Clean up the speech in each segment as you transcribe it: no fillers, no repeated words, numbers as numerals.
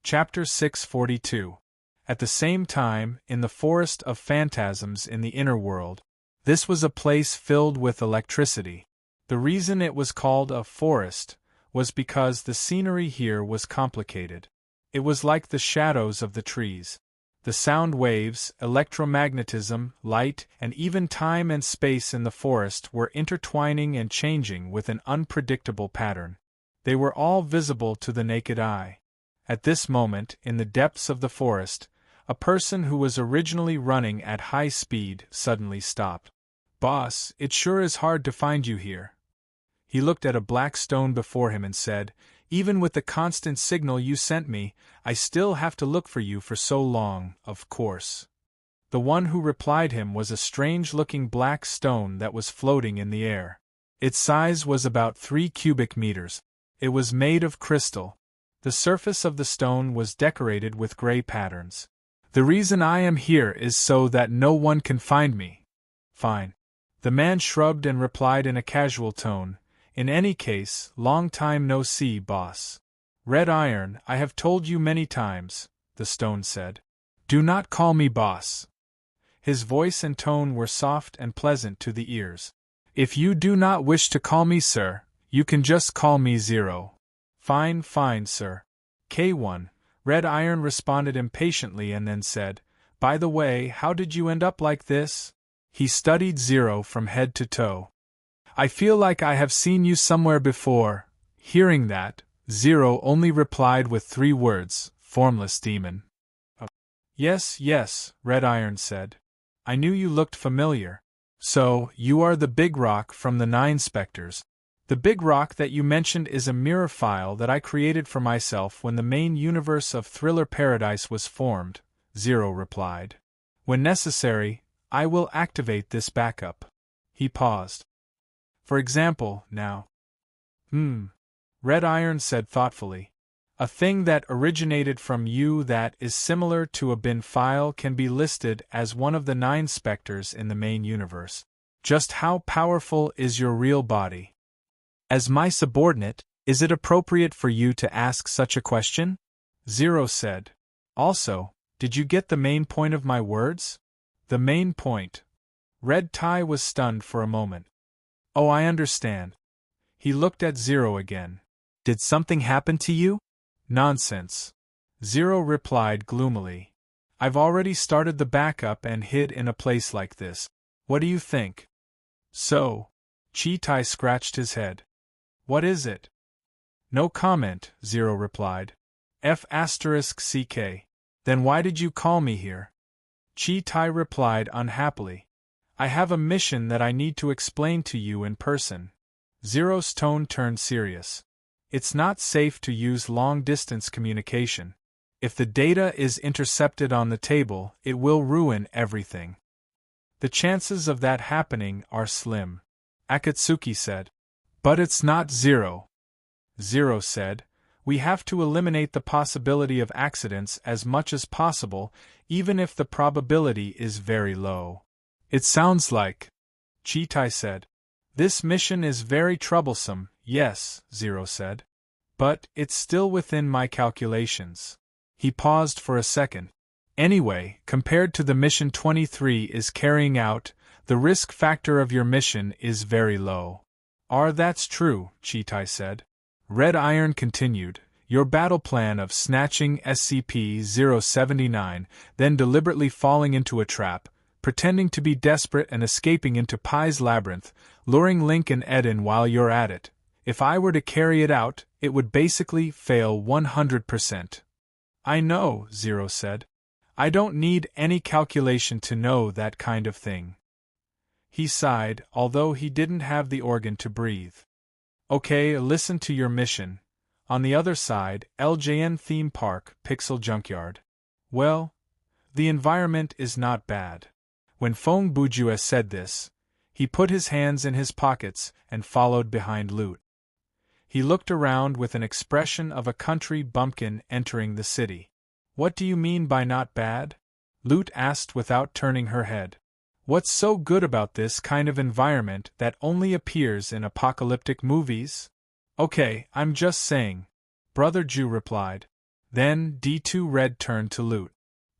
Chapter 642. At the same time, in the forest of phantasms in the inner world, this was a place filled with electricity. The reason it was called a forest was because the scenery here was complicated. It was like the shadows of the trees. The sound waves, electromagnetism, light, and even time and space in the forest were intertwining and changing with an unpredictable pattern. They were all visible to the naked eye. At this moment, in the depths of the forest, a person who was originally running at high speed suddenly stopped. "Boss, it sure is hard to find you here." He looked at a black stone before him and said, "Even with the constant signal you sent me, I still have to look for you for so long, of course." The one who replied him was a strange-looking black stone that was floating in the air. Its size was about 3 cubic meters. It was made of crystal. The surface of the stone was decorated with gray patterns. "The reason I am here is so that no one can find me." "Fine." The man shrugged and replied in a casual tone, "In any case, long time no see, boss." "Red Iron, I have told you many times," the stone said. "Do not call me boss." His voice and tone were soft and pleasant to the ears. "If you do not wish to call me sir, you can just call me Zero." "Fine, fine, sir." K1, Red Iron responded impatiently and then said, "By the way, how did you end up like this?" He studied Zero from head to toe. "I feel like I have seen you somewhere before." Hearing that, Zero only replied with 3 words, "Formless demon." "Yes, yes," Red Iron said. "I knew you looked familiar. So, you are the big rock from the 9 specters." "The big rock that you mentioned is a mirror file that I created for myself when the main universe of Thriller Paradise was formed," Zero replied. "When necessary, I will activate this backup." He paused. "For example, now." Red Iron said thoughtfully. "A thing that originated from you that is similar to a bin file can be listed as one of the 9 specters in the main universe. Just how powerful is your real body?" "As my subordinate, is it appropriate for you to ask such a question?" Zero said. "Also, did you get the main point of my words?" "The main point." Red Tie was stunned for a moment. "Oh, I understand." He looked at Zero again. "Did something happen to you?" "Nonsense." Zero replied gloomily. "I've already started the backup and hid in a place like this. What do you think?" "So?" Chi-Tai scratched his head. "What is it?" "No comment," Zero replied. F***CK. "Then why did you call me here?" Chi-Tai replied unhappily. "I have a mission that I need to explain to you in person." Zero's tone turned serious. "It's not safe to use long-distance communication. If the data is intercepted on the table, it will ruin everything." "The chances of that happening are slim," Akatsuki said. "But it's not zero." Zero said, "We have to eliminate the possibility of accidents as much as possible, even if the probability is very low." "It sounds like," Chi-Tai said. "This mission is very troublesome." "Yes," Zero said. "But it's still within my calculations." He paused for a second. "Anyway, compared to the mission 23 is carrying out, the risk factor of your mission is very low." That's true," Chi-Tai said. Red Iron continued, "Your battle plan of snatching SCP-079, then deliberately falling into a trap, pretending to be desperate and escaping into Pi's labyrinth, luring Link and Eden while you're at it. If I were to carry it out, it would basically fail 100%. "I know," Zero said. "I don't need any calculation to know that kind of thing." He sighed, although he didn't have the organ to breathe. "Okay, listen to your mission. On the other side, LJN Theme Park, Pixel Junkyard. Well, the environment is not bad." When Fong Bujue said this, he put his hands in his pockets and followed behind Lute. He looked around with an expression of a country bumpkin entering the city. "What do you mean by not bad?" Lute asked without turning her head. "What's so good about this kind of environment that only appears in apocalyptic movies?" "Okay, I'm just saying," Brother Ju replied. Then D2 Red turned to Loot.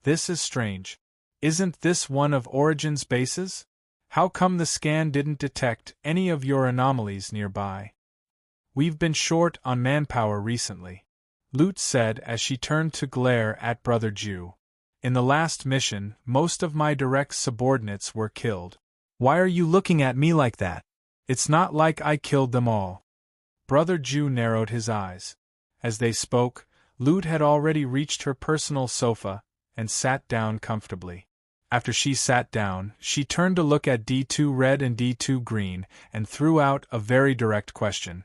This is strange. Isn't this one of Origin's bases? How come the scan didn't detect any of your anomalies nearby? We've been short on manpower recently, Loot said as she turned to glare at Brother Jew. In the last mission, most of my direct subordinates were killed. Why are you looking at me like that? It's not like I killed them all. Brother Jew narrowed his eyes. As they spoke, Loot had already reached her personal sofa and sat down comfortably. After she sat down, she turned to look at D2 Red and D2 Green and threw out a very direct question.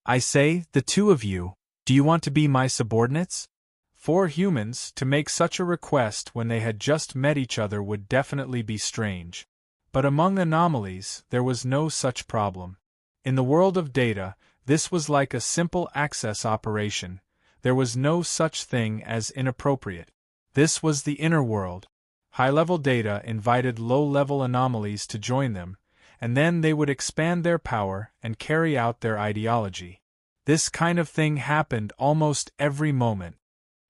I say, the two of you, do you want to be my subordinates? 4 humans to make such a request when they had just met each other would definitely be strange. But among anomalies, there was no such problem. In the world of data, this was like a simple access operation. There was no such thing as inappropriate. This was the inner world. High-level data invited low-level anomalies to join them, and then they would expand their power and carry out their ideology. This kind of thing happened almost every moment.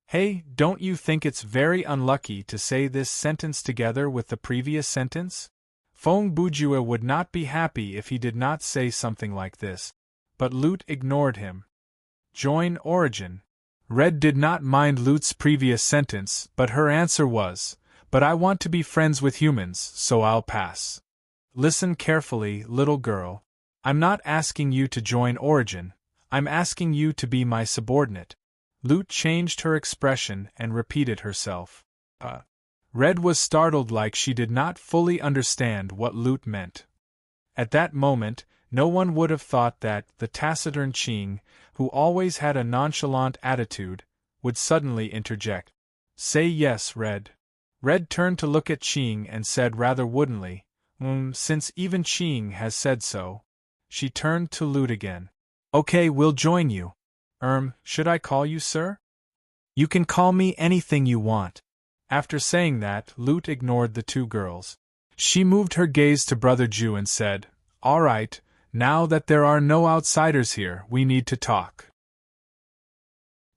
Hey, don't you think it's very unlucky to say this sentence together with the previous sentence? Fong Bujua would not be happy if he did not say something like this. But Loot ignored him. Join Origin. Red did not mind Loot's previous sentence, but her answer was, but I want to be friends with humans, so I'll pass. Listen carefully, little girl. I'm not asking you to join Origin. I'm asking you to be my subordinate. Loot changed her expression and repeated herself. Red was startled, like she did not fully understand what Loot meant. At that moment, no one would have thought that the taciturn Qing, who always had a nonchalant attitude, would suddenly interject. Say yes, Red. Red turned to look at Qing and said rather woodenly, since even Qing has said so. She turned to Loot again. Okay, we'll join you. Should I call you sir? You can call me anything you want. After saying that, Loot ignored the 2 girls. She moved her gaze to Brother Jew and said, All right, now that there are no outsiders here, we need to talk.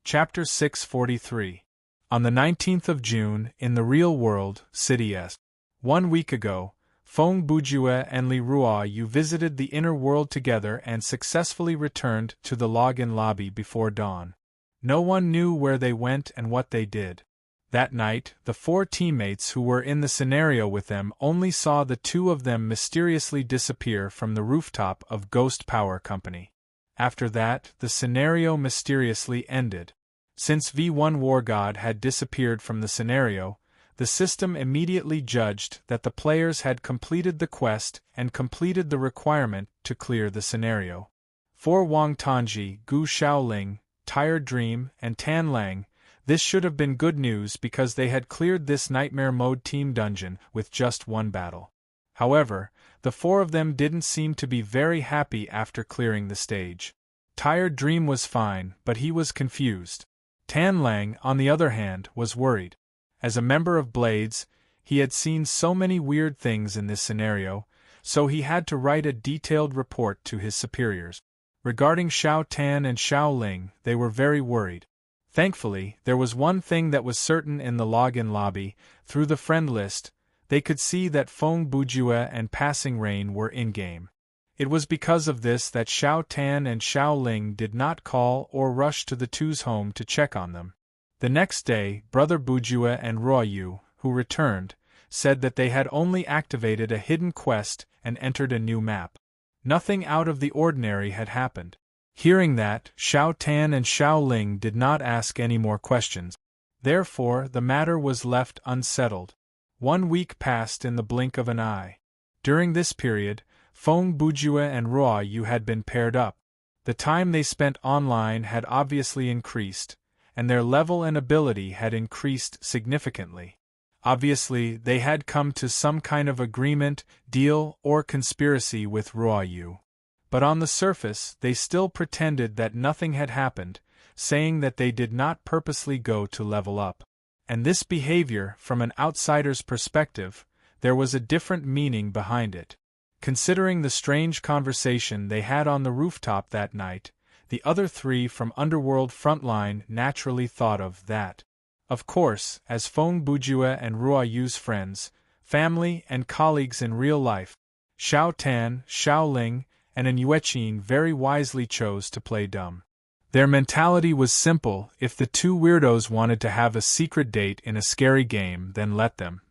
Chapter 643. On the 19th of June, in the real world, City S. 1 week ago, Fong Bujue and Li Ruoyu visited the inner world together and successfully returned to the login lobby before dawn. No one knew where they went and what they did. That night, the 4 teammates who were in the scenario with them only saw the 2 of them mysteriously disappear from the rooftop of Ghost Power Company. After that, the scenario mysteriously ended. Since V1 War God had disappeared from the scenario, the system immediately judged that the players had completed the quest and completed the requirement to clear the scenario. For Wang Tongji, Gu Xiaoling, Tired Dream, and Tan Lang, this should have been good news because they had cleared this nightmare mode team dungeon with just 1 battle. However, the 4 of them didn't seem to be very happy after clearing the stage. Tired Dream was fine, but he was confused. Tan Lang, on the other hand, was worried. As a member of Blades, he had seen so many weird things in this scenario, so he had to write a detailed report to his superiors. Regarding Xiao Tan and Xiao Ling, they were very worried. Thankfully, there was one thing that was certain in the login lobby. Through the friend list, they could see that Fong Bujue and Passing Rain were in-game. It was because of this that Xiao Tan and Xiao Ling did not call or rush to the 2's home to check on them. The next day, Brother Bujue and Ruoyu, who returned, said that they had only activated a hidden quest and entered a new map. Nothing out of the ordinary had happened. Hearing that, Xiao Tan and Xiao Ling did not ask any more questions. Therefore, the matter was left unsettled. 1 week passed in the blink of an eye. During this period, Fong Bujue and Ruoyu had been paired up. The time they spent online had obviously increased, and their level and ability had increased significantly. Obviously, they had come to some kind of agreement, deal, or conspiracy with Ruoyu. But on the surface, they still pretended that nothing had happened, saying that they did not purposely go to level up. And this behavior, from an outsider's perspective, there was a different meaning behind it. Considering the strange conversation they had on the rooftop that night, The other three from Underworld Frontline naturally thought of that. Of course, as Feng Bujue and Ruo Yu's friends, family, and colleagues in real life, Xiao Tan, Xiao Ling, and An Yueqin very wisely chose to play dumb. Their mentality was simple: if the two weirdos wanted to have a secret date in a scary game, then let them.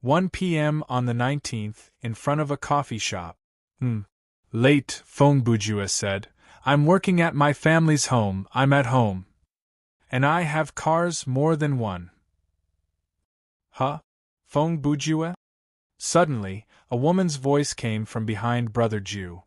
1 p.m. on the 19th, in front of a coffee shop. Late, Feng Bujue said. I'm working at my family's home, I'm at home. And I have cars more than one. Huh? Feng Bujue? Suddenly, a woman's voice came from behind Brother Ju.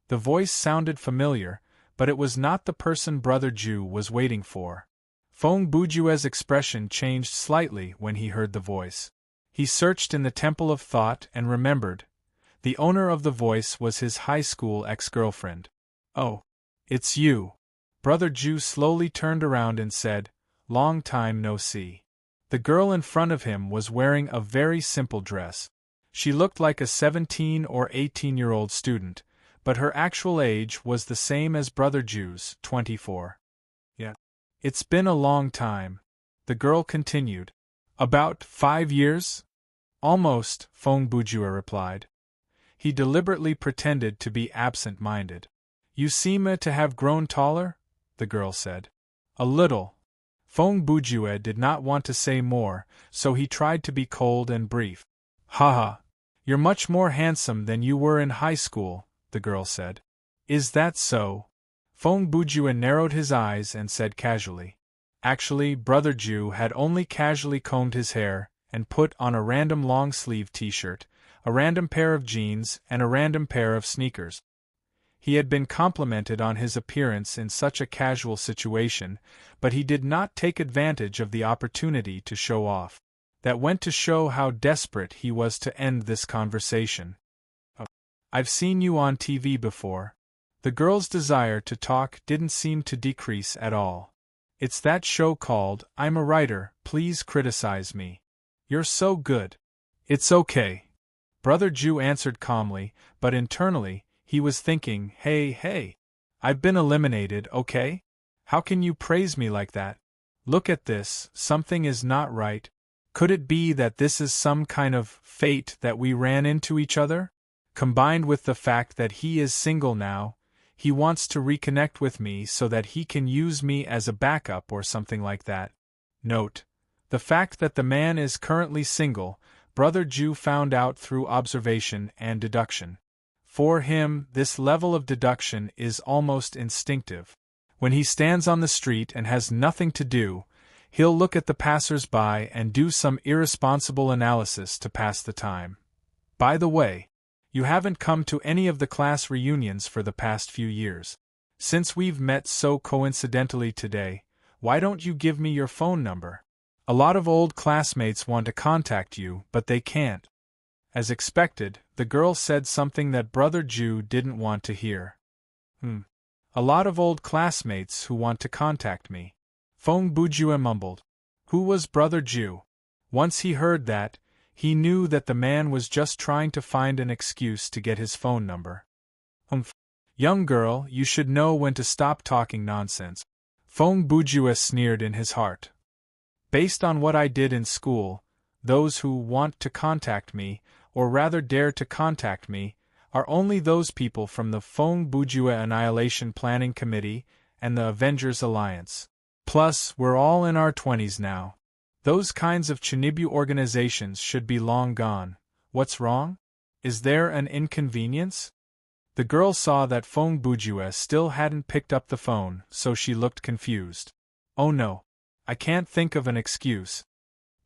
The voice sounded familiar, but it was not the person Brother Ju was waiting for. Feng Bujue's expression changed slightly when he heard the voice. He searched in the temple of thought and remembered. The owner of the voice was his high school ex-girlfriend. Oh, it's you. Brother Ju slowly turned around and said, "Long time no see." The girl in front of him was wearing a very simple dress. She looked like a 17 or 18-year-old student, but her actual age was the same as Brother Ju's, 24. Yeah. It's been a long time, the girl continued. About 5 years? Almost, Feng Bujue replied. He deliberately pretended to be absent-minded. You seem to have grown taller? The girl said. A little. Feng Bujue did not want to say more, so he tried to be cold and brief. Haha. You're much more handsome than you were in high school, the girl said. Is that so? Feng Bujue narrowed his eyes and said casually. Actually, Brother Ju had only casually combed his hair and put on a random long-sleeve t-shirt, a random pair of jeans, and a random pair of sneakers. He had been complimented on his appearance in such a casual situation, but he did not take advantage of the opportunity to show off. That went to show how desperate he was to end this conversation. I've seen you on TV before. The girl's desire to talk didn't seem to decrease at all. It's that show called I'm a Writer, Please Criticize Me. You're so good. It's okay. Brother Ju answered calmly, but internally, he was thinking, hey, I've been eliminated, okay? How can you praise me like that? Look at this, something is not right. Could it be that this is some kind of fate that we ran into each other? Combined with the fact that he is single now, he wants to reconnect with me so that he can use me as a backup or something like that. Note: the fact that the man is currently single, Brother Ju found out through observation and deduction. For him, this level of deduction is almost instinctive. When he stands on the street and has nothing to do, he'll look at the passers-by and do some irresponsible analysis to pass the time. By the way, you haven't come to any of the class reunions for the past few years. Since we've met so coincidentally today, why don't you give me your phone number? A lot of old classmates want to contact you, but they can't. As expected, the girl said something that Brother Ju didn't want to hear. A lot of old classmates who want to contact me. Feng Bujue mumbled. Who was Brother Ju? Once he heard that, he knew that the man was just trying to find an excuse to get his phone number. Young girl, you should know when to stop talking nonsense. Feng Bujue sneered in his heart. Based on what I did in school, those who want to contact me, or rather dare to contact me, are only those people from the Feng Bujue Annihilation Planning Committee and the Avengers Alliance. Plus, we're all in our 20s now. Those kinds of Chinibu organizations should be long gone. What's wrong? Is there an inconvenience? The girl saw that Feng Bujue still hadn't picked up the phone, so she looked confused. Oh no. I can't think of an excuse.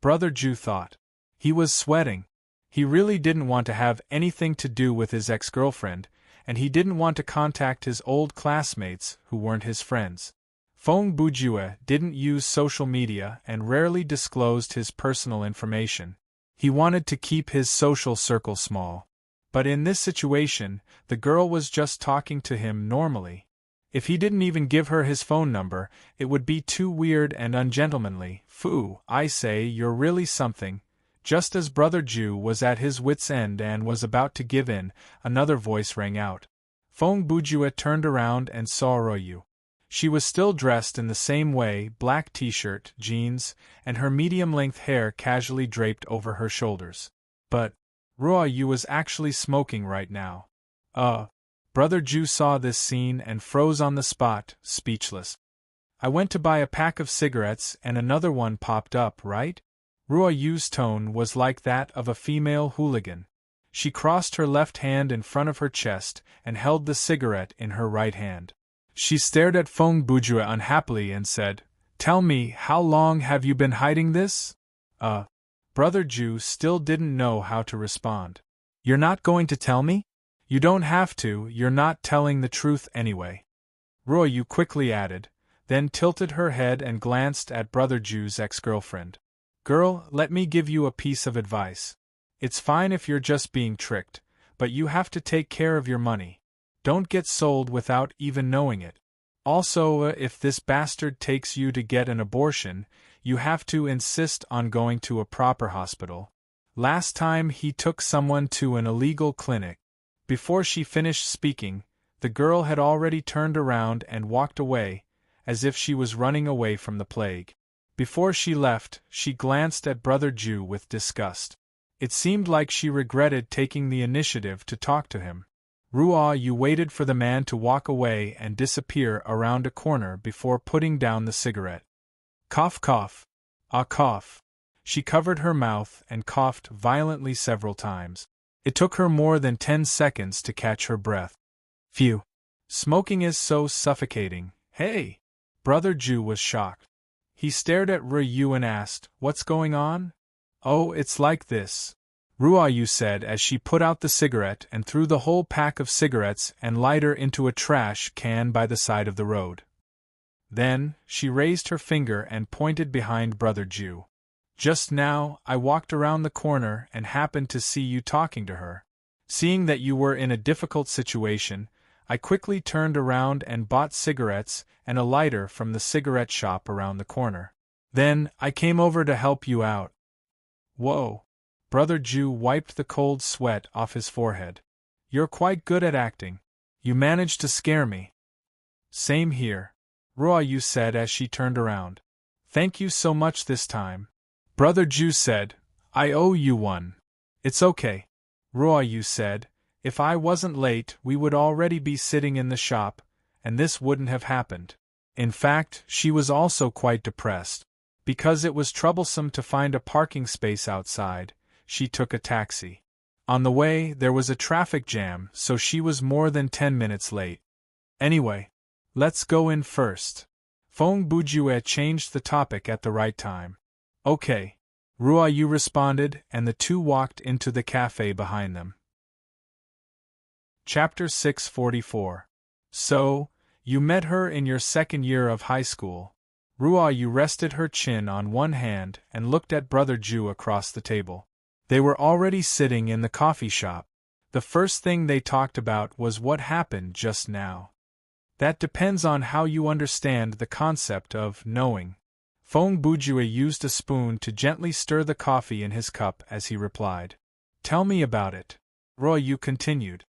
Brother Ju thought. He was sweating. He really didn't want to have anything to do with his ex-girlfriend, and he didn't want to contact his old classmates who weren't his friends. Feng Bujue didn't use social media and rarely disclosed his personal information. He wanted to keep his social circle small. But in this situation, the girl was just talking to him normally. If he didn't even give her his phone number, it would be too weird and ungentlemanly. Phew, I say, you're really something. Just as Brother Ju was at his wit's end and was about to give in, another voice rang out. Feng Bujue turned around and saw Ruoyu. She was still dressed in the same way, black t-shirt, jeans, and her medium-length hair casually draped over her shoulders. But Ruoyu was actually smoking right now. Brother Ju saw this scene and froze on the spot, speechless. I went to buy a pack of cigarettes and another one popped up, right? Ruoyu's tone was like that of a female hooligan. She crossed her left hand in front of her chest and held the cigarette in her right hand. She stared at Feng Bujue unhappily and said, "Tell me, how long have you been hiding this?" Brother Ju still didn't know how to respond. "You're not going to tell me?" "You don't have to, you're not telling the truth anyway," Ruoyu quickly added, then tilted her head and glanced at Brother Ju's ex-girlfriend. "Girl, let me give you a piece of advice. It's fine if you're just being tricked, but you have to take care of your money. Don't get sold without even knowing it. Also, if this bastard takes you to get an abortion, you have to insist on going to a proper hospital. Last time he took someone to an illegal clinic." Before she finished speaking, the girl had already turned around and walked away, as if she was running away from the plague. Before she left, she glanced at Brother Ju with disgust. It seemed like she regretted taking the initiative to talk to him. Ruoyu waited for the man to walk away and disappear around a corner before putting down the cigarette. Cough cough. Cough. She covered her mouth and coughed violently several times. It took her more than 10 seconds to catch her breath. Phew. Smoking is so suffocating. Hey! Brother Ju was shocked. He stared at Ruoyu and asked, "What's going on?" "Oh, it's like this," Ruoyu said as she put out the cigarette and threw the whole pack of cigarettes and lighter into a trash can by the side of the road. Then, she raised her finger and pointed behind Brother Ju. "Just now, I walked around the corner and happened to see you talking to her. Seeing that you were in a difficult situation, I quickly turned around and bought cigarettes and a lighter from the cigarette shop around the corner. Then, I came over to help you out." Whoa! Brother Ju wiped the cold sweat off his forehead. "You're quite good at acting. You managed to scare me." "Same here," Ruoyu said as she turned around. "Thank you so much this time." Brother Ju said, "I owe you one." "It's okay," Ruoyu said. "If I wasn't late, we would already be sitting in the shop, and this wouldn't have happened." In fact, she was also quite depressed. Because it was troublesome to find a parking space outside, she took a taxi. On the way, there was a traffic jam, so she was more than 10 minutes late. "Anyway, let's go in first." Feng Bujue changed the topic at the right time. "Okay," Ruoyu responded, and the two walked into the cafe behind them. Chapter 644. So, you met her in your second year of high school. Ruoyu rested her chin on one hand and looked at Brother Ju across the table. They were already sitting in the coffee shop. The first thing they talked about was what happened just now. That depends on how you understand the concept of knowing. Feng Bujue used a spoon to gently stir the coffee in his cup as he replied. "Tell me about it," Ruoyu continued.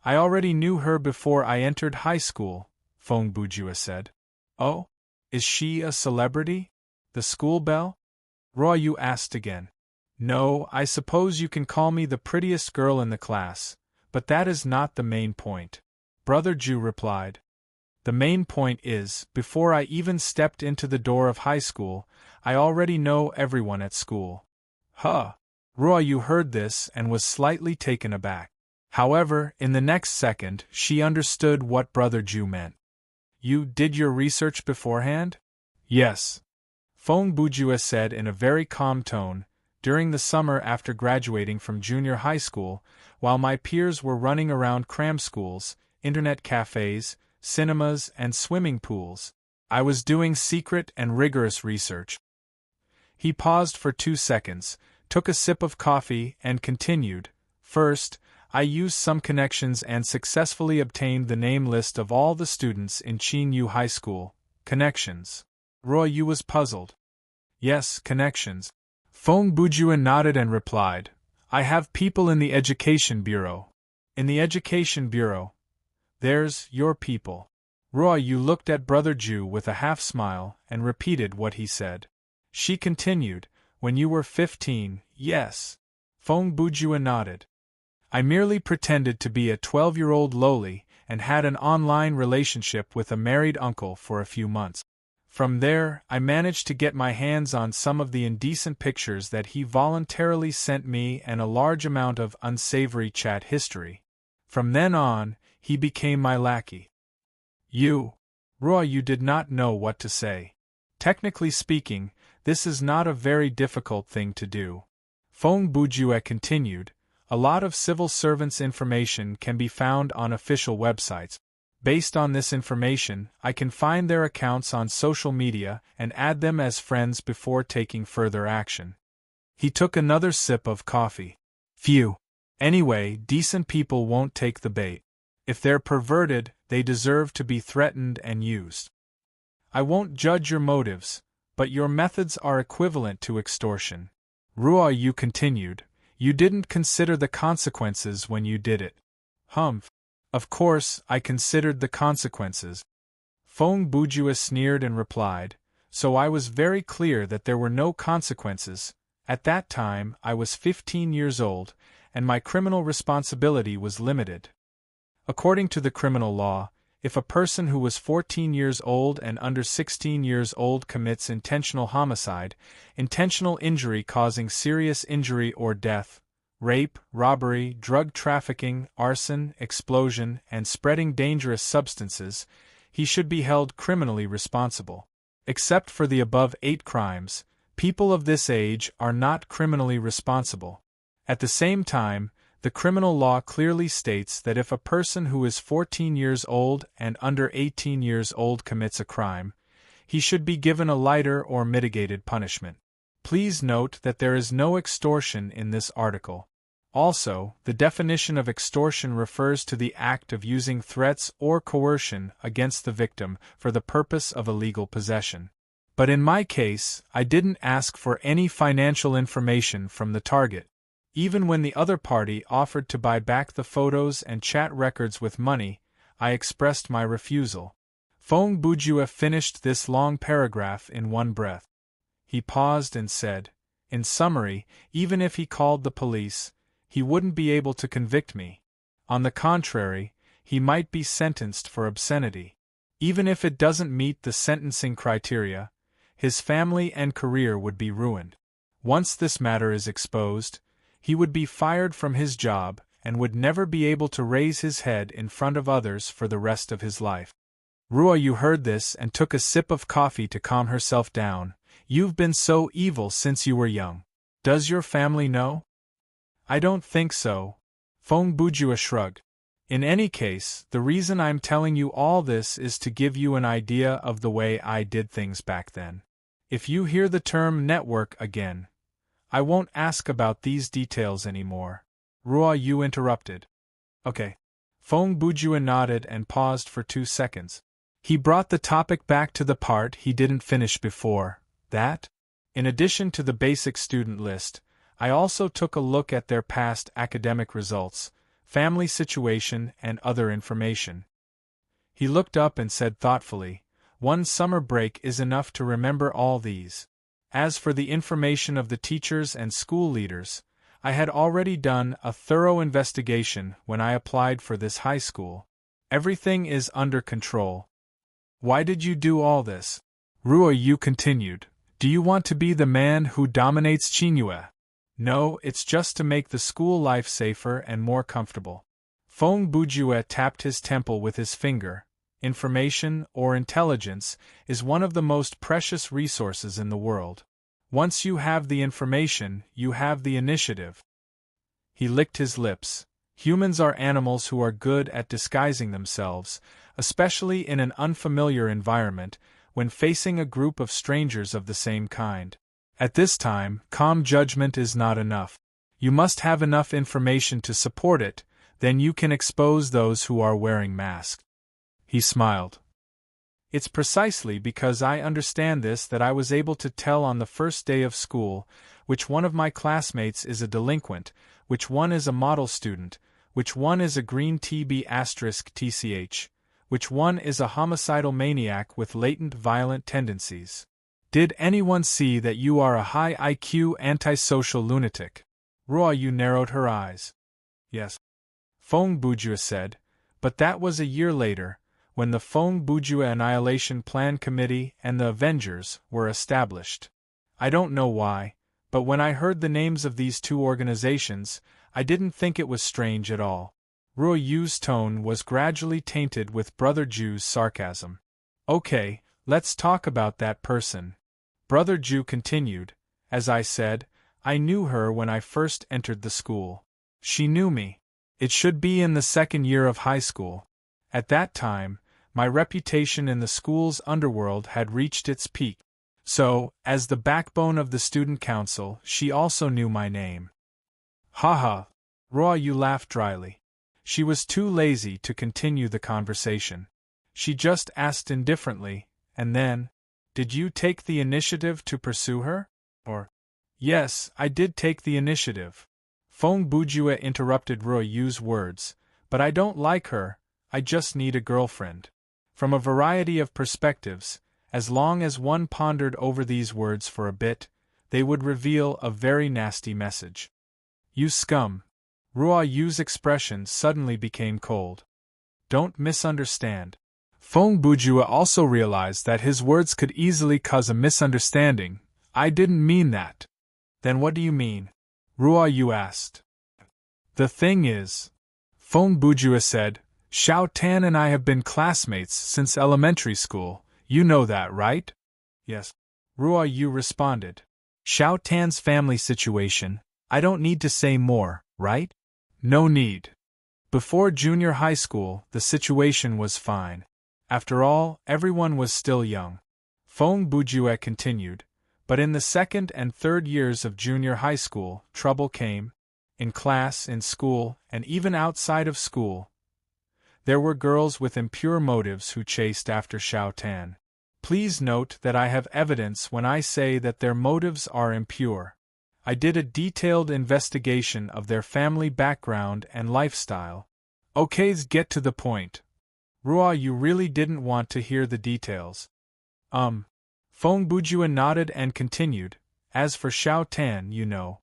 I already knew her before I entered high school," Feng Bujue said. "Oh? Is she a celebrity? The school belle?" Ruoyu asked again. "No, I suppose you can call me the prettiest girl in the class, but that is not the main point," Brother Ju replied. "The main point is, before I even stepped into the door of high school, I already know everyone at school." Huh! Ruoyu heard this and was slightly taken aback. However, in the next second, she understood what Brother Ju meant. "You did your research beforehand?" "Yes," Feng Bujue said in a very calm tone. "During the summer after graduating from junior high school, while my peers were running around cram schools, internet cafes, cinemas, and swimming pools, I was doing secret and rigorous research." He paused for 2 seconds, took a sip of coffee, and continued. "First, I used some connections and successfully obtained the name list of all the students in Chinyu High School." "Connections?" Ruoyu was puzzled. "Yes, connections." Feng Bujue nodded and replied, "I have people in the Education Bureau." "In the Education Bureau? There's your people." Ruoyu looked at Brother Ju with a half-smile and repeated what he said. She continued, when you were 15, yes. Feng Bujua nodded. I merely pretended to be a 12-year-old lowly and had an online relationship with a married uncle for a few months. From there, I managed to get my hands on some of the indecent pictures that he voluntarily sent me and a large amount of unsavory chat history. From then on, he became my lackey. Ruoyu did not know what to say. Technically speaking, this is not a very difficult thing to do. Feng Bujue continued, a lot of civil servants' information can be found on official websites. Based on this information, I can find their accounts on social media and add them as friends before taking further action. He took another sip of coffee. Phew. Anyway, decent people won't take the bait. If they're perverted, they deserve to be threatened and used. I won't judge your motives, but your methods are equivalent to extortion. Ruoyu continued, you didn't consider the consequences when you did it. Humph. Of course, I considered the consequences. Feng Bujua sneered and replied, so I was very clear that there were no consequences. At that time, I was 15 years old, and my criminal responsibility was limited. According to the criminal law, if a person who was 14 years old and under 16 years old commits intentional homicide, intentional injury causing serious injury or death, rape, robbery, drug trafficking, arson, explosion, and spreading dangerous substances, he should be held criminally responsible. Except for the above 8 crimes, people of this age are not criminally responsible. At the same time, the criminal law clearly states that if a person who is 14 years old and under 18 years old commits a crime, he should be given a lighter or mitigated punishment. Please note that there is no extortion in this article. Also, the definition of extortion refers to the act of using threats or coercion against the victim for the purpose of illegal possession. But in my case, I didn't ask for any financial information from the target. Even when the other party offered to buy back the photos and chat records with money, I expressed my refusal. Feng Bujua finished this long paragraph in one breath. He paused and said, in summary, even if he called the police, he wouldn't be able to convict me. On the contrary, he might be sentenced for obscenity. Even if it doesn't meet the sentencing criteria, his family and career would be ruined. Once this matter is exposed, he would be fired from his job and would never be able to raise his head in front of others for the rest of his life. Ruoyu heard this and took a sip of coffee to calm herself down. You've been so evil since you were young. Does your family know? I don't think so. Feng Bujua shrugged. In any case, the reason I'm telling you all this is to give you an idea of the way I did things back then. If you hear the term network again, I won't ask about these details anymore. Ruoyu interrupted. Okay. Feng Bujua nodded and paused for 2 seconds. He brought the topic back to the part he didn't finish before, that, in addition to the basic student list, I also took a look at their past academic results, family situation, and other information. He looked up and said thoughtfully, one summer break is enough to remember all these. As for the information of the teachers and school leaders, I had already done a thorough investigation when I applied for this high school. Everything is under control. Why did you do all this? Ruoyu continued. Do you want to be the man who dominates Qingyue? No, it's just to make the school life safer and more comfortable. Feng Bujue tapped his temple with his finger. Information, or intelligence, is one of the most precious resources in the world. Once you have the information, you have the initiative. He licked his lips. Humans are animals who are good at disguising themselves, especially in an unfamiliar environment, when facing a group of strangers of the same kind. At this time, calm judgment is not enough. You must have enough information to support it, then you can expose those who are wearing masks. He smiled. It's precisely because I understand this that I was able to tell on the first day of school which one of my classmates is a delinquent, which one is a model student, which one is a green TB*TCH, Which one is a homicidal maniac with latent violent tendencies? Did anyone see that you are a high IQ antisocial lunatic? Ruo Yu narrowed her eyes. Yes. Feng Bujue said, but that was a year later, when the Feng Bujue Annihilation Plan Committee and the Avengers were established. I don't know why, but when I heard the names of these two organizations, I didn't think it was strange at all. Ruo Yu's tone was gradually tainted with Brother Ju's sarcasm. Okay, let's talk about that person. Brother Ju continued, as I said, I knew her when I first entered the school. She knew me. It should be in the second year of high school. At that time, my reputation in the school's underworld had reached its peak. So, as the backbone of the student council, she also knew my name. Haha. Ruo Yu laughed dryly. She was too lazy to continue the conversation. She just asked indifferently, and then, did you take the initiative to pursue her? Or, yes, I did take the initiative. Feng Bujue interrupted Ruo Yu's words, but I don't like her, I just need a girlfriend. From a variety of perspectives, as long as one pondered over these words for a bit, they would reveal a very nasty message. You scum. Ruo Yu's expression suddenly became cold. Don't misunderstand. Feng Bujue also realized that his words could easily cause a misunderstanding. I didn't mean that. Then what do you mean? Ruo Yu asked. The thing is, Feng Bujue said, Xiao Tan and I have been classmates since elementary school, you know that, right? Yes. Ruo Yu responded. Xiao Tan's family situation, I don't need to say more, right? No need. Before junior high school, the situation was fine. After all, everyone was still young. Feng Bujue continued, but in the second and third years of junior high school, trouble came. In class, in school, and even outside of school. There were girls with impure motives who chased after Xiao Tan. Please note that I have evidence when I say that their motives are impure. I did a detailed investigation of their family background and lifestyle. Okay's get to the point. Ruo Yu really didn't want to hear the details. Feng Bujue nodded and continued, as for Xiao Tan, you know.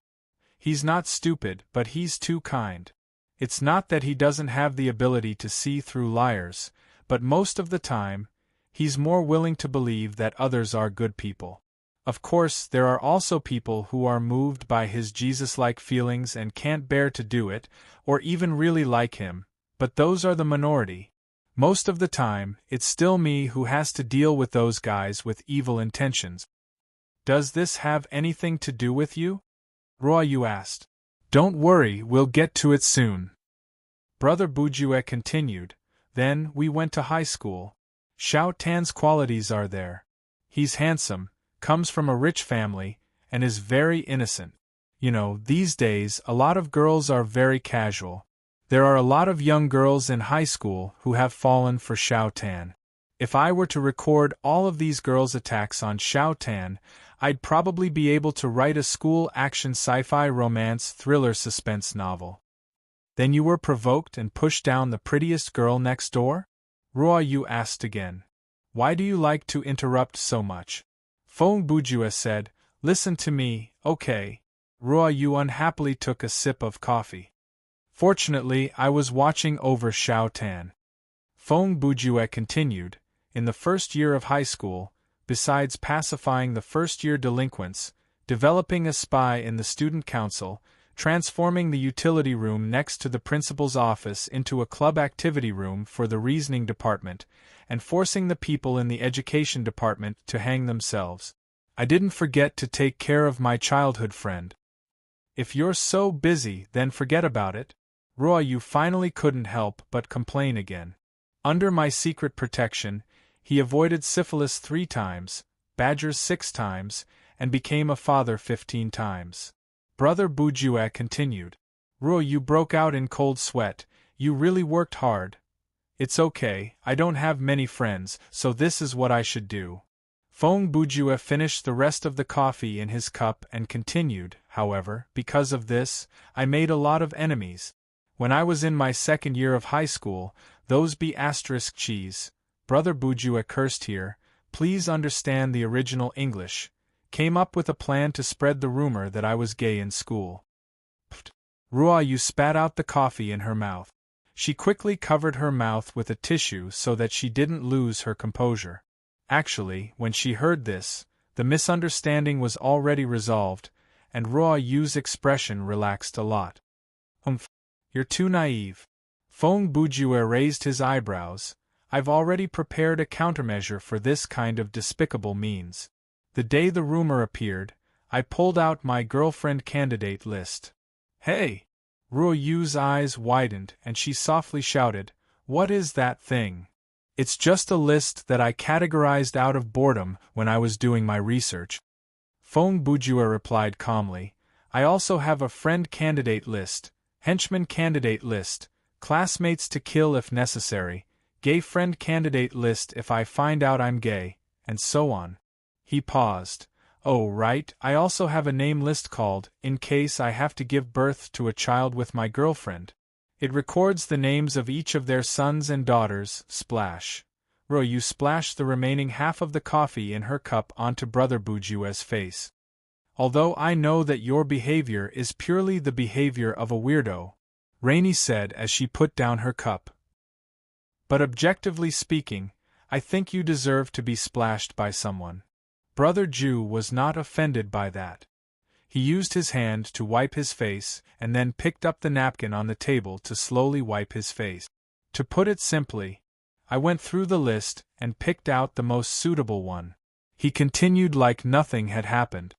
He's not stupid, but he's too kind. It's not that he doesn't have the ability to see through liars, but most of the time, he's more willing to believe that others are good people. Of course, there are also people who are moved by his Jesus-like feelings and can't bear to do it, or even really like him, but those are the minority. Most of the time, it's still me who has to deal with those guys with evil intentions. Does this have anything to do with you? Ruo Yu asked. Don't worry, we'll get to it soon. Brother Bujue continued, then we went to high school. Xiao Tan's qualities are there. He's handsome, comes from a rich family, and is very innocent. You know, these days, a lot of girls are very casual. There are a lot of young girls in high school who have fallen for Xiao Tan. If I were to record all of these girls' attacks on Xiao Tan, I'd probably be able to write a school action sci-fi romance thriller suspense novel. Then you were provoked and pushed down the prettiest girl next door? Ruo Yu asked again. Why do you like to interrupt so much? Feng Bujue said, listen to me, okay. Ruo Yu unhappily took a sip of coffee. Fortunately, I was watching over Xiao Tan. Feng Bujue continued, in the first year of high school, besides pacifying the first-year delinquents, developing a spy in the student council, transforming the utility room next to the principal's office into a club activity room for the reasoning department, and forcing the people in the education department to hang themselves. I didn't forget to take care of my childhood friend. If you're so busy, then forget about it. Ruo Yu finally couldn't help but complain again. Under my secret protection, he avoided syphilis 3 times, badgers 6 times, and became a father 15 times. Brother Bujue continued. Ruo Yu broke out in cold sweat. You really worked hard. It's okay, I don't have many friends, so this is what I should do. Feng Bujue finished the rest of the coffee in his cup and continued, however, because of this, I made a lot of enemies. When I was in my second year of high school, Those be asterisk cheese. Brother Bujua cursed here, please understand the original English. Came up with a plan to spread the rumor that I was gay in school. Pft. Rua Yu spat out the coffee in her mouth. She quickly covered her mouth with a tissue so that she didn't lose her composure. Actually, when she heard this, the misunderstanding was already resolved, and Rua Yu's expression relaxed a lot. You're too naive. Fong Bujua raised his eyebrows. I've already prepared a countermeasure for this kind of despicable means. The day the rumor appeared, I pulled out my girlfriend candidate list. Hey! Rua Yu's eyes widened and she softly shouted, "What is that thing?" "It's just a list that I categorized out of boredom when I was doing my research." Fong Bujua replied calmly, "I also have a friend candidate list, henchman candidate list, classmates to kill if necessary, gay friend candidate list if I find out I'm gay, and so on." He paused. "Oh right, I also have a name list called, in case I have to give birth to a child with my girlfriend. It records the names of each of their sons and daughters." Splash. Ryu splashed the remaining half of the coffee in her cup onto Brother Bujua's face. "Although I know that your behavior is purely the behavior of a weirdo," Rainey said as she put down her cup. "But objectively speaking, I think you deserve to be splashed by someone." Brother Ju was not offended by that. He used his hand to wipe his face and then picked up the napkin on the table to slowly wipe his face. "To put it simply, I went through the list and picked out the most suitable one." He continued like nothing had happened.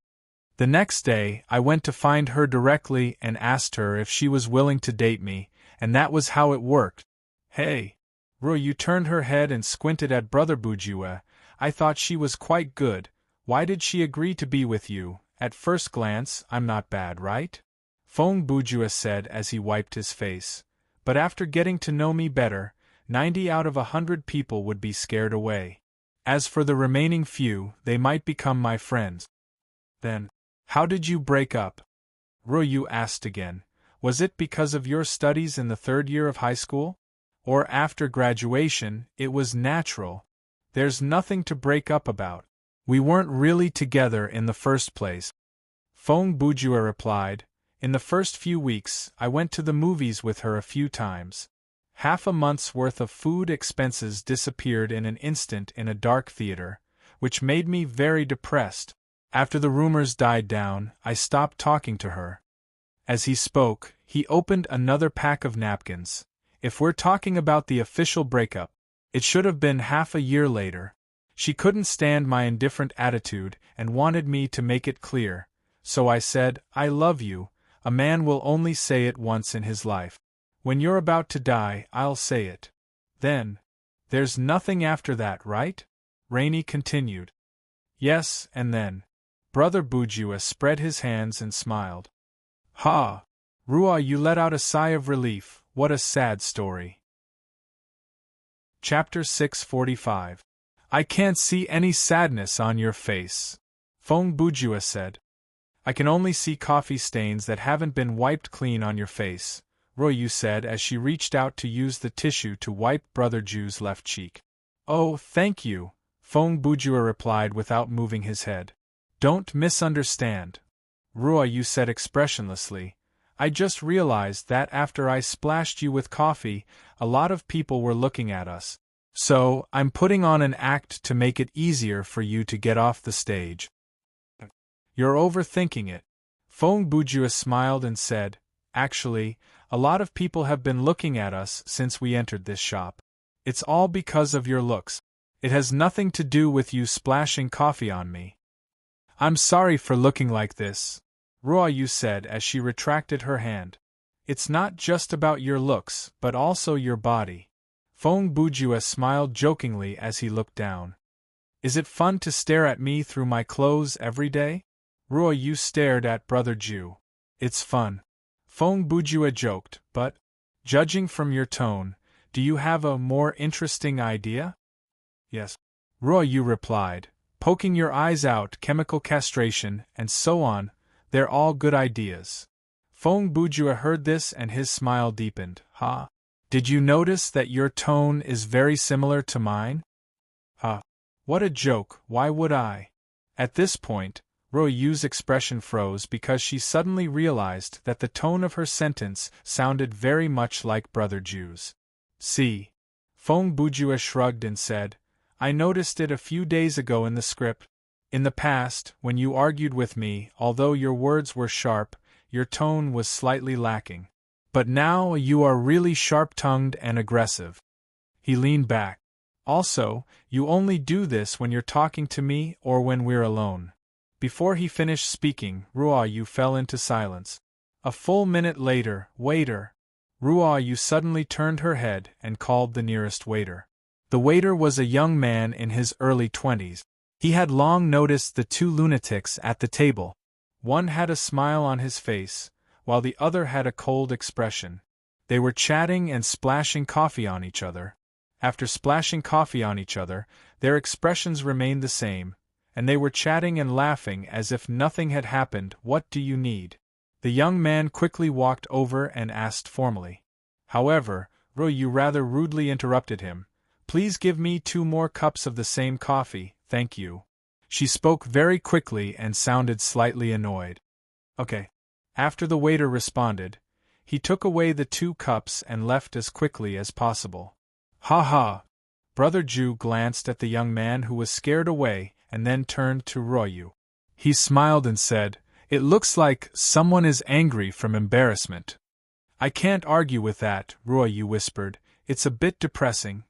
"The next day, I went to find her directly and asked her if she was willing to date me, and that was how it worked." "Hey!" Ryu turned her head and squinted at Brother Bujua. "I thought she was quite good. Why did she agree to be with you? At first glance, I'm not bad, right?" Fong Bujua said as he wiped his face. "But after getting to know me better, 90 out of 100 people would be scared away. As for the remaining few, they might become my friends." "Then, how did you break up?" Ryu asked again. "Was it because of your studies in the 3rd year of high school? Or after graduation, it was natural? There's nothing to break up about. We weren't really together in the first place." Fong Bujua replied, "In the first few weeks, I went to the movies with her a few times. Half a month's worth of food expenses disappeared in an instant in a dark theater, which made me very depressed. After the rumors died down, I stopped talking to her." As he spoke, he opened another pack of napkins. "If we're talking about the official breakup, it should have been half a year later. She couldn't stand my indifferent attitude and wanted me to make it clear, so I said, 'I love you.' A man will only say it once in his life. When you're about to die, I'll say it. Then, there's nothing after that, right?" Rainey continued. "Yes, and then." Brother Bujua spread his hands and smiled. "Ha! Rua, you let out a sigh of relief. What a sad story." Chapter 645. "I can't see any sadness on your face," Fong Bujua said. "I can only see coffee stains that haven't been wiped clean on your face," Ryu said as she reached out to use the tissue to wipe Brother Ju's left cheek. "Oh, thank you," Fong Bujua replied without moving his head. "Don't misunderstand," Ryu said expressionlessly. "I just realized that after I splashed you with coffee, a lot of people were looking at us. So, I'm putting on an act to make it easier for you to get off the stage." "You're overthinking it." Fong Bujua smiled and said, "Actually, a lot of people have been looking at us since we entered this shop. It's all because of your looks. It has nothing to do with you splashing coffee on me." "I'm sorry for looking like this," Ryu said as she retracted her hand. "It's not just about your looks, but also your body." Fong Bujua smiled jokingly as he looked down. "Is it fun to stare at me through my clothes every day?" Ryu stared at Brother Ju. "It's fun," Fong Bujua joked, "but, judging from your tone, do you have a more interesting idea?" "Yes," Ryu replied, "poking your eyes out, chemical castration, and so on, they're all good ideas." Fong Bujua heard this and his smile deepened. "Ha! Did you notice that your tone is very similar to mine? What a joke, why would I? At this point, Ruoyu's expression froze because she suddenly realized that the tone of her sentence sounded very much like Brother Ju's. See? Feng Bujue shrugged and said, I noticed it a few days ago in the script. In the past, when you argued with me, although your words were sharp, your tone was slightly lacking. But now you are really sharp-tongued and aggressive. He leaned back. Also, you only do this when you're talking to me or when we're alone. Before he finished speaking, Ruoyu fell into silence. A full minute later, waiter! Ruoyu suddenly turned her head and called the nearest waiter. The waiter was a young man in his early 20s. He had long noticed the two lunatics at the table. One had a smile on his face, while the other had a cold expression. They were chatting and splashing coffee on each other. After splashing coffee on each other, their expressions remained the same, and they were chatting and laughing as if nothing had happened. What do you need? The young man quickly walked over and asked formally. However, Ruoyu rather rudely interrupted him. Please give me 2 more cups of the same coffee, thank you. She spoke very quickly and sounded slightly annoyed. Okay. After the waiter responded, he took away the 2 cups and left as quickly as possible. Ha ha! Brother Ju glanced at the young man who was scared away and then turned to Ruoyu. He smiled and said, It looks like someone is angry from embarrassment. I can't argue with that, Ruoyu whispered. It's a bit depressing.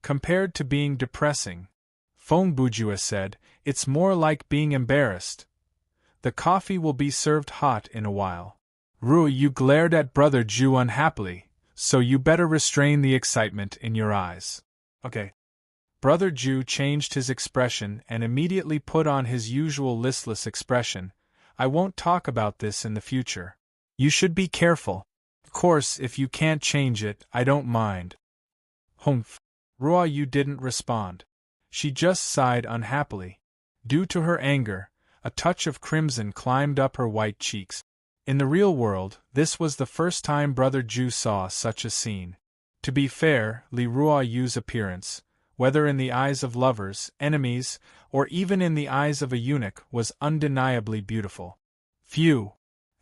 Compared to being depressing, Feng Bujue said, it's more like being embarrassed. The coffee will be served hot in a while. Ruoyu glared at Brother Ju unhappily. So you better restrain the excitement in your eyes. Okay. Brother Ju changed his expression and immediately put on his usual listless expression. I won't talk about this in the future. You should be careful. Of course, if you can't change it, I don't mind. Humph. Ruoyu didn't respond. She just sighed unhappily. Due to her anger, a touch of crimson climbed up her white cheeks. In the real world, this was the first time Brother Ju saw such a scene. To be fair, Li Ruoyu's appearance, whether in the eyes of lovers, enemies, or even in the eyes of a eunuch, was undeniably beautiful. Phew!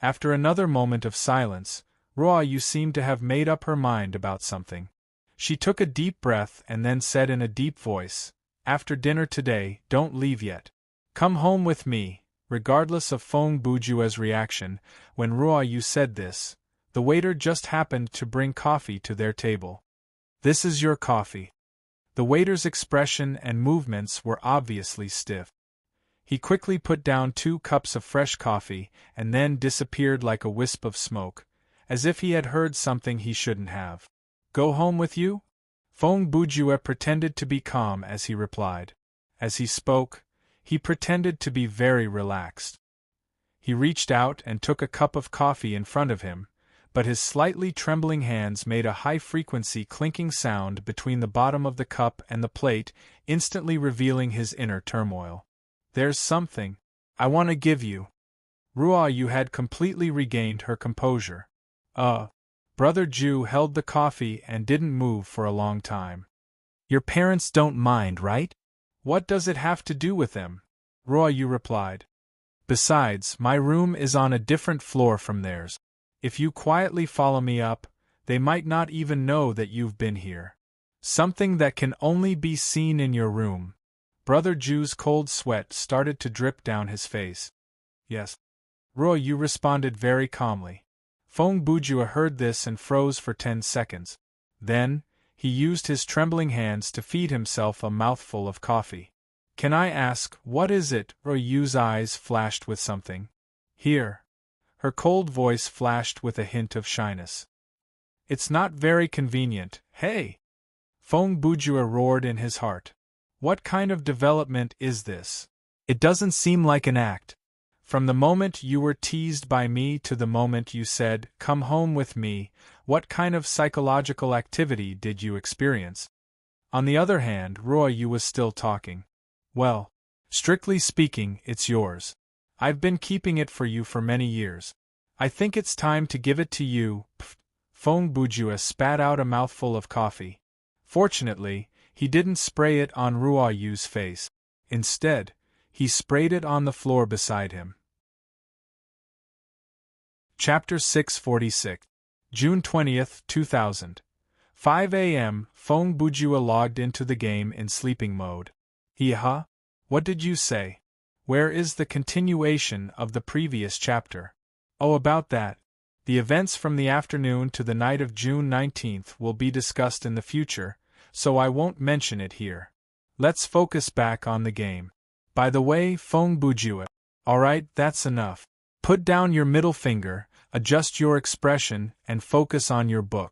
After another moment of silence, Ruoyu seemed to have made up her mind about something. She took a deep breath and then said in a deep voice, After dinner today, don't leave yet. Come home with me. Regardless of Feng Bujue's reaction, when Ruoyu said this, the waiter just happened to bring coffee to their table. This is your coffee. The waiter's expression and movements were obviously stiff. He quickly put down 2 cups of fresh coffee and then disappeared like a wisp of smoke, as if he had heard something he shouldn't have. Go home with you? Feng Bujue pretended to be calm as he replied. As he spoke, he pretended to be very relaxed. He reached out and took a cup of coffee in front of him, but his slightly trembling hands made a high-frequency clinking sound between the bottom of the cup and the plate, instantly revealing his inner turmoil. There's something I want to give you. Ruoyu had completely regained her composure. Brother Ju held the coffee and didn't move for a long time. Your parents don't mind, right? What does it have to do with them? Ruoyu replied. Besides, my room is on a different floor from theirs. If you quietly follow me up, they might not even know that you've been here. Something that can only be seen in your room. Brother Ju's cold sweat started to drip down his face. Yes. Ruoyu responded very calmly. Feng Bujue heard this and froze for 10 seconds. Then, he used his trembling hands to feed himself a mouthful of coffee. Can I ask, what is it? Ruoyu's eyes flashed with something. Here. Her cold voice flashed with a hint of shyness. It's not very convenient, hey? Feng Bujue roared in his heart. What kind of development is this? It doesn't seem like an act. From the moment you were teased by me to the moment you said, come home with me, what kind of psychological activity did you experience? On the other hand, Ruoyu was still talking. Well, strictly speaking, it's yours. I've been keeping it for you for many years. I think it's time to give it to you. Feng Bujue spat out a mouthful of coffee. Fortunately, he didn't spray it on Ruo Yu's face. Instead, he sprayed it on the floor beside him. Chapter 646. June 20th, 2000. 5 a.m. Feng Bujue logged into the game in sleeping mode. Huh? What did you say? Where is the continuation of the previous chapter? Oh, about that. The events from the afternoon to the night of June 19th will be discussed in the future, so I won't mention it here. Let's focus back on the game. By the way, Feng Bujue. Alright, that's enough. Put down your middle finger, adjust your expression, and focus on your book.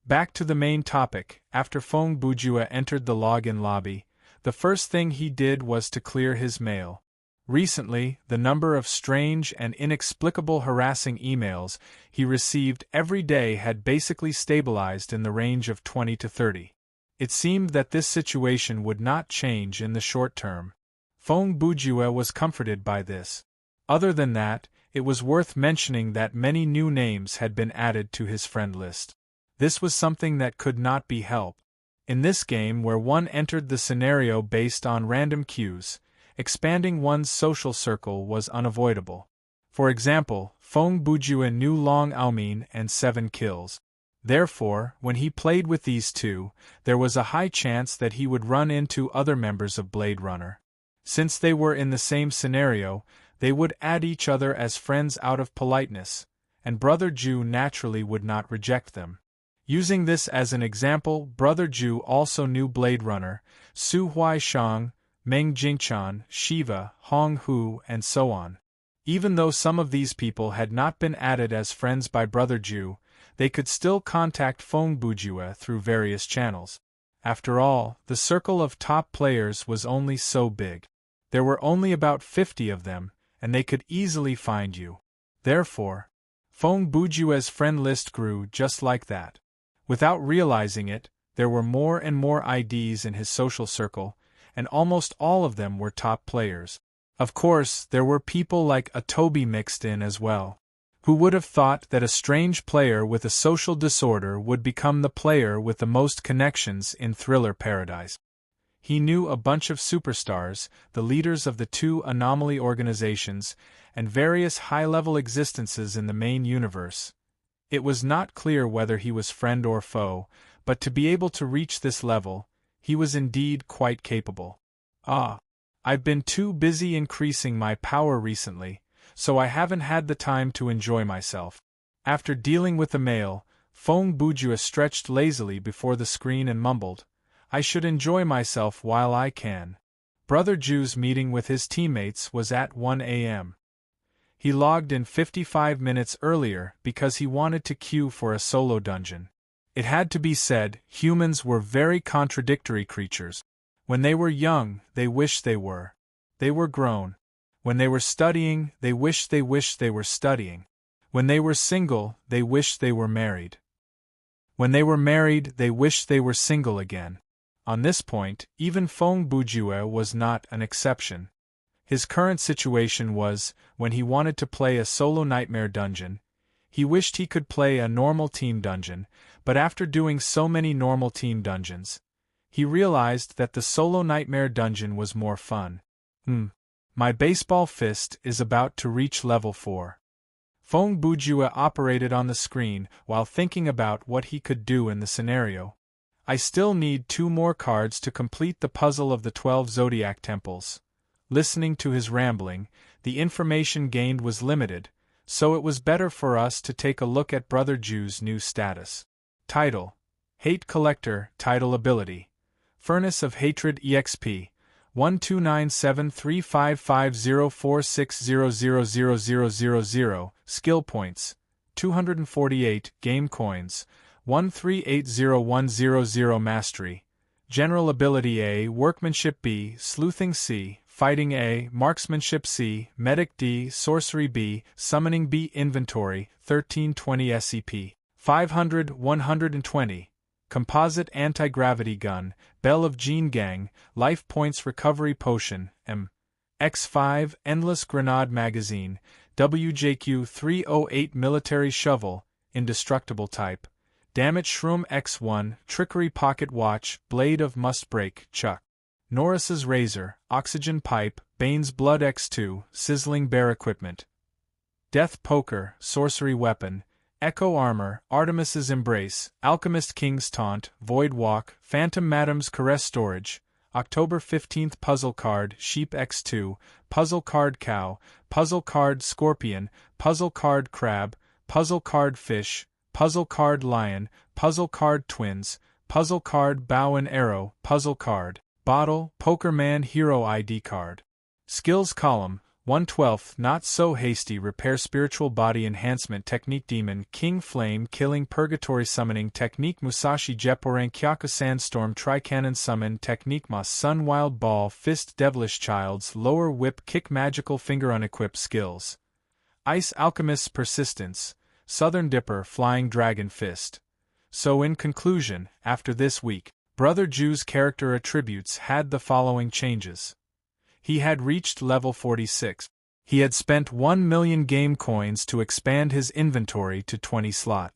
Back to the main topic. After Feng Bujue entered the login lobby, the first thing he did was to clear his mail. Recently, the number of strange and inexplicable harassing emails he received every day had basically stabilized in the range of 20 to 30. It seemed that this situation would not change in the short term. Feng Bujue was comforted by this. Other than that, it was worth mentioning that many new names had been added to his friend list. This was something that could not be helped. In this game where one entered the scenario based on random cues, expanding one's social circle was unavoidable. For example, Feng Bujue knew Long Aomin and 7 kills. Therefore, when he played with these two, there was a high chance that he would run into other members of Blade Runner. Since they were in the same scenario, they would add each other as friends out of politeness, and Brother Ju naturally would not reject them. Using this as an example, Brother Ju also knew Blade Runner, Su Huaishang, Meng Jingchan, Shiva, Hong Hu, and so on. Even though some of these people had not been added as friends by Brother Ju, they could still contact Feng Bujue through various channels. After all, the circle of top players was only so big. There were only about 50 of them, and they could easily find you. Therefore, Feng Bujue's friend list grew just like that. Without realizing it, there were more and more IDs in his social circle, and almost all of them were top players. Of course, there were people like Atobi mixed in as well. Who would have thought that a strange player with a social disorder would become the player with the most connections in Thriller Paradise? He knew a bunch of superstars, the leaders of the 2 anomaly organizations, and various high-level existences in the main universe. It was not clear whether he was friend or foe, but to be able to reach this level, he was indeed quite capable. I've been too busy increasing my power recently, so I haven't had the time to enjoy myself. After dealing with the mail, Feng Bujue stretched lazily before the screen and mumbled, I should enjoy myself while I can. Brother Ju's meeting with his teammates was at 1 a.m. He logged in 55 minutes earlier because he wanted to queue for a solo dungeon. It had to be said, humans were very contradictory creatures. When they were young, they wished they were. They were grown. When they were studying, they wished they were studying. When they were single, they wished they were married. When they were married, they wished they were single again. On this point, even Feng Bujue was not an exception. His current situation was, when he wanted to play a solo nightmare dungeon, he wished he could play a normal team dungeon, but after doing so many normal team dungeons, he realized that the solo nightmare dungeon was more fun. My baseball fist is about to reach level 4. Feng Bujue operated on the screen while thinking about what he could do in the scenario. I still need 2 more cards to complete the puzzle of the 12 Zodiac Temples. Listening to his rambling, the information gained was limited, so it was better for us to take a look at Brother Ju's new status. Title: Hate Collector. Title ability: Furnace of Hatred EXP 1297355046000000. Skill points: 248. Game coins: 1380100. Mastery: General ability A, Workmanship B, Sleuthing C, Fighting A, Marksmanship C, Medic D, Sorcery B, Summoning B. Inventory: 1320 SCP 500 120. Composite Anti-Gravity Gun, Bell of Jean Gang, Life Points Recovery Potion, M. X5 Endless Grenade Magazine, WJQ 308 Military Shovel, Indestructible Type, Dammit Shroom X1, Trickery Pocket Watch, Blade of Must Break, Chuck. Norris's Razor, Oxygen Pipe, Bane's Blood X2, Sizzling Bear Equipment. Death Poker, Sorcery Weapon, Echo Armor, Artemis's Embrace, Alchemist King's Taunt, Void Walk, Phantom Madam's Caress Storage, October 15th Puzzle Card, Sheep X2, Puzzle Card Cow, Puzzle Card Scorpion, Puzzle Card Crab, Puzzle Card Fish, Puzzle Card Lion, Puzzle Card Twins, Puzzle Card Bow and Arrow, Puzzle Card Bottle, Pokerman Hero ID Card. Skills Column, 1/12 Not So Hasty Repair Spiritual Body Enhancement Technique Demon King Flame Killing Purgatory Summoning Technique Musashi Jepporang Kyaku Sandstorm Tri-Cannon Summon Technique Moss Sun Wild Ball Fist Devilish Child's Lower Whip Kick Magical Finger Unequipped Skills. Ice Alchemist's Persistence, Southern Dipper Flying Dragon Fist. So in conclusion, after this week, Brother Jew's character attributes had the following changes. He had reached level 46. He had spent 1 million game coins to expand his inventory to 20 slot.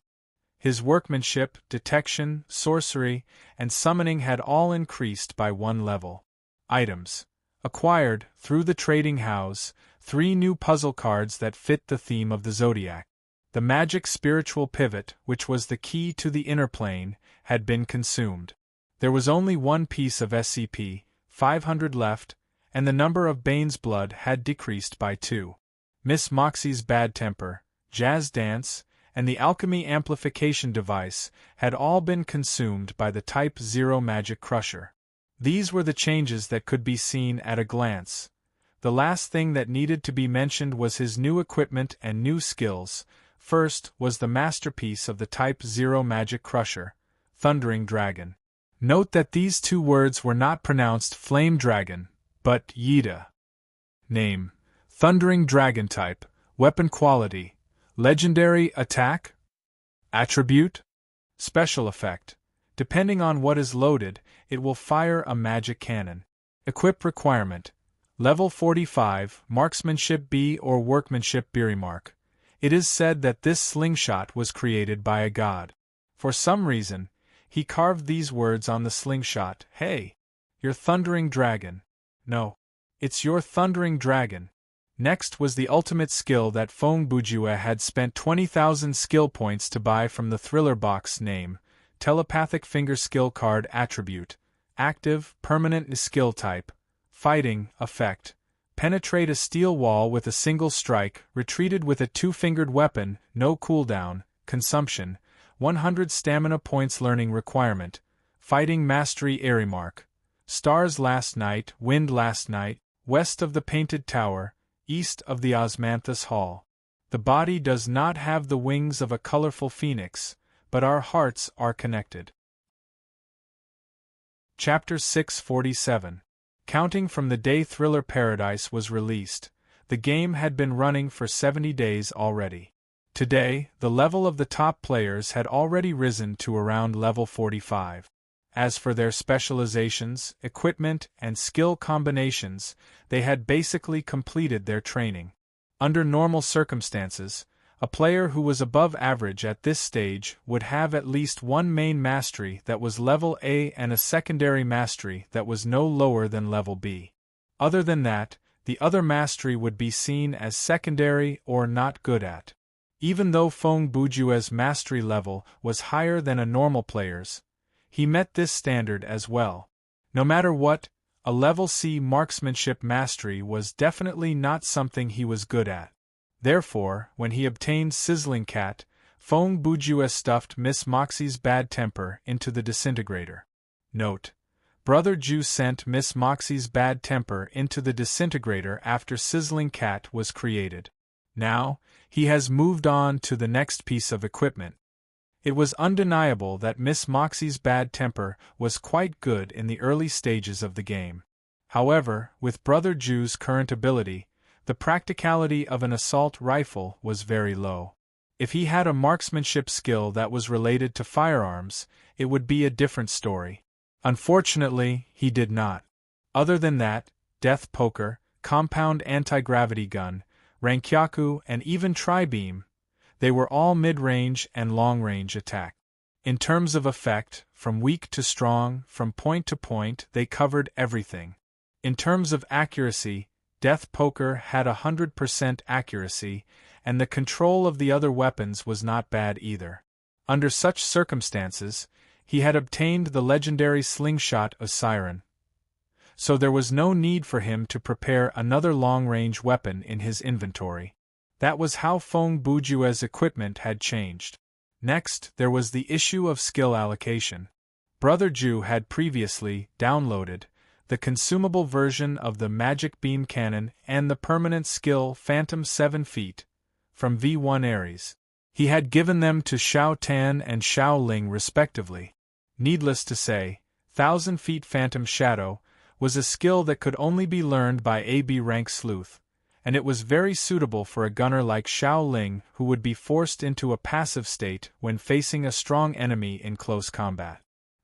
His workmanship, detection, sorcery, and summoning had all increased by 1 level. Items acquired, through the trading house, 3 new puzzle cards that fit the theme of the zodiac. The magic spiritual pivot, which was the key to the inner plane, had been consumed. There was only 1 piece of SCP, 500 left, and the number of Bane's blood had decreased by 2. Miss Moxie's bad temper, jazz dance, and the alchemy amplification device had all been consumed by the Type 0 Magic Crusher. These were the changes that could be seen at a glance. The last thing that needed to be mentioned was his new equipment and new skills. First was the masterpiece of the Type 0 Magic Crusher, Thundering Dragon. Note that these 2 words were not pronounced Flame Dragon, but Yida. Name: Thundering Dragon Type. Weapon Quality: Legendary Attack. Attribute: Special Effect. Depending on what is loaded, it will fire a magic cannon. Equip Requirement: Level 45, Marksmanship B or Workmanship Birimark. It is said that this slingshot was created by a god. For some reason, he carved these words on the slingshot. Hey, your thundering dragon. No, it's your thundering dragon. Next was the ultimate skill that Fong Bujue had spent 20,000 skill points to buy from the thriller box. Name: Telepathic Finger Skill Card. Attribute: Active, permanent skill type. Fighting effect: Penetrate a steel wall with a single strike, retreated with a 2-fingered weapon, no cooldown. Consumption: 100 stamina points. Learning requirement: Fighting Mastery. Arimark. Stars last night, wind last night, west of the Painted Tower, east of the Osmanthus Hall. The body does not have the wings of a colorful phoenix, but our hearts are connected. Chapter 647. Counting from the day Thriller Paradise was released, the game had been running for 70 days already. Today, the level of the top players had already risen to around level 45. As for their specializations, equipment, and skill combinations, they had basically completed their training. Under normal circumstances, a player who was above average at this stage would have at least 1 main mastery that was level A and a secondary mastery that was no lower than level B. Other than that, the other mastery would be seen as secondary or not good at. Even though Fong Bujue's mastery level was higher than a normal player's, he met this standard as well. No matter what, a level C marksmanship mastery was definitely not something he was good at. Therefore, when he obtained Sizzling Cat, Fong Bujue stuffed Miss Moxie's bad temper into the disintegrator. Note: Brother Ju sent Miss Moxie's bad temper into the disintegrator after Sizzling Cat was created. Now, he has moved on to the next piece of equipment. It was undeniable that Miss Moxie's bad temper was quite good in the early stages of the game. However, with Brother Ju's current ability, the practicality of an assault rifle was very low. If he had a marksmanship skill that was related to firearms, it would be a different story. Unfortunately, he did not. Other than that, Death Poker, Compound Anti-Gravity Gun, Rankyaku, and even Tri-Beam, they were all mid-range and long-range attack. In terms of effect, from weak to strong, from point to point, they covered everything. In terms of accuracy, Death Poker had 100% accuracy, and the control of the other weapons was not bad either. Under such circumstances, he had obtained the legendary slingshot of Serene, so there was no need for him to prepare another long-range weapon in his inventory. That was how Feng Bujue's equipment had changed. Next, there was the issue of skill allocation. Brother Ju had previously downloaded the consumable version of the Magic Beam Cannon and the permanent skill Phantom 7 Feet from V1 Ares. He had given them to Xiao Tan and Xiao Ling respectively. Needless to say, 1,000 Feet Phantom Shadow was a skill that could only be learned by AB rank sleuth, and it was very suitable for a gunner like Xiao Ling who would be forced into a passive state when facing a strong enemy in close combat.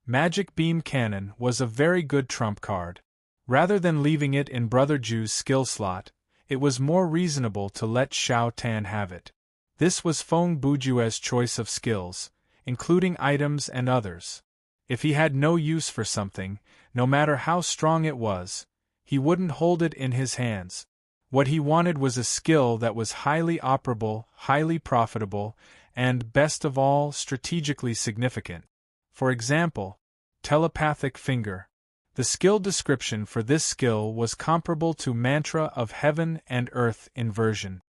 Magic Beam Cannon was a very good trump card. Rather than leaving it in Brother Ju's skill slot, it was more reasonable to let Xiao Tan have it. This was Feng Bujue's choice of skills, including items and others. If he had no use for something, no matter how strong it was, he wouldn't hold it in his hands. What he wanted was a skill that was highly operable, highly profitable, and, best of all, strategically significant. For example, telepathic finger. The skill description for this skill was comparable to Mantra of Heaven and Earth inversion.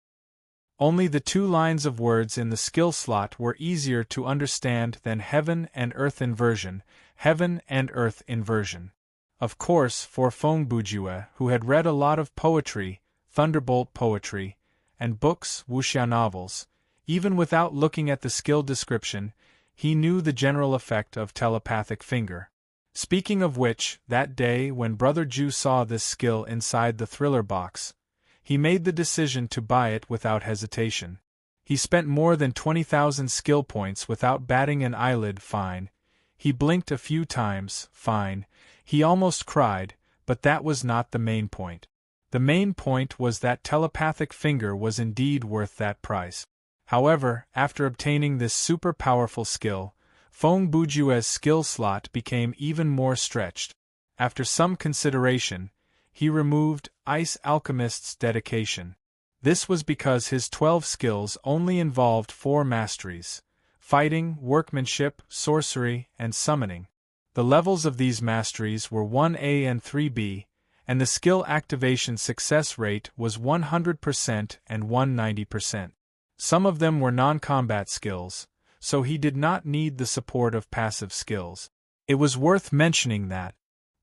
Only the 2 lines of words in the skill slot were easier to understand than Heaven and Earth inversion, Heaven and Earth inversion. Of course, for Feng Bujue, who had read a lot of poetry, Thunderbolt poetry, and books, wuxia novels, even without looking at the skill description, he knew the general effect of telepathic finger. Speaking of which, that day when Brother Ju saw this skill inside the thriller box, he made the decision to buy it without hesitation. He spent more than 20,000 skill points without batting an eyelid. Fine. He blinked a few times. Fine. He almost cried, but that was not the main point. The main point was that telepathic finger was indeed worth that price. However, after obtaining this super powerful skill, Feng Bujue's skill slot became even more stretched. After some consideration, he removed Ice Alchemist's dedication. This was because his 12 skills only involved 4 masteries: fighting, workmanship, sorcery, and summoning. The levels of these masteries were 1A and 3B, and the skill activation success rate was 100% and 190%. Some of them were non-combat skills, so he did not need the support of passive skills. It was worth mentioning that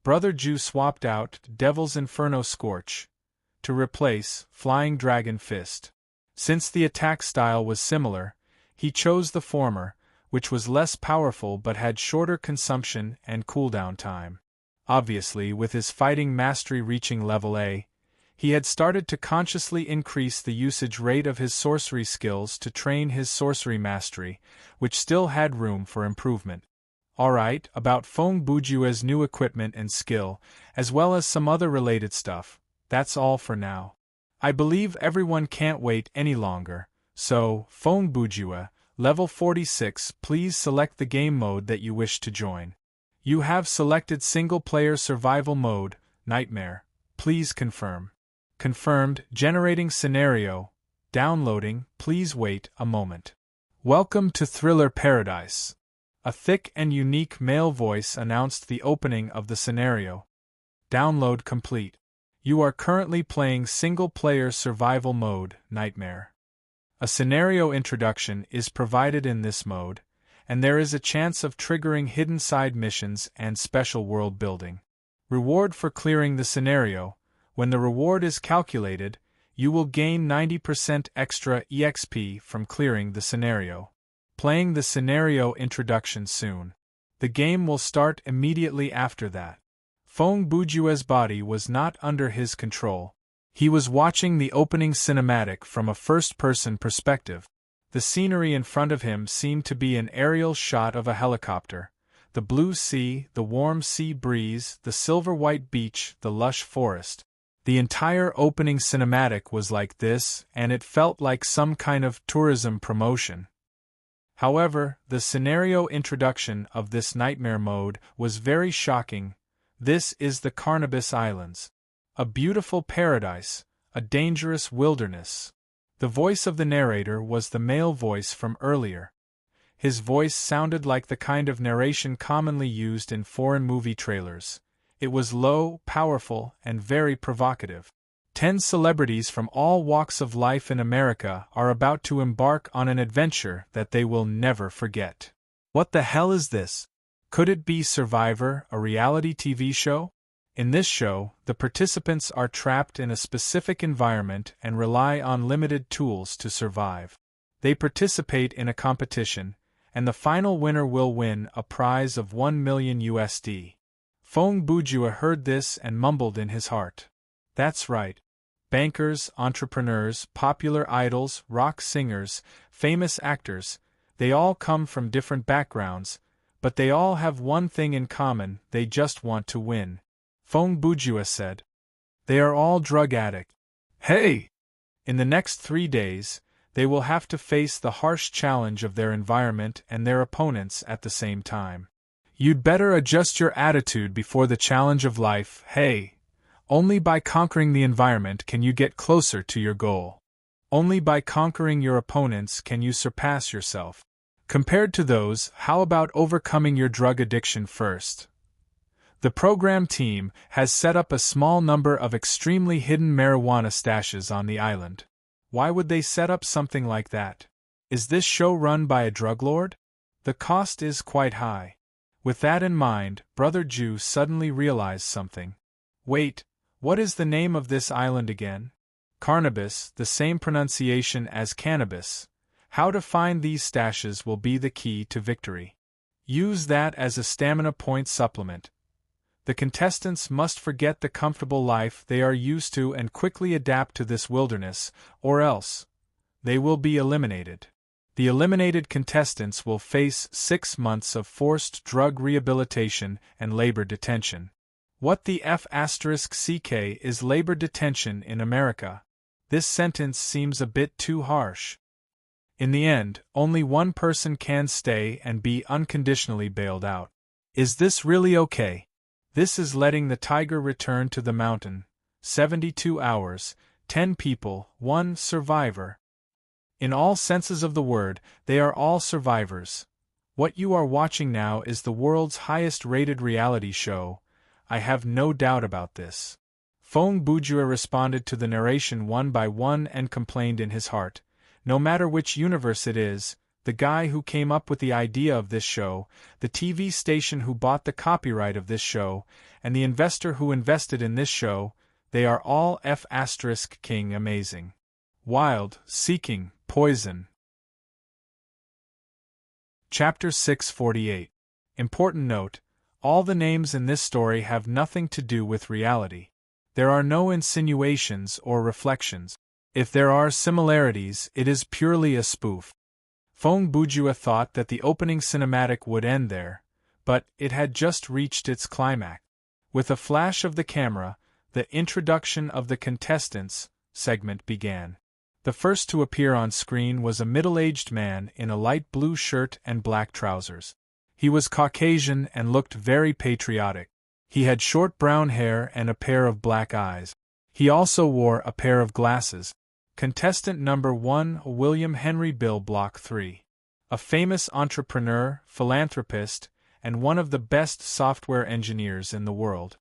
Brother Ju swapped out Devil's Inferno Scorch to replace Flying Dragon Fist. Since the attack style was similar, he chose the former, which was less powerful but had shorter consumption and cooldown time. Obviously, with his fighting mastery reaching level A, he had started to consciously increase the usage rate of his sorcery skills to train his sorcery mastery, which still had room for improvement. Alright, about Feng Bujue's new equipment and skill, as well as some other related stuff, that's all for now. I believe everyone can't wait any longer, so, Feng Bujue, level 46, please select the game mode that you wish to join. You have selected single-player survival mode, Nightmare. Please confirm. Confirmed. Generating scenario. Downloading. Please wait a moment. Welcome to Thriller Paradise. A thick and unique male voice announced the opening of the scenario. Download complete. You are currently playing single-player survival mode, Nightmare. A scenario introduction is provided in this mode, and there is a chance of triggering hidden side missions and special world building. Reward for clearing the scenario. When the reward is calculated, you will gain 90% extra EXP from clearing the scenario. Playing the scenario introduction soon. The game will start immediately after that. Feng Bujue's body was not under his control. He was watching the opening cinematic from a first-person perspective. The scenery in front of him seemed to be an aerial shot of a helicopter. The blue sea, the warm sea breeze, the silver-white beach, the lush forest. The entire opening cinematic was like this, and it felt like some kind of tourism promotion. However, the scenario introduction of this nightmare mode was very shocking. This is the Carnabas Islands. A beautiful paradise, a dangerous wilderness. The voice of the narrator was the male voice from earlier. His voice sounded like the kind of narration commonly used in foreign movie trailers. It was low, powerful, and very provocative. 10 celebrities from all walks of life in America are about to embark on an adventure that they will never forget. What the hell is this? Could it be Survivor, a reality TV show? In this show, the participants are trapped in a specific environment and rely on limited tools to survive. They participate in a competition, and the final winner will win a prize of $1 million USD. Fong Bujua heard this and mumbled in his heart. That's right. Bankers, entrepreneurs, popular idols, rock singers, famous actors, they all come from different backgrounds, but they all have one thing in common: they just want to win. Fong Bujua said. They are all drug addicts. Hey! In the next 3 days, they will have to face the harsh challenge of their environment and their opponents at the same time. You'd better adjust your attitude before the challenge of life. Hey! Only by conquering the environment can you get closer to your goal. Only by conquering your opponents can you surpass yourself. Compared to those, how about overcoming your drug addiction first? The program team has set up a small number of extremely hidden marijuana stashes on the island. Why would they set up something like that? Is this show run by a drug lord? The cost is quite high. With that in mind, Brother Jew suddenly realized something. Wait, what is the name of this island again? Carnabas, the same pronunciation as cannabis. How to find these stashes will be the key to victory. Use that as a stamina point supplement. The contestants must forget the comfortable life they are used to and quickly adapt to this wilderness, or else they will be eliminated. The eliminated contestants will face 6 months of forced drug rehabilitation and labor detention. What the F***ck is labor detention in America? This sentence seems a bit too harsh. In the end, only one person can stay and be unconditionally bailed out. Is this really okay? This is letting the tiger return to the mountain. 72 hours, 10 people, 1 survivor. In all senses of the word, they are all survivors. What you are watching now is the world's highest-rated reality show. I have no doubt about this. Fong Bujua responded to the narration one by one and complained in his heart. No matter which universe it is, the guy who came up with the idea of this show, the TV station who bought the copyright of this show, and the investor who invested in this show, they are all F***king amazing. Wild, seeking, poison. Chapter 648. Important note. All the names in this story have nothing to do with reality. There are no insinuations or reflections. If there are similarities, it is purely a spoof. Fong Bujua thought that the opening cinematic would end there, but it had just reached its climax. With a flash of the camera, the introduction of the contestants segment began. The first to appear on screen was a middle-aged man in a light blue shirt and black trousers. He was Caucasian and looked very patriotic. He had short brown hair and a pair of black eyes. He also wore a pair of glasses. Contestant number 1, William Henry Bill Block 3. A famous entrepreneur, philanthropist, and one of the best software engineers in the world.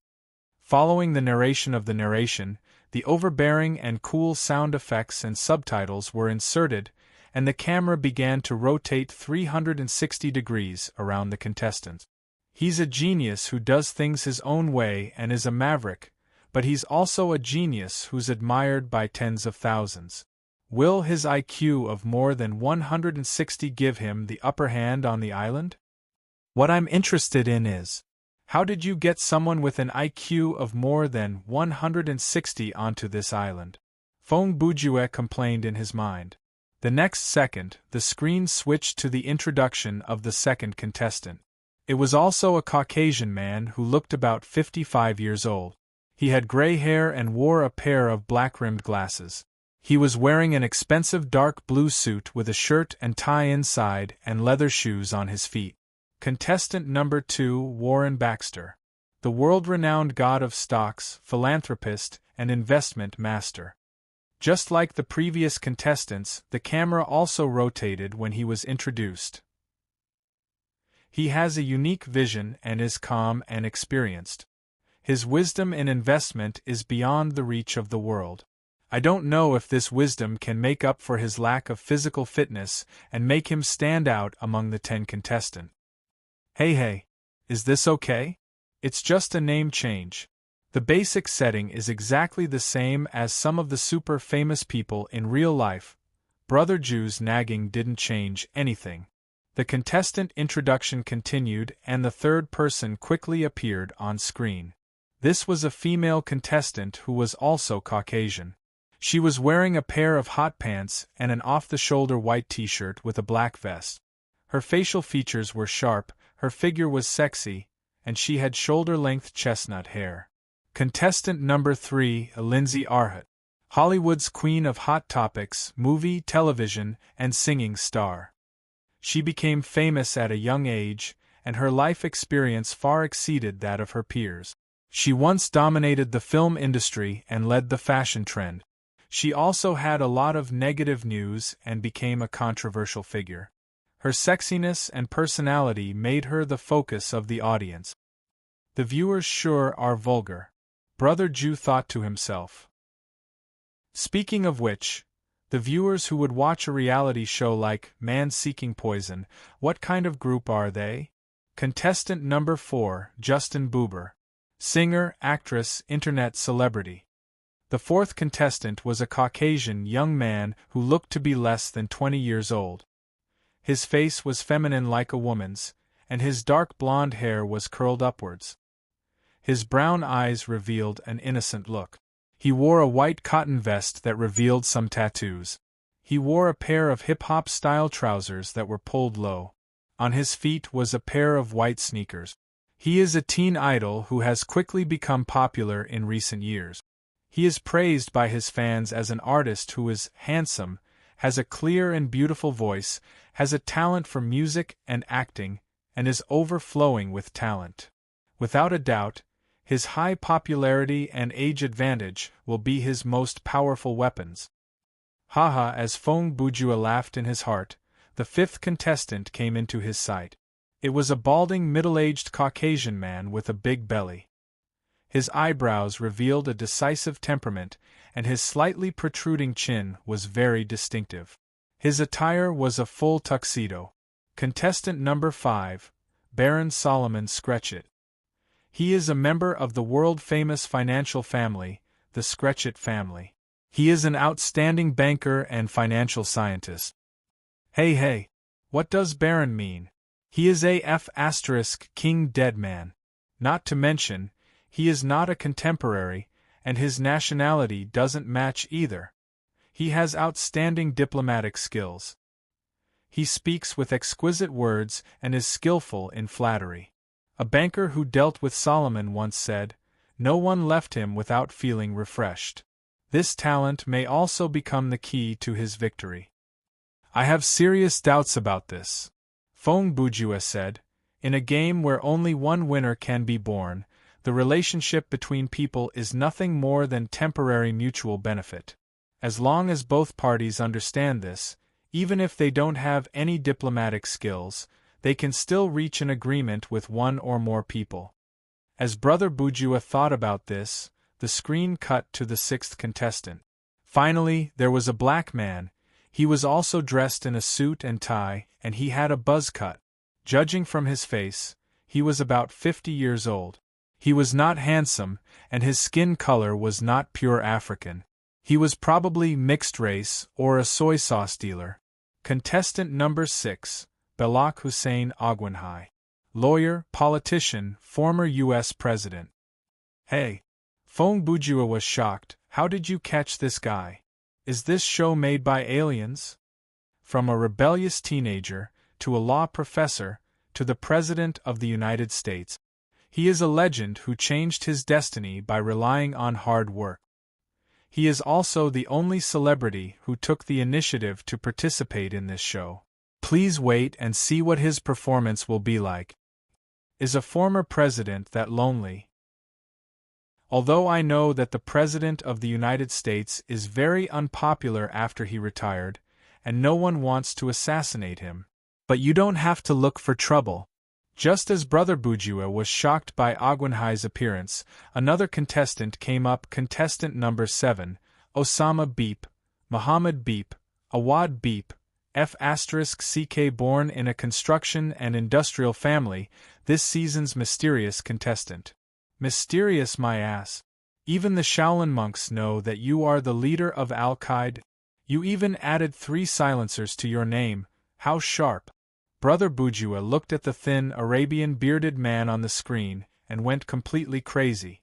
Following the narration of the narration, the overbearing and cool sound effects and subtitles were inserted, and the camera began to rotate 360 degrees around the contestants. He's a genius who does things his own way and is a maverick, but he's also a genius who's admired by tens of thousands. Will his IQ of more than 160 give him the upper hand on the island? What I'm interested in is, how did you get someone with an IQ of more than 160 onto this island? Fong Bujua complained in his mind. The next second, the screen switched to the introduction of the second contestant. It was also a Caucasian man who looked about 55 years old. He had gray hair and wore a pair of black-rimmed glasses. He was wearing an expensive dark blue suit with a shirt and tie inside and leather shoes on his feet. Contestant number 2, Warren Baxter. The world-renowned god of stocks, philanthropist, and investment master. Just like the previous contestants, the camera also rotated when he was introduced. He has a unique vision and is calm and experienced. His wisdom in investment is beyond the reach of the world. I don't know if this wisdom can make up for his lack of physical fitness and make him stand out among the 10 contestants. Hey, is this okay? It's just a name change. The basic setting is exactly the same as some of the super famous people in real life. Brother Jew's nagging didn't change anything. The contestant introduction continued and the third person quickly appeared on screen. This was a female contestant who was also Caucasian. She was wearing a pair of hot pants and an off-the-shoulder white t-shirt with a black vest. Her facial features were sharp, her figure was sexy, and she had shoulder-length chestnut hair. Contestant number 3, Lindsay Arhut. Hollywood's queen of hot topics, movie, television, and singing star. She became famous at a young age, and her life experience far exceeded that of her peers. She once dominated the film industry and led the fashion trend. She also had a lot of negative news and became a controversial figure. Her sexiness and personality made her the focus of the audience. The viewers sure are vulgar. Brother Jew thought to himself. Speaking of which, the viewers who would watch a reality show like Man Seeking Poison, what kind of group are they? Contestant number 4, Justin Bieber. Singer, actress, internet celebrity. The fourth contestant was a Caucasian young man who looked to be less than 20 years old. His face was feminine like a woman's, and his dark blonde hair was curled upwards. His brown eyes revealed an innocent look. He wore a white cotton vest that revealed some tattoos. He wore a pair of hip-hop style trousers that were pulled low. On his feet was a pair of white sneakers. He is a teen idol who has quickly become popular in recent years. He is praised by his fans as an artist who is handsome, has a clear and beautiful voice, has a talent for music and acting, and is overflowing with talent. Without a doubt, his high popularity and age advantage will be his most powerful weapons. Haha, as Fong Bujua laughed in his heart, the fifth contestant came into his sight. It was a balding middle-aged Caucasian man with a big belly. His eyebrows revealed a decisive temperament, and his slightly protruding chin was very distinctive. His attire was a full tuxedo. Contestant number 5, Baron Solomon Scretchit. He is a member of the world-famous financial family, the Scretchit family. He is an outstanding banker and financial scientist. Hey, what does Baron mean? He is AF * King Dead Man. Not to mention, he is not a contemporary, and his nationality doesn't match either. He has outstanding diplomatic skills. He speaks with exquisite words and is skillful in flattery. A banker who dealt with Solomon once said, "No one left him without feeling refreshed." This talent may also become the key to his victory. I have serious doubts about this. Fong Bujua said, in a game where only one winner can be born, the relationship between people is nothing more than temporary mutual benefit. As long as both parties understand this, even if they don't have any diplomatic skills, they can still reach an agreement with one or more people. As Brother Bujua thought about this, the screen cut to the sixth contestant. Finally, there was a black man. He was also dressed in a suit and tie, and he had a buzz cut. Judging from his face, he was about 50 years old. He was not handsome, and his skin color was not pure African. He was probably mixed race or a soy sauce dealer. Contestant number 6, Balak Hussein Agwanhai. Lawyer, politician, former U.S. president. Hey! Fong Bujua was shocked. How did you catch this guy? Is this show made by aliens? From a rebellious teenager, to a law professor, to the President of the United States. He is a legend who changed his destiny by relying on hard work. He is also the only celebrity who took the initiative to participate in this show. Please wait and see what his performance will be like. Is a former president that lonely? Although I know that the President of the United States is very unpopular after he retired, and no one wants to assassinate him, but you don't have to look for trouble. Just as Brother Bujua was shocked by Aguanhai's appearance, another contestant came up. Contestant number 7, Osama Beep, Muhammad Beep, Awad Beep, F***CK. Born in a construction and industrial family, this season's mysterious contestant. Mysterious my ass. Even the Shaolin monks know that you are the leader of Al-Qaeda. You even added 3 silencers to your name, how sharp. Brother Bujua looked at the thin Arabian bearded man on the screen, and went completely crazy.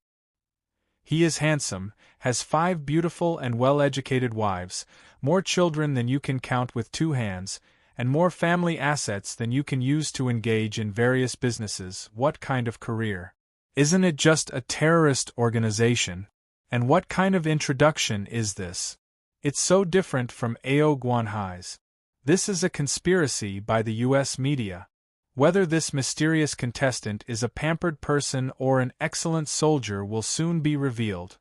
He is handsome, has 5 beautiful and well-educated wives, more children than you can count with 2 hands, and more family assets than you can use to engage in various businesses. What kind of career? Isn't it just a terrorist organization? And what kind of introduction is this? It's so different from Ao Guanhai's. This is a conspiracy by the US media. Whether this mysterious contestant is a pampered person or an excellent soldier will soon be revealed.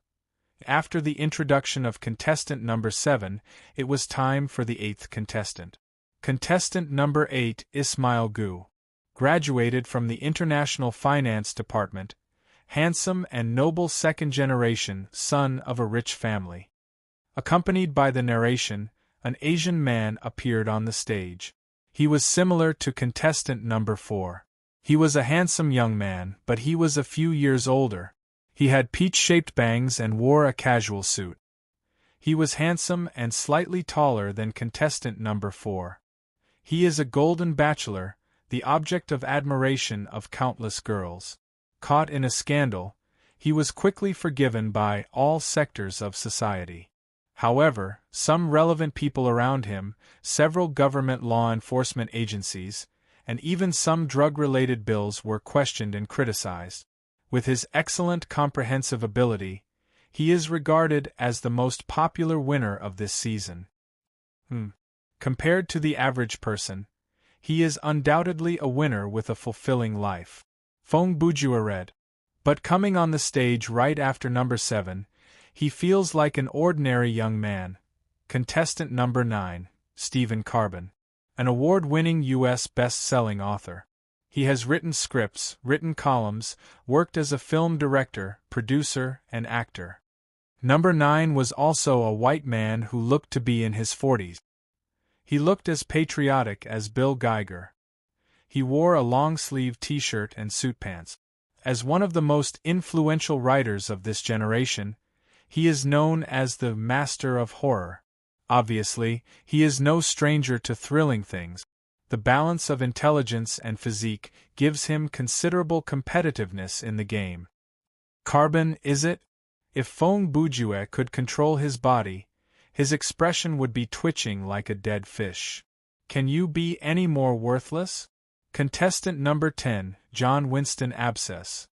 After the introduction of contestant number 7, it was time for the 8th contestant. Contestant number 8, Ismail Gu. Graduated from the International Finance Department, handsome and noble second-generation son of a rich family. Accompanied by the narration, an Asian man appeared on the stage. He was similar to contestant number 4. He was a handsome young man, but he was a few years older. He had peach-shaped bangs and wore a casual suit. He was handsome and slightly taller than contestant number 4. He is a golden bachelor, the object of admiration of countless girls. Caught in a scandal, he was quickly forgiven by all sectors of society. However, some relevant people around him, several government law enforcement agencies, and even some drug-related bills were questioned and criticized. With his excellent comprehensive ability, he is regarded as the most popular winner of this season. Compared to the average person, he is undoubtedly a winner with a fulfilling life. Fong Bujua read. But coming on the stage right after number 7, he feels like an ordinary young man. Contestant number 9, Stephen Carbon. An award-winning U.S. best-selling author. He has written scripts, written columns, worked as a film director, producer, and actor. Number 9 was also a white man who looked to be in his 40s. He looked as patriotic as Bill Geiger. He wore a long-sleeved t-shirt and suit pants. As one of the most influential writers of this generation, he is known as the master of horror. Obviously, he is no stranger to thrilling things. The balance of intelligence and physique gives him considerable competitiveness in the game. Carbon, is it? If Fong Bujue could control his body, his expression would be twitching like a dead fish. Can you be any more worthless? Contestant number 10, John Winston Abscess.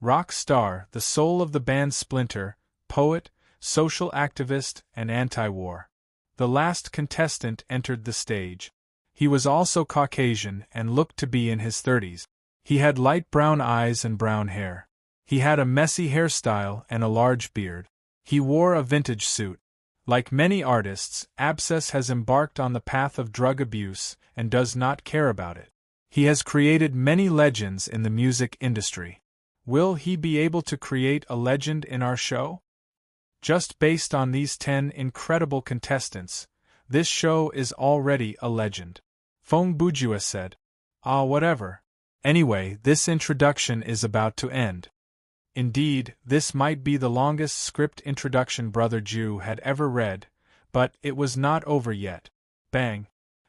Rock star, the soul of the band Splinter, poet, social activist, and anti-war. The last contestant entered the stage. He was also Caucasian and looked to be in his 30s. He had light brown eyes and brown hair. He had a messy hairstyle and a large beard. He wore a vintage suit. Like many artists, Abscess has embarked on the path of drug abuse and does not care about it. He has created many legends in the music industry. Will he be able to create a legend in our show? Just based on these 10 incredible contestants, this show is already a legend. Fong Bujua said. Whatever. Anyway, this introduction is about to end. Indeed, this might be the longest script introduction Brother Jew had ever read, but it was not over yet. Bang!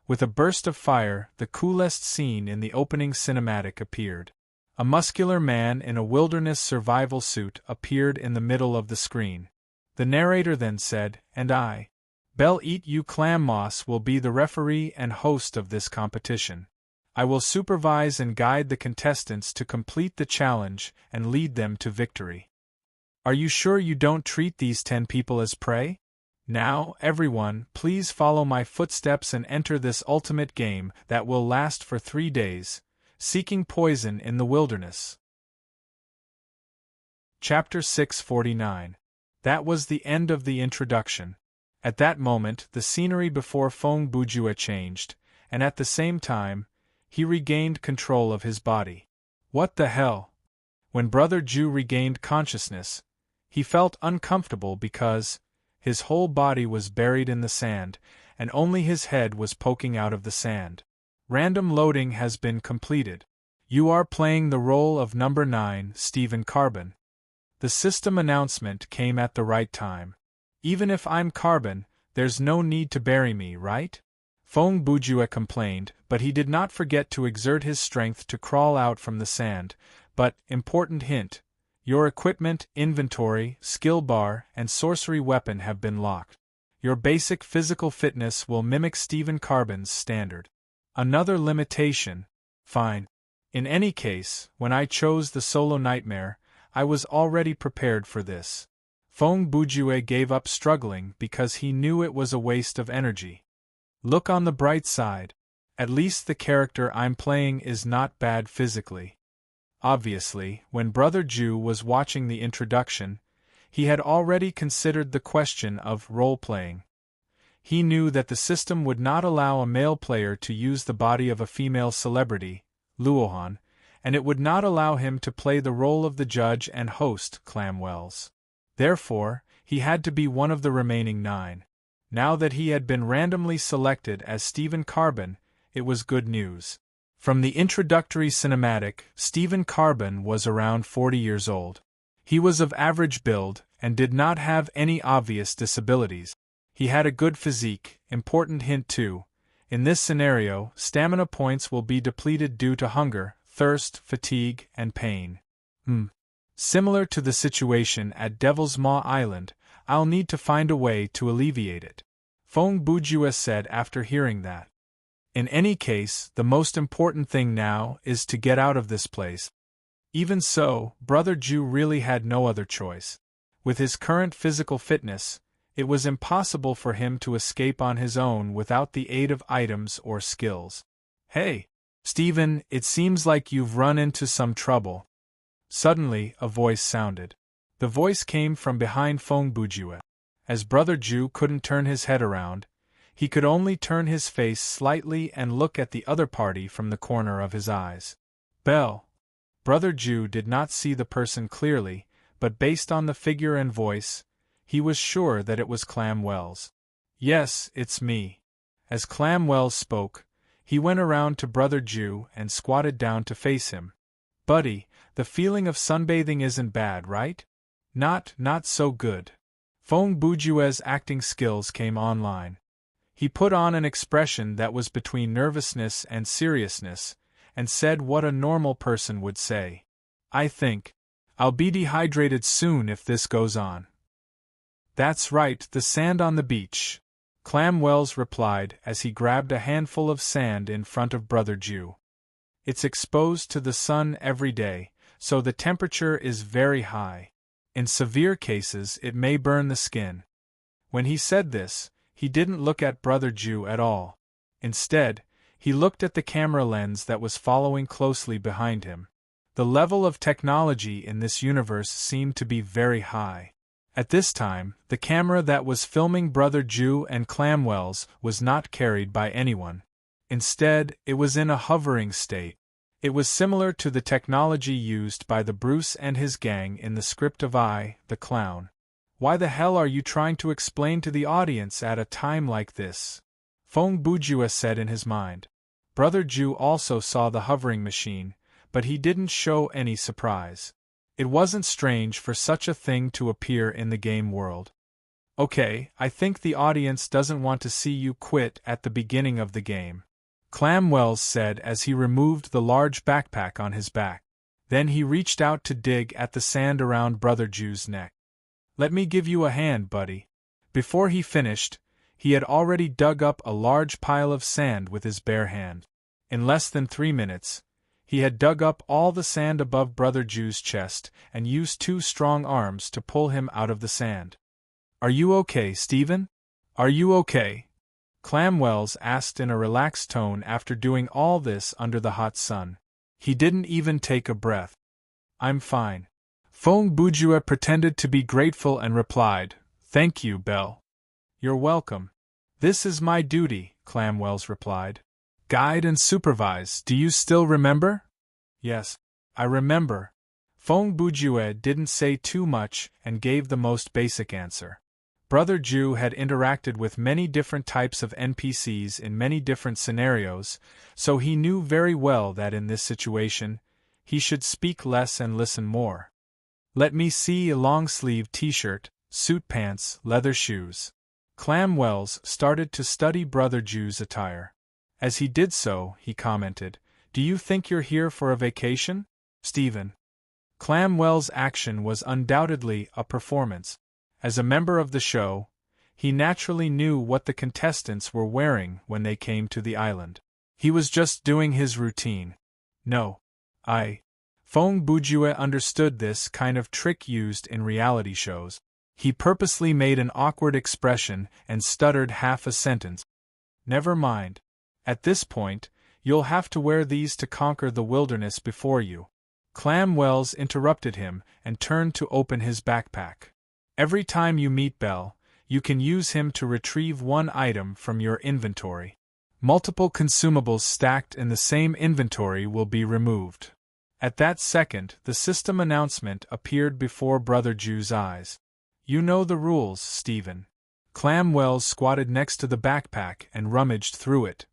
With a burst of fire, the coolest scene in the opening cinematic appeared. A muscular man in a wilderness survival suit appeared in the middle of the screen. The narrator then said, "And I, Bell Eat You Clam Moss, will be the referee and host of this competition. I will supervise and guide the contestants to complete the challenge and lead them to victory." Are you sure you don't treat these 10 people as prey? Now, everyone, please follow my footsteps and enter this ultimate game that will last for 3 days, seeking poison in the wilderness. Chapter 649. That was the end of the introduction. At that moment, the scenery before Feng Bujue changed, and at the same time, he regained control of his body. What the hell? When Brother Ju regained consciousness, he felt uncomfortable because his whole body was buried in the sand, and only his head was poking out of the sand. Random loading has been completed. You are playing the role of number 9, Stephen Carbon. The system announcement came at the right time. Even if I'm Carbon, there's no need to bury me, right? Feng Bujue complained, but he did not forget to exert his strength to crawl out from the sand. But, important hint, your equipment, inventory, skill bar, and sorcery weapon have been locked. Your basic physical fitness will mimic Stephen Carbon's standard. Another limitation. Fine. In any case, when I chose the solo nightmare, I was already prepared for this. Feng Bujue gave up struggling because he knew it was a waste of energy. Look on the bright side. At least the character I'm playing is not bad physically. Obviously, when Brother Ju was watching the introduction, he had already considered the question of role-playing. He knew that the system would not allow a male player to use the body of a female celebrity, Luohan, and it would not allow him to play the role of the judge and host, Clamwells. Therefore, he had to be one of the remaining 9. Now that he had been randomly selected as Stephen Carbon, it was good news. From the introductory cinematic, Stephen Carbon was around 40 years old. He was of average build, and did not have any obvious disabilities. He had a good physique, important hint too. In this scenario, stamina points will be depleted due to hunger, thirst, fatigue, and pain. Similar to the situation at Devil's Maw Island, I'll need to find a way to alleviate it. Feng Bujue said after hearing that. In any case, the most important thing now is to get out of this place. Even so, Brother Ju really had no other choice. With his current physical fitness, it was impossible for him to escape on his own without the aid of items or skills. Hey, Stephen, it seems like you've run into some trouble. Suddenly, a voice sounded. The voice came from behind Feng Bujue. As Brother Ju couldn't turn his head around, he could only turn his face slightly and look at the other party from the corner of his eyes. Bell. Brother Ju did not see the person clearly, but based on the figure and voice, he was sure that it was Clamwells. Yes, it's me. As Clamwells spoke, he went around to Brother Ju and squatted down to face him. Buddy, the feeling of sunbathing isn't bad, right? Not so good. Feng Bujue's acting skills came online. He put on an expression that was between nervousness and seriousness, and said what a normal person would say. I think I'll be dehydrated soon if this goes on. That's right, the sand on the beach, Clamwells replied as he grabbed a handful of sand in front of Brother Ju. It's exposed to the sun every day, so the temperature is very high. In severe cases it may burn the skin. When he said this, he didn't look at Brother Ju at all. Instead, he looked at the camera lens that was following closely behind him. The level of technology in this universe seemed to be very high. At this time, the camera that was filming Brother Ju and Clamwells was not carried by anyone. Instead, it was in a hovering state. It was similar to the technology used by the Bruce and his gang in the script of I, the Clown. Why the hell are you trying to explain to the audience at a time like this? Feng Bujue said in his mind. Brother Ju also saw the hovering machine, but he didn't show any surprise. It wasn't strange for such a thing to appear in the game world. Okay, I think the audience doesn't want to see you quit at the beginning of the game, Clamwells said as he removed the large backpack on his back. Then he reached out to dig at the sand around Brother Ju's neck. Let me give you a hand, buddy. Before he finished, he had already dug up a large pile of sand with his bare hand. In less than 3 minutes, He had dug up all the sand above Brother Jew's chest and used 2 strong arms to pull him out of the sand. "Are you okay, Stephen? Are you okay?" Clamwells asked in a relaxed tone after doing all this under the hot sun. He didn't even take a breath. "I'm fine." Fong Bujue pretended to be grateful and replied, "Thank you, Belle." "You're welcome. This is my duty," Clamwells replied. "Guide and supervise, do you still remember?" "Yes, I remember." Fong Bujue didn't say too much and gave the most basic answer. Brother Ju had interacted with many different types of NPCs in many different scenarios, so he knew very well that in this situation, he should speak less and listen more. "Let me see a long-sleeved t-shirt, suit pants, leather shoes." Clamwells started to study Brother Ju's attire. As he did so, he commented, "Do you think you're here for a vacation, Stephen?" Clamwell's action was undoubtedly a performance. As a member of the show, he naturally knew what the contestants were wearing when they came to the island. He was just doing his routine. "No. Fong Bujue understood this kind of trick used in reality shows. He purposely made an awkward expression and stuttered half a sentence. "Never mind. At this point, you'll have to wear these to conquer the wilderness before you." Clamwells interrupted him and turned to open his backpack. "Every time you meet Belle, you can use him to retrieve 1 item from your inventory. Multiple consumables stacked in the same inventory will be removed." At that second, the system announcement appeared before Brother Ju's eyes. "You know the rules, Stephen." Clamwells squatted next to the backpack and rummaged through it.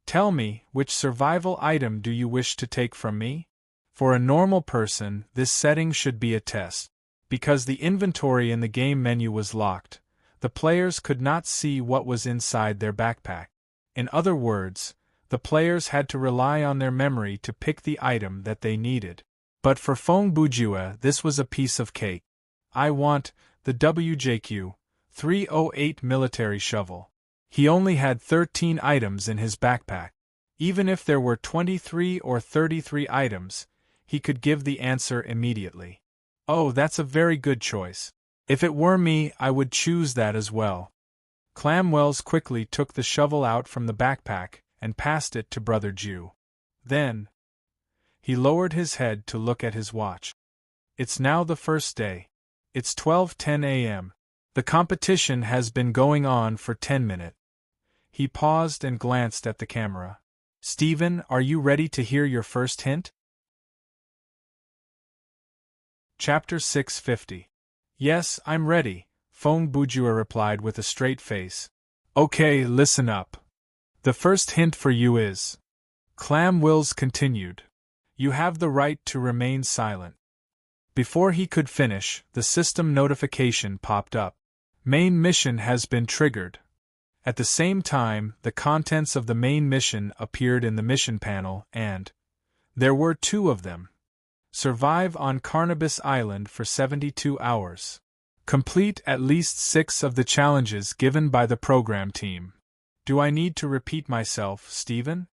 "Tell me, which survival item do you wish to take from me?" For a normal person, this setting should be a test. Because the inventory in the game menu was locked, the players could not see what was inside their backpack. In other words, the players had to rely on their memory to pick the item that they needed. But for Fong Bujue, this was a piece of cake. "I want the WJQ 308 military shovel." He only had 13 items in his backpack. Even if there were 23 or 33 items, he could give the answer immediately. "Oh, that's a very good choice. If it were me, I would choose that as well." Clamwells quickly took the shovel out from the backpack and passed it to Brother Ju. Then, he lowered his head to look at his watch. "It's now the first day. It's 12:10 a.m. The competition has been going on for 10 minutes. He paused and glanced at the camera. "Stephen, are you ready to hear your first hint?" Chapter 650. "Yes, I'm ready," Fong Bujue replied with a straight face. "Okay, listen up. The first hint for you is..." Clamwells continued. "You have the right to remain silent." Before he could finish, the system notification popped up. "Main mission has been triggered." At the same time, the contents of the main mission appeared in the mission panel and there were 2 of them. Survive on Carnabis Island for 72 hours. Complete at least 6 of the challenges given by the program team. "Do I need to repeat myself, Stephen?"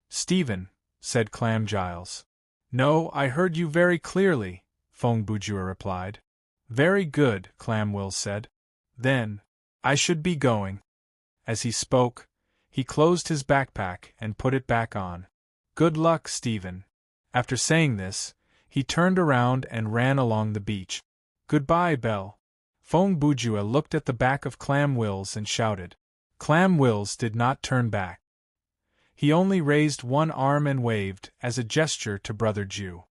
"Stephen," said Clam Giles. "No, I heard you very clearly," Fong Bujue replied. "Very good," Clamwells said. "Then, I should be going." As he spoke, he closed his backpack and put it back on. "Good luck, Stephen." After saying this, he turned around and ran along the beach. "Goodbye, Belle." Fong Bujue looked at the back of Clamwells and shouted. Clamwells did not turn back. He only raised one arm and waved as a gesture to Brother Ju.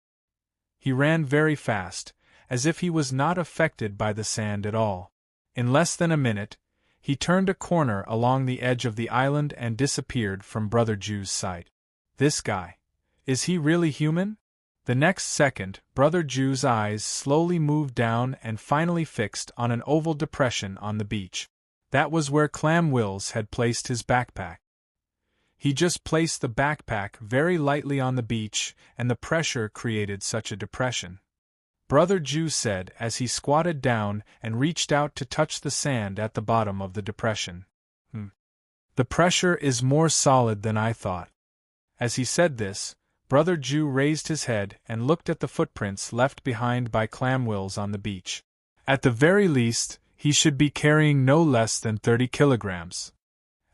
He ran very fast, as if he was not affected by the sand at all. In less than a minute, he turned a corner along the edge of the island and disappeared from Brother Ju's sight. "This guy. Is he really human?" The next second, Brother Ju's eyes slowly moved down and finally fixed on an oval depression on the beach. That was where Clamwells had placed his backpack. He just placed the backpack very lightly on the beach, and the pressure created such a depression. Brother Ju said as he squatted down and reached out to touch the sand at the bottom of the depression. The pressure is more solid than I thought." As he said this, Brother Ju raised his head and looked at the footprints left behind by clamwills on the beach. At the very least, he should be carrying no less than 30 kilograms.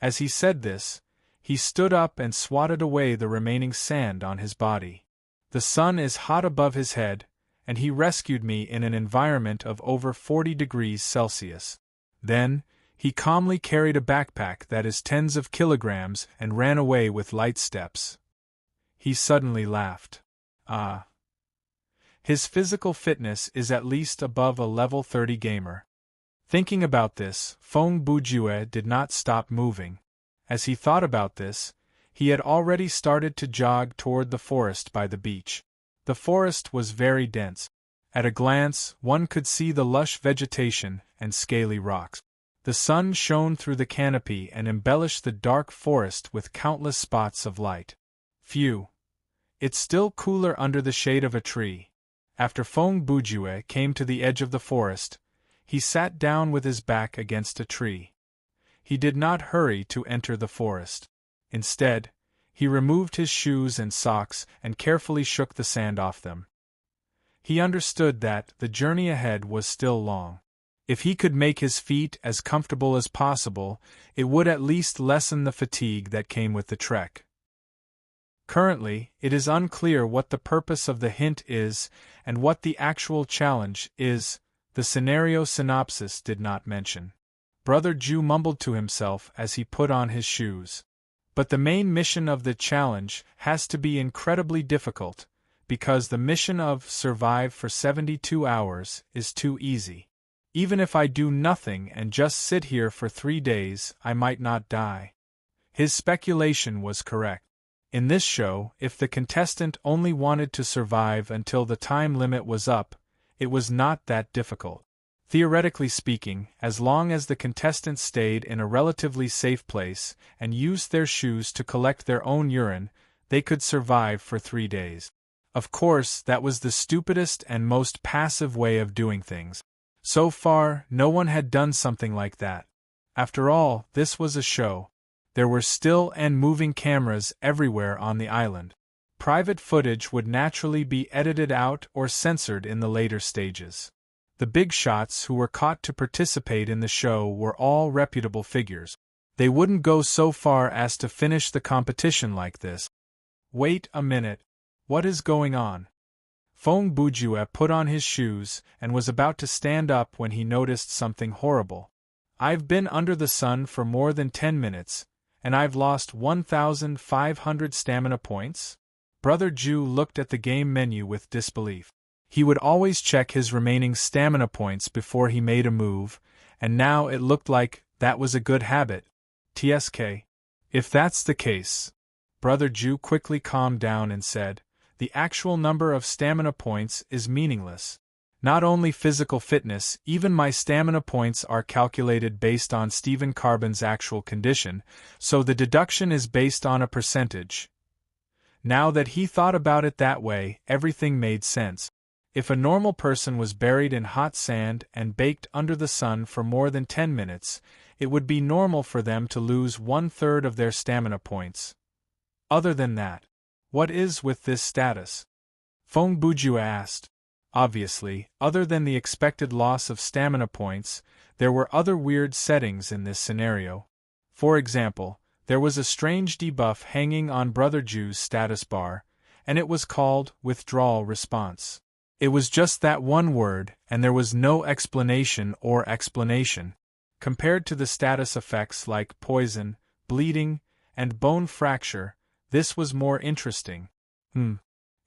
As he said this, he stood up and swatted away the remaining sand on his body. The sun is hot above his head, and he rescued me in an environment of over 40 degrees Celsius. Then, he calmly carried a backpack that is tens of kilograms and ran away with light steps. He suddenly laughed. Ah. His physical fitness is at least above a level 30 gamer. Thinking about this, Feng Bujue did not stop moving. As he thought about this, he had already started to jog toward the forest by the beach. The forest was very dense. At a glance, one could see the lush vegetation and scaly rocks. The sun shone through the canopy and embellished the dark forest with countless spots of light. Phew! It's still cooler under the shade of a tree. After Feng Bujue came to the edge of the forest, he sat down with his back against a tree. He did not hurry to enter the forest. Instead, he removed his shoes and socks and carefully shook the sand off them. He understood that the journey ahead was still long. If he could make his feet as comfortable as possible, it would at least lessen the fatigue that came with the trek. Currently, it is unclear what the purpose of the hint is and what the actual challenge is. The scenario synopsis did not mention. Brother Ju mumbled to himself as he put on his shoes. But the main mission of the challenge has to be incredibly difficult, because the mission of survive for 72 hours is too easy. Even if I do nothing and just sit here for 3 days, I might not die. His speculation was correct. In this show, if the contestant only wanted to survive until the time limit was up, it was not that difficult. Theoretically speaking, as long as the contestants stayed in a relatively safe place and used their shoes to collect their own urine, they could survive for 3 days. Of course, that was the stupidest and most passive way of doing things. So far, no one had done something like that. After all, this was a show. There were still and moving cameras everywhere on the island. Private footage would naturally be edited out or censored in the later stages. The big shots who were caught to participate in the show were all reputable figures. They wouldn't go so far as to finish the competition like this. Wait a minute. What is going on? Feng Bujue put on his shoes and was about to stand up when he noticed something horrible. I've been under the sun for more than 10 minutes, and I've lost 1,500 stamina points? Brother Ju looked at the game menu with disbelief. He would always check his remaining stamina points before he made a move, and now it looked like that was a good habit. TSK. If that's the case. Brother Ju quickly calmed down and said, the actual number of stamina points is meaningless. Not only physical fitness, even my stamina points are calculated based on Stephen Carbon's actual condition, so the deduction is based on a percentage. Now that he thought about it that way, everything made sense. If a normal person was buried in hot sand and baked under the sun for more than 10 minutes, it would be normal for them to lose 1/3 of their stamina points. Other than that, what is with this status? Feng Bujue asked. Obviously, other than the expected loss of stamina points, there were other weird settings in this scenario. For example, there was a strange debuff hanging on Brother Ju's status bar, and it was called withdrawal response. It was just that one word, and there was no explanation or explanation. Compared to the status effects like poison, bleeding, and bone fracture, this was more interesting.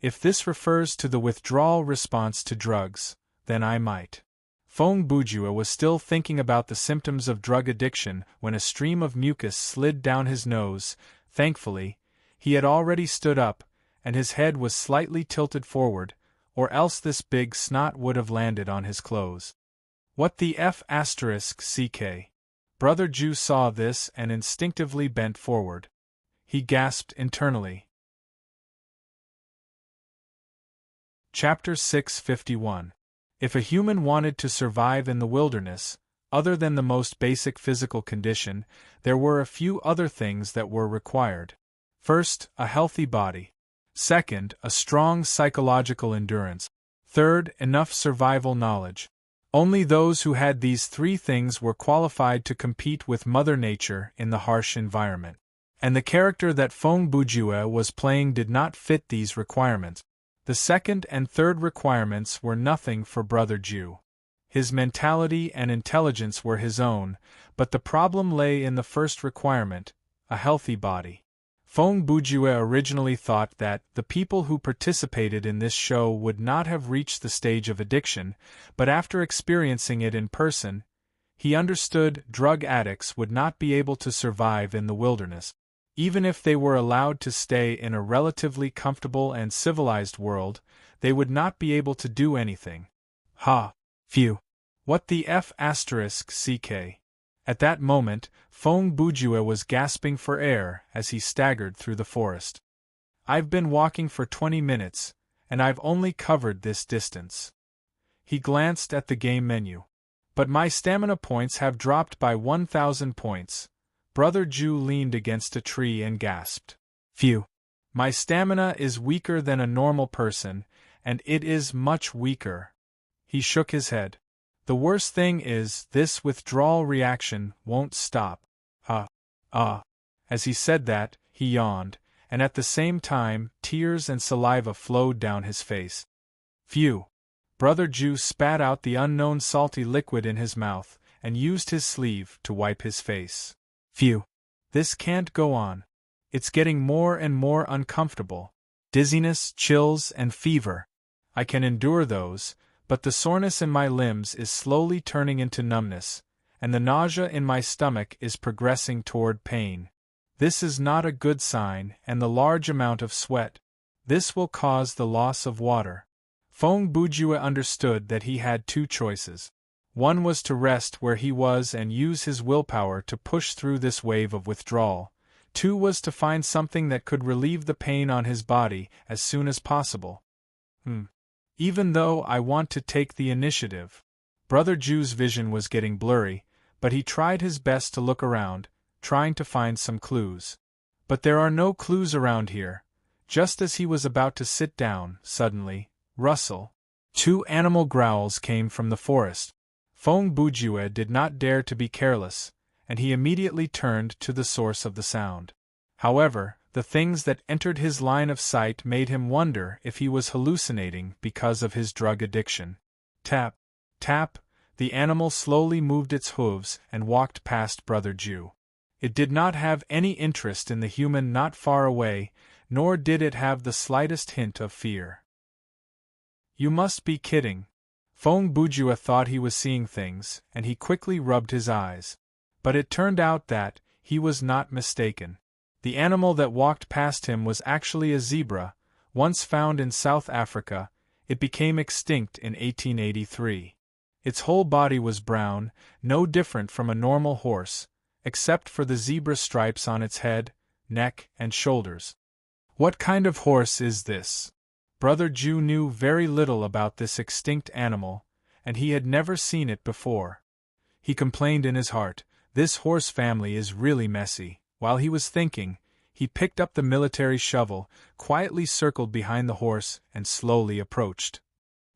If this refers to the withdrawal response to drugs, then I might. Feng Bujue was still thinking about the symptoms of drug addiction when a stream of mucus slid down his nose. Thankfully, he had already stood up, and his head was slightly tilted forward, or else this big snot would have landed on his clothes. What the F***ck? Brother Ju saw this and instinctively bent forward. He gasped internally. Chapter 651. If a human wanted to survive in the wilderness, other than the most basic physical condition, there were a few other things that were required. First, a healthy body. Second, a strong psychological endurance. Third, enough survival knowledge. Only those who had these three things were qualified to compete with Mother Nature in the harsh environment. And the character that Feng Bujue was playing did not fit these requirements. The second and third requirements were nothing for Brother Ju. His mentality and intelligence were his own, but the problem lay in the first requirement, a healthy body. Feng Bujue originally thought that the people who participated in this show would not have reached the stage of addiction, but after experiencing it in person, he understood drug addicts would not be able to survive in the wilderness. Even if they were allowed to stay in a relatively comfortable and civilized world, they would not be able to do anything. Phew. What the F***ck? At that moment, Feng Bujue was gasping for air as he staggered through the forest. I've been walking for 20 minutes, and I've only covered this distance. He glanced at the game menu. But my stamina points have dropped by 1,000 points. Brother Ju leaned against a tree and gasped. Phew. My stamina is weaker than a normal person, and it is much weaker. He shook his head. The worst thing is, this withdrawal reaction won't stop. As he said that, he yawned, and at the same time, tears and saliva flowed down his face. Phew. Brother Ju spat out the unknown salty liquid in his mouth, and used his sleeve to wipe his face. Phew. This can't go on. It's getting more and more uncomfortable. Dizziness, chills, and fever. I can endure those, but the soreness in my limbs is slowly turning into numbness, and the nausea in my stomach is progressing toward pain. This is not a good sign, and the large amount of sweat. This will cause the loss of water. Feng Bujue understood that he had two choices. One was to rest where he was and use his willpower to push through this wave of withdrawal. Two was to find something that could relieve the pain on his body as soon as possible. Even though I want to take the initiative. Brother Ju's vision was getting blurry, but he tried his best to look around, trying to find some clues. But there are no clues around here. Just as he was about to sit down, suddenly, rustle. Two animal growls came from the forest. Feng Bujue did not dare to be careless, and he immediately turned to the source of the sound. However, the things that entered his line of sight made him wonder if he was hallucinating because of his drug addiction. Tap, tap, the animal slowly moved its hooves and walked past Brother Ju. It did not have any interest in the human not far away, nor did it have the slightest hint of fear. You must be kidding. Feng Bujue thought he was seeing things, and he quickly rubbed his eyes. But it turned out that he was not mistaken. The animal that walked past him was actually a zebra, once found in South Africa. It became extinct in 1883. Its whole body was brown, no different from a normal horse, except for the zebra stripes on its head, neck, and shoulders. What kind of horse is this? Brother Ju knew very little about this extinct animal, and he had never seen it before. He complained in his heart, "This horse family is really messy." While he was thinking, he picked up the military shovel, quietly circled behind the horse, and slowly approached.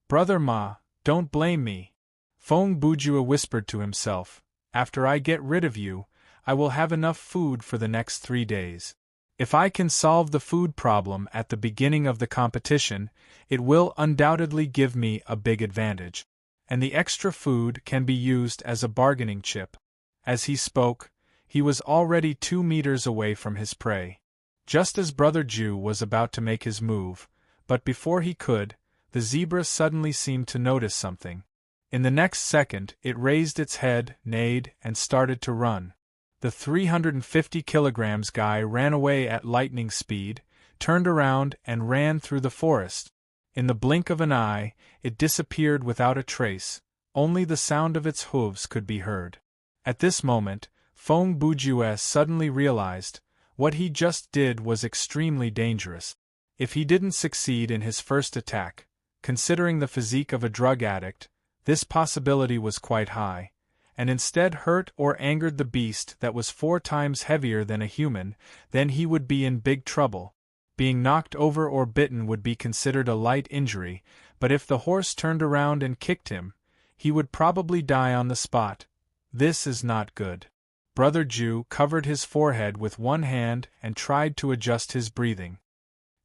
"Brother Ma, don't blame me," Feng Bujue whispered to himself. "After I get rid of you, I will have enough food for the next 3 days. If I can solve the food problem at the beginning of the competition, it will undoubtedly give me a big advantage. And the extra food can be used as a bargaining chip." As he spoke, he was already 2 meters away from his prey. Just as Brother Ju was about to make his move, but before he could, the zebra suddenly seemed to notice something. In the next second, it raised its head, neighed, and started to run. The 350 kilograms guy ran away at lightning speed, turned around, and ran through the forest. In the blink of an eye, it disappeared without a trace. Only the sound of its hooves could be heard. At this moment, Feng Bujue suddenly realized, what he just did was extremely dangerous. If he didn't succeed in his first attack, considering the physique of a drug addict, this possibility was quite high, and instead hurt or angered the beast that was 4 times heavier than a human, then he would be in big trouble. Being knocked over or bitten would be considered a light injury, but if the horse turned around and kicked him, he would probably die on the spot. This is not good. Brother Ju covered his forehead with one hand and tried to adjust his breathing.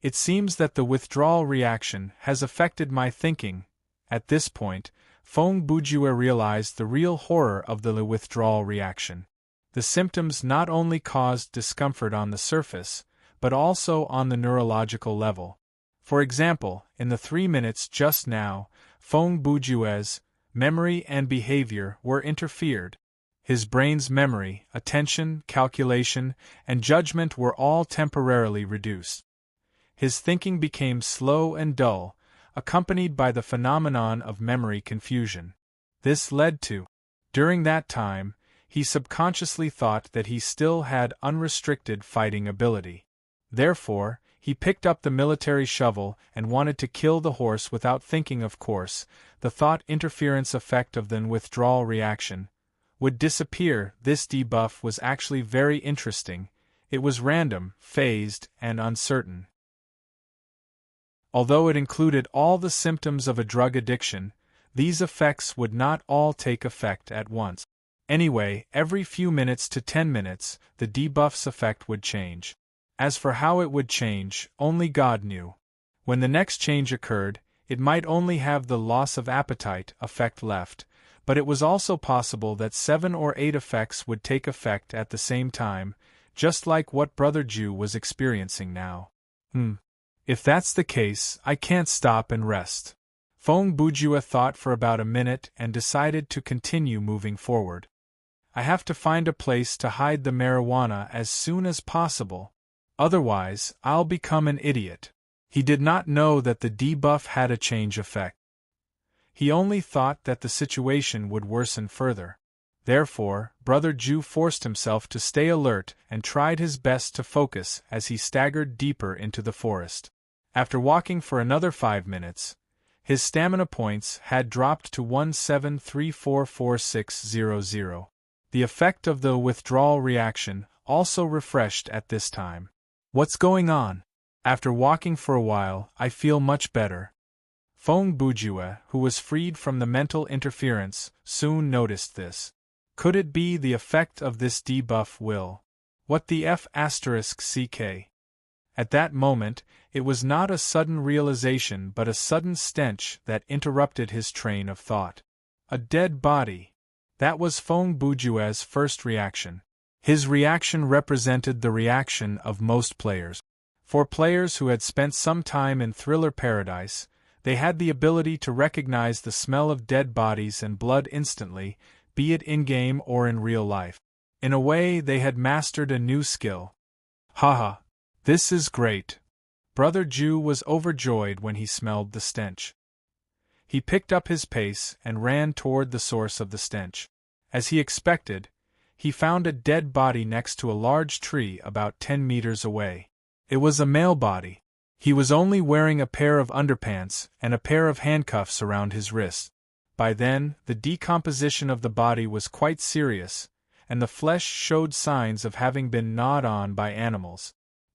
It seems that the withdrawal reaction has affected my thinking. At this point, Feng Bujue realized the real horror of the withdrawal reaction. The symptoms not only caused discomfort on the surface, but also on the neurological level. For example, in the 3 minutes just now, Feng Bujue's memory and behavior were interfered. His brain's memory, attention, calculation, and judgment were all temporarily reduced. His thinking became slow and dull, accompanied by the phenomenon of memory confusion. This led to, during that time, he subconsciously thought that he still had unrestricted fighting ability. Therefore, he picked up the military shovel and wanted to kill the horse without thinking. Of course, the thought interference effect of the withdrawal reaction would disappear. This debuff was actually very interesting. It was random, phased, and uncertain. Although it included all the symptoms of a drug addiction, these effects would not all take effect at once. Anyway, every few minutes to 10 minutes, the debuff's effect would change. As for how it would change, only God knew. When the next change occurred, it might only have the loss of appetite effect left, but it was also possible that 7 or 8 effects would take effect at the same time, just like what Brother Ju was experiencing now. If that's the case, I can't stop and rest. Feng Bujue thought for about a minute and decided to continue moving forward. I have to find a place to hide the marijuana as soon as possible. Otherwise, I'll become an idiot. He did not know that the debuff had a change effect. He only thought that the situation would worsen further. Therefore, Brother Ju forced himself to stay alert and tried his best to focus as he staggered deeper into the forest. After walking for another 5 minutes, his stamina points had dropped to 17344600. The effect of the withdrawal reaction also refreshed at this time. What's going on? After walking for a while, I feel much better. Feng Bujue, who was freed from the mental interference, soon noticed this. Could it be the effect of this debuff will? What the F***ck? At that moment, it was not a sudden realization but a sudden stench that interrupted his train of thought. A dead body. That was Feng Bujue's first reaction. His reaction represented the reaction of most players. For players who had spent some time in Thriller Paradise, they had the ability to recognize the smell of dead bodies and blood instantly, be it in-game or in real life. In a way, they had mastered a new skill. Haha! This is great! Brother Ju was overjoyed when he smelled the stench. He picked up his pace and ran toward the source of the stench. As he expected, he found a dead body next to a large tree about 10 meters away. It was a male body. He was only wearing a pair of underpants and a pair of handcuffs around his wrists. By then, the decomposition of the body was quite serious, and the flesh showed signs of having been gnawed on by animals.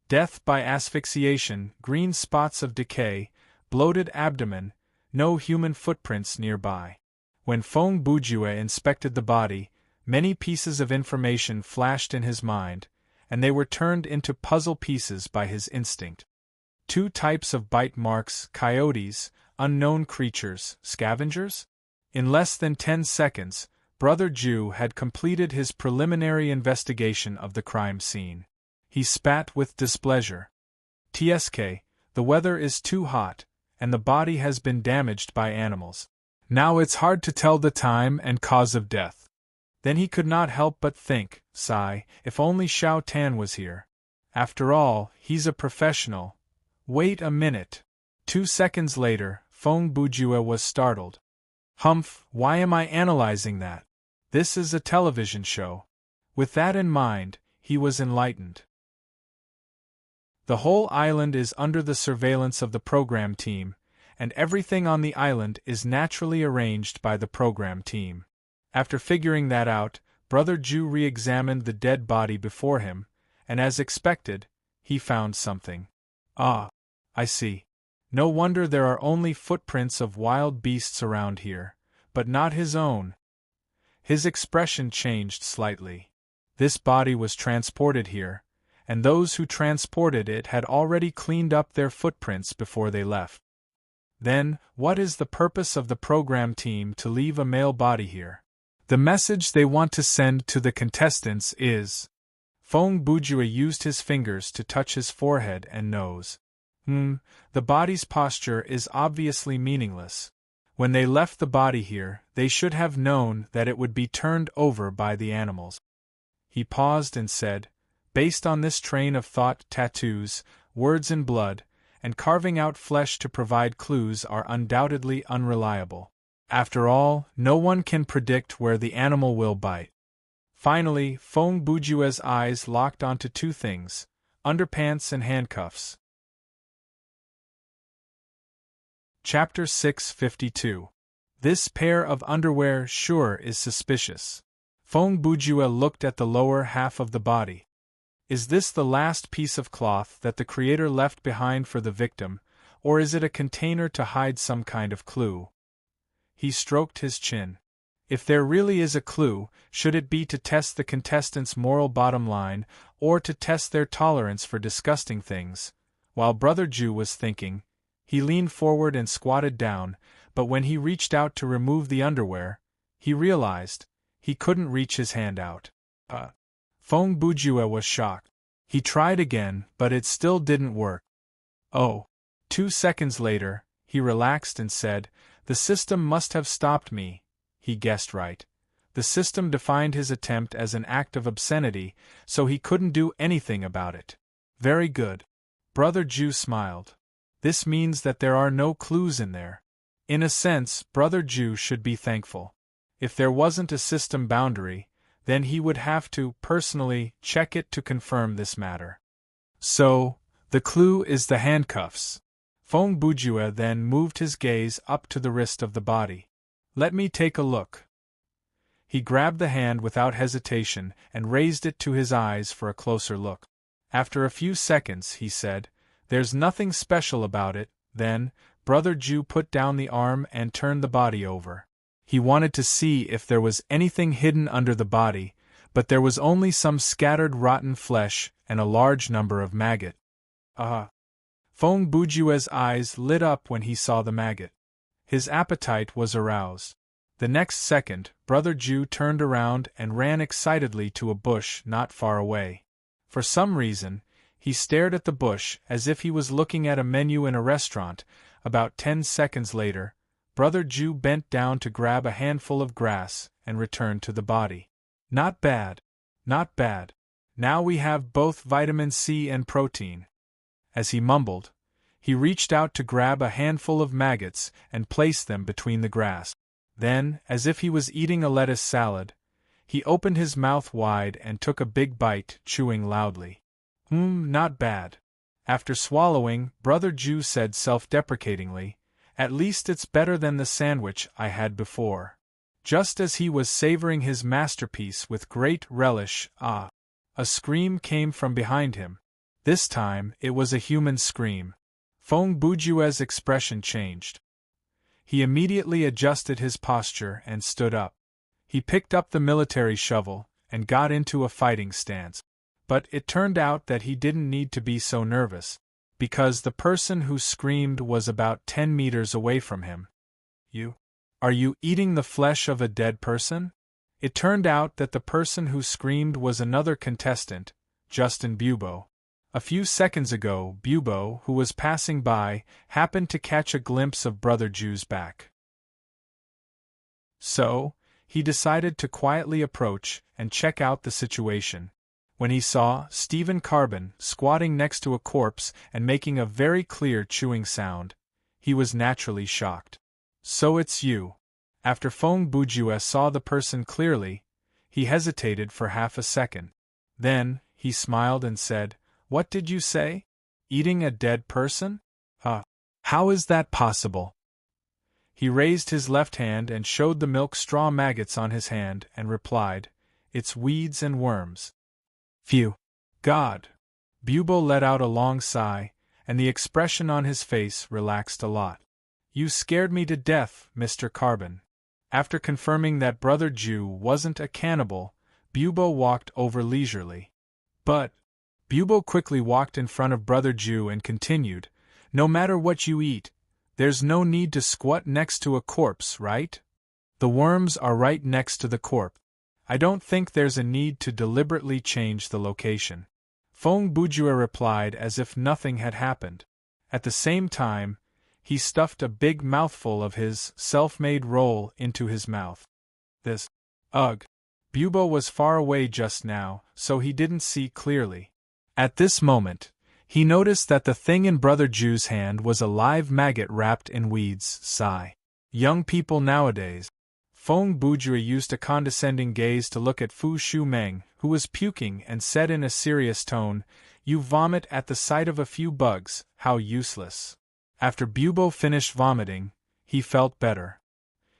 Death by asphyxiation, green spots of decay, bloated abdomen, no human footprints nearby. When Feng Bujue inspected the body, many pieces of information flashed in his mind, and they were turned into puzzle pieces by his instinct. 2 types of bite marks, coyotes, unknown creatures, scavengers? In less than 10 seconds, Brother Ju had completed his preliminary investigation of the crime scene. He spat with displeasure. "Tsk, the weather is too hot, and the body has been damaged by animals. Now it's hard to tell the time and cause of death." Then he could not help but think, sigh, if only Xiao Tan was here. After all, he's a professional. Wait a minute. 2 seconds later, Feng Bujue was startled. Humph, why am I analyzing that? This is a television show. With that in mind, he was enlightened. The whole island is under the surveillance of the program team, and everything on the island is naturally arranged by the program team. After figuring that out, Brother Ju re-examined the dead body before him, and as expected, he found something. Ah, I see. No wonder there are only footprints of wild beasts around here, but not his own. His expression changed slightly. This body was transported here, and those who transported it had already cleaned up their footprints before they left. Then, what is the purpose of the program team to leave a male body here? The message they want to send to the contestants is… Fong Bujue used his fingers to touch his forehead and nose. The body's posture is obviously meaningless. When they left the body here, they should have known that it would be turned over by the animals. He paused and said, based on this train of thought, tattoos, words in blood, and carving out flesh to provide clues are undoubtedly unreliable. After all, no one can predict where the animal will bite. Finally, Fong Bujue's eyes locked onto two things: underpants and handcuffs. Chapter 652. This pair of underwear sure is suspicious. Fong Bujue looked at the lower half of the body. Is this the last piece of cloth that the creator left behind for the victim, or is it a container to hide some kind of clue? He stroked his chin. If there really is a clue, should it be to test the contestants' moral bottom line, or to test their tolerance for disgusting things? While Brother Ju was thinking, he leaned forward and squatted down, but when he reached out to remove the underwear, he realized he couldn't reach his hand out. Fong Bujue was shocked. He tried again, but it still didn't work. Oh. 2 seconds later, he relaxed and said, "The system must have stopped me." He guessed right. The system defined his attempt as an act of obscenity, so he couldn't do anything about it. Very good. Brother Ju smiled. This means that there are no clues in there. In a sense, Brother Ju should be thankful. If there wasn't a system boundary, then he would have to, personally, check it to confirm this matter. So, the clue is the handcuffs. Fong Bujue then moved his gaze up to the wrist of the body. Let me take a look. He grabbed the hand without hesitation and raised it to his eyes for a closer look. After a few seconds, he said, "There's nothing special about it." Then, Brother Ju put down the arm and turned the body over. He wanted to see if there was anything hidden under the body, but there was only some scattered rotten flesh and a large number of maggot. Fong Bujue's eyes lit up when he saw the maggot. His appetite was aroused. The next second, Brother Ju turned around and ran excitedly to a bush not far away. For some reason, he stared at the bush as if he was looking at a menu in a restaurant. About 10 seconds later, Brother Ju bent down to grab a handful of grass and returned to the body. Not bad. Not bad. Now we have both vitamin C and protein. As he mumbled, he reached out to grab a handful of maggots and placed them between the grass. Then, as if he was eating a lettuce salad, he opened his mouth wide and took a big bite, chewing loudly. Not bad. After swallowing, Brother Ju said self-deprecatingly, "At least it's better than the sandwich I had before." Just as he was savoring his masterpiece with great relish, a scream came from behind him. This time, it was a human scream. Fong Bujue's expression changed. He immediately adjusted his posture and stood up. He picked up the military shovel and got into a fighting stance. But it turned out that he didn't need to be so nervous, because the person who screamed was about 10 meters away from him. Are you eating the flesh of a dead person? It turned out that the person who screamed was another contestant, Justin Bubo. A few seconds ago, Bubo, who was passing by, happened to catch a glimpse of Brother Ju's back. So, he decided to quietly approach and check out the situation. When he saw Stephen Carbon squatting next to a corpse and making a very clear chewing sound, he was naturally shocked. "So it's you." After Fong Bujue saw the person clearly, he hesitated for half a second. Then, he smiled and said, "What did you say? Eating a dead person? How is that possible?" He raised his left hand and showed the milk straw maggots on his hand and replied, "It's weeds and worms." Phew! God! Bubo let out a long sigh, and the expression on his face relaxed a lot. "You scared me to death, Mr. Carbon." After confirming that Brother Jew wasn't a cannibal, Bubo walked over leisurely. "But," Bubo quickly walked in front of Brother Jew and continued, "no matter what you eat, there's no need to squat next to a corpse, right? The worms are right next to the corpse. I don't think there's a need to deliberately change the location." Fong Bujue replied as if nothing had happened. At the same time, he stuffed a big mouthful of his self-made roll into his mouth. This, ugh. Bubo was far away just now, so he didn't see clearly. At this moment, he noticed that the thing in Brother Jew's hand was a live maggot wrapped in weeds. Sigh. Young people nowadays. Fong Bujue used a condescending gaze to look at Fu Shumeng, who was puking, and said in a serious tone, "You vomit at the sight of a few bugs, how useless." After Bubo finished vomiting, he felt better.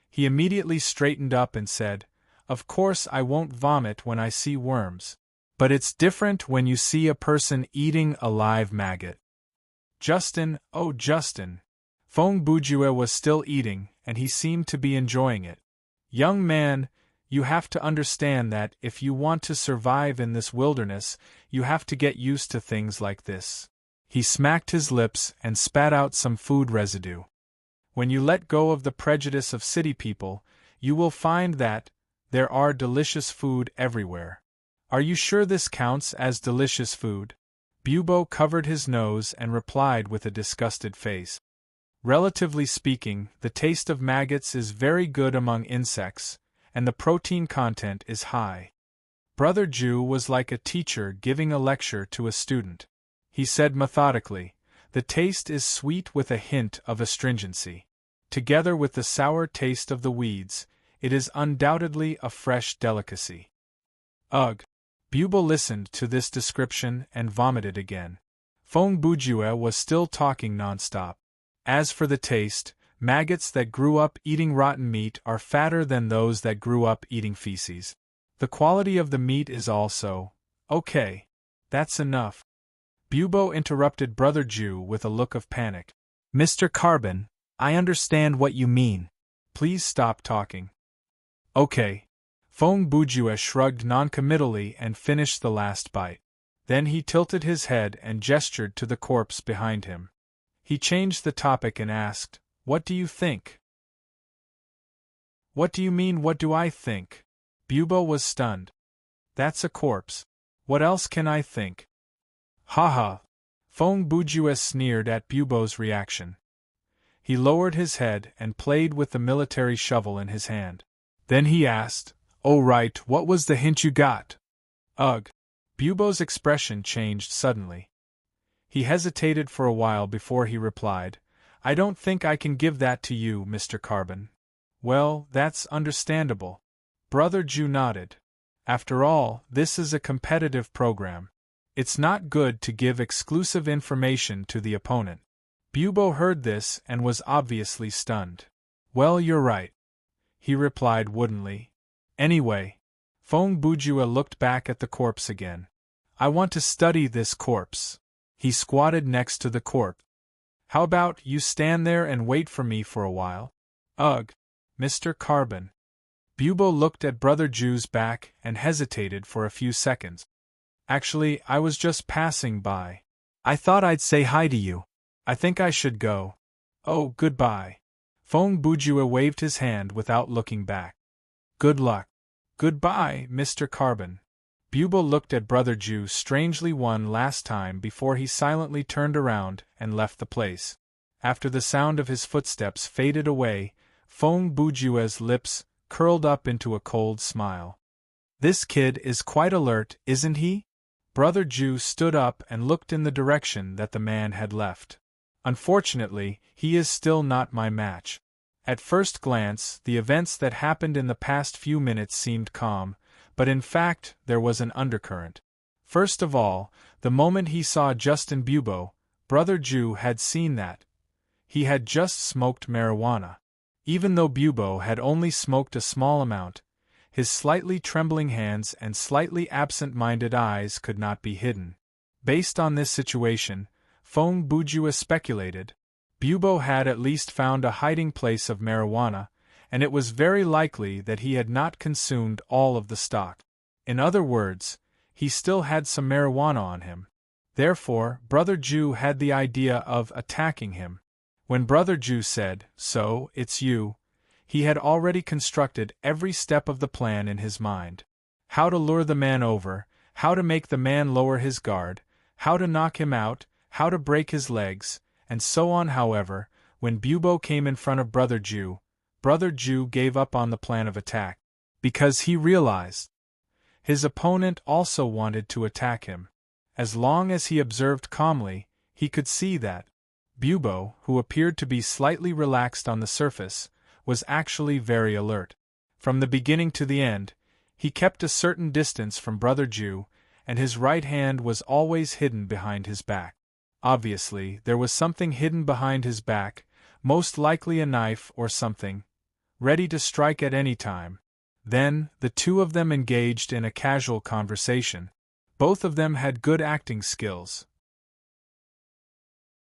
He immediately straightened up and said, "Of course I won't vomit when I see worms. But it's different when you see a person eating a live maggot." Justin, oh Justin. Fong Bujue was still eating, and he seemed to be enjoying it. "Young man, you have to understand that if you want to survive in this wilderness, you have to get used to things like this." He smacked his lips and spat out some food residue. "When you let go of the prejudice of city people, you will find that there are delicious food everywhere." "Are you sure this counts as delicious food?" Bubo covered his nose and replied with a disgusted face. "Relatively speaking, the taste of maggots is very good among insects, and the protein content is high." Brother Jew was like a teacher giving a lecture to a student. He said methodically, "The taste is sweet with a hint of astringency. Together with the sour taste of the weeds, it is undoubtedly a fresh delicacy." Ugh! Bubo listened to this description and vomited again. Fong Bujue was still talking nonstop. "As for the taste, maggots that grew up eating rotten meat are fatter than those that grew up eating feces. The quality of the meat is also okay. That's enough." Bubo interrupted Brother Jew with a look of panic. "Mr. Carbon, I understand what you mean. Please stop talking." "Okay." Fong Bujue shrugged noncommittally and finished the last bite. Then he tilted his head and gestured to the corpse behind him. He changed the topic and asked, "What do you think?" "What do you mean, what do I think?" Bubo was stunned. "That's a corpse. What else can I think?" "Ha ha!" Fong Bujue sneered at Bubo's reaction. He lowered his head and played with the military shovel in his hand. Then he asked, "Oh right, what was the hint you got?" "Ugh!" Bubo's expression changed suddenly. He hesitated for a while before he replied, "I don't think I can give that to you, Mr. Carbon." "Well, that's understandable." Brother Jew nodded. "After all, this is a competitive program. It's not good to give exclusive information to the opponent." Bubo heard this and was obviously stunned. "Well, you're right," he replied woodenly. "Anyway," Fong Bujue looked back at the corpse again. "I want to study this corpse." He squatted next to the corpse. "How about you stand there and wait for me for a while?" "Ugh, Mr. Carbon." Bubo looked at Brother Jew's back and hesitated for a few seconds. "Actually, I was just passing by. I thought I'd say hi to you. I think I should go. Oh, goodbye." Fong Bujue waved his hand without looking back. "Good luck." "Goodbye, Mr. Carbon." Bubo looked at Brother Jew strangely one last time before he silently turned around and left the place. After the sound of his footsteps faded away, Fong Bujue's lips curled up into a cold smile. "This kid is quite alert, isn't he?" Brother Jew stood up and looked in the direction that the man had left. "Unfortunately, he is still not my match." At first glance, the events that happened in the past few minutes seemed calm, but in fact there was an undercurrent. First of all, the moment he saw Justin Bubo, Brother Jew had seen that he had just smoked marijuana. Even though Bubo had only smoked a small amount, his slightly trembling hands and slightly absent-minded eyes could not be hidden. Based on this situation, Feng Bujue speculated. Bubo had at least found a hiding place of marijuana, and it was very likely that he had not consumed all of the stock. In other words, he still had some marijuana on him. Therefore, Brother Ju had the idea of attacking him. When Brother Ju said, "So, it's you," he had already constructed every step of the plan in his mind. How to lure the man over, how to make the man lower his guard, how to knock him out, how to break his legs, and so on. However, when Bubo came in front of Brother Ju gave up on the plan of attack, because he realized his opponent also wanted to attack him. As long as he observed calmly, he could see that Bubo, who appeared to be slightly relaxed on the surface, was actually very alert. From the beginning to the end, he kept a certain distance from Brother Ju, and his right hand was always hidden behind his back. Obviously, there was something hidden behind his back, most likely a knife or something, ready to strike at any time. Then, the two of them engaged in a casual conversation. Both of them had good acting skills.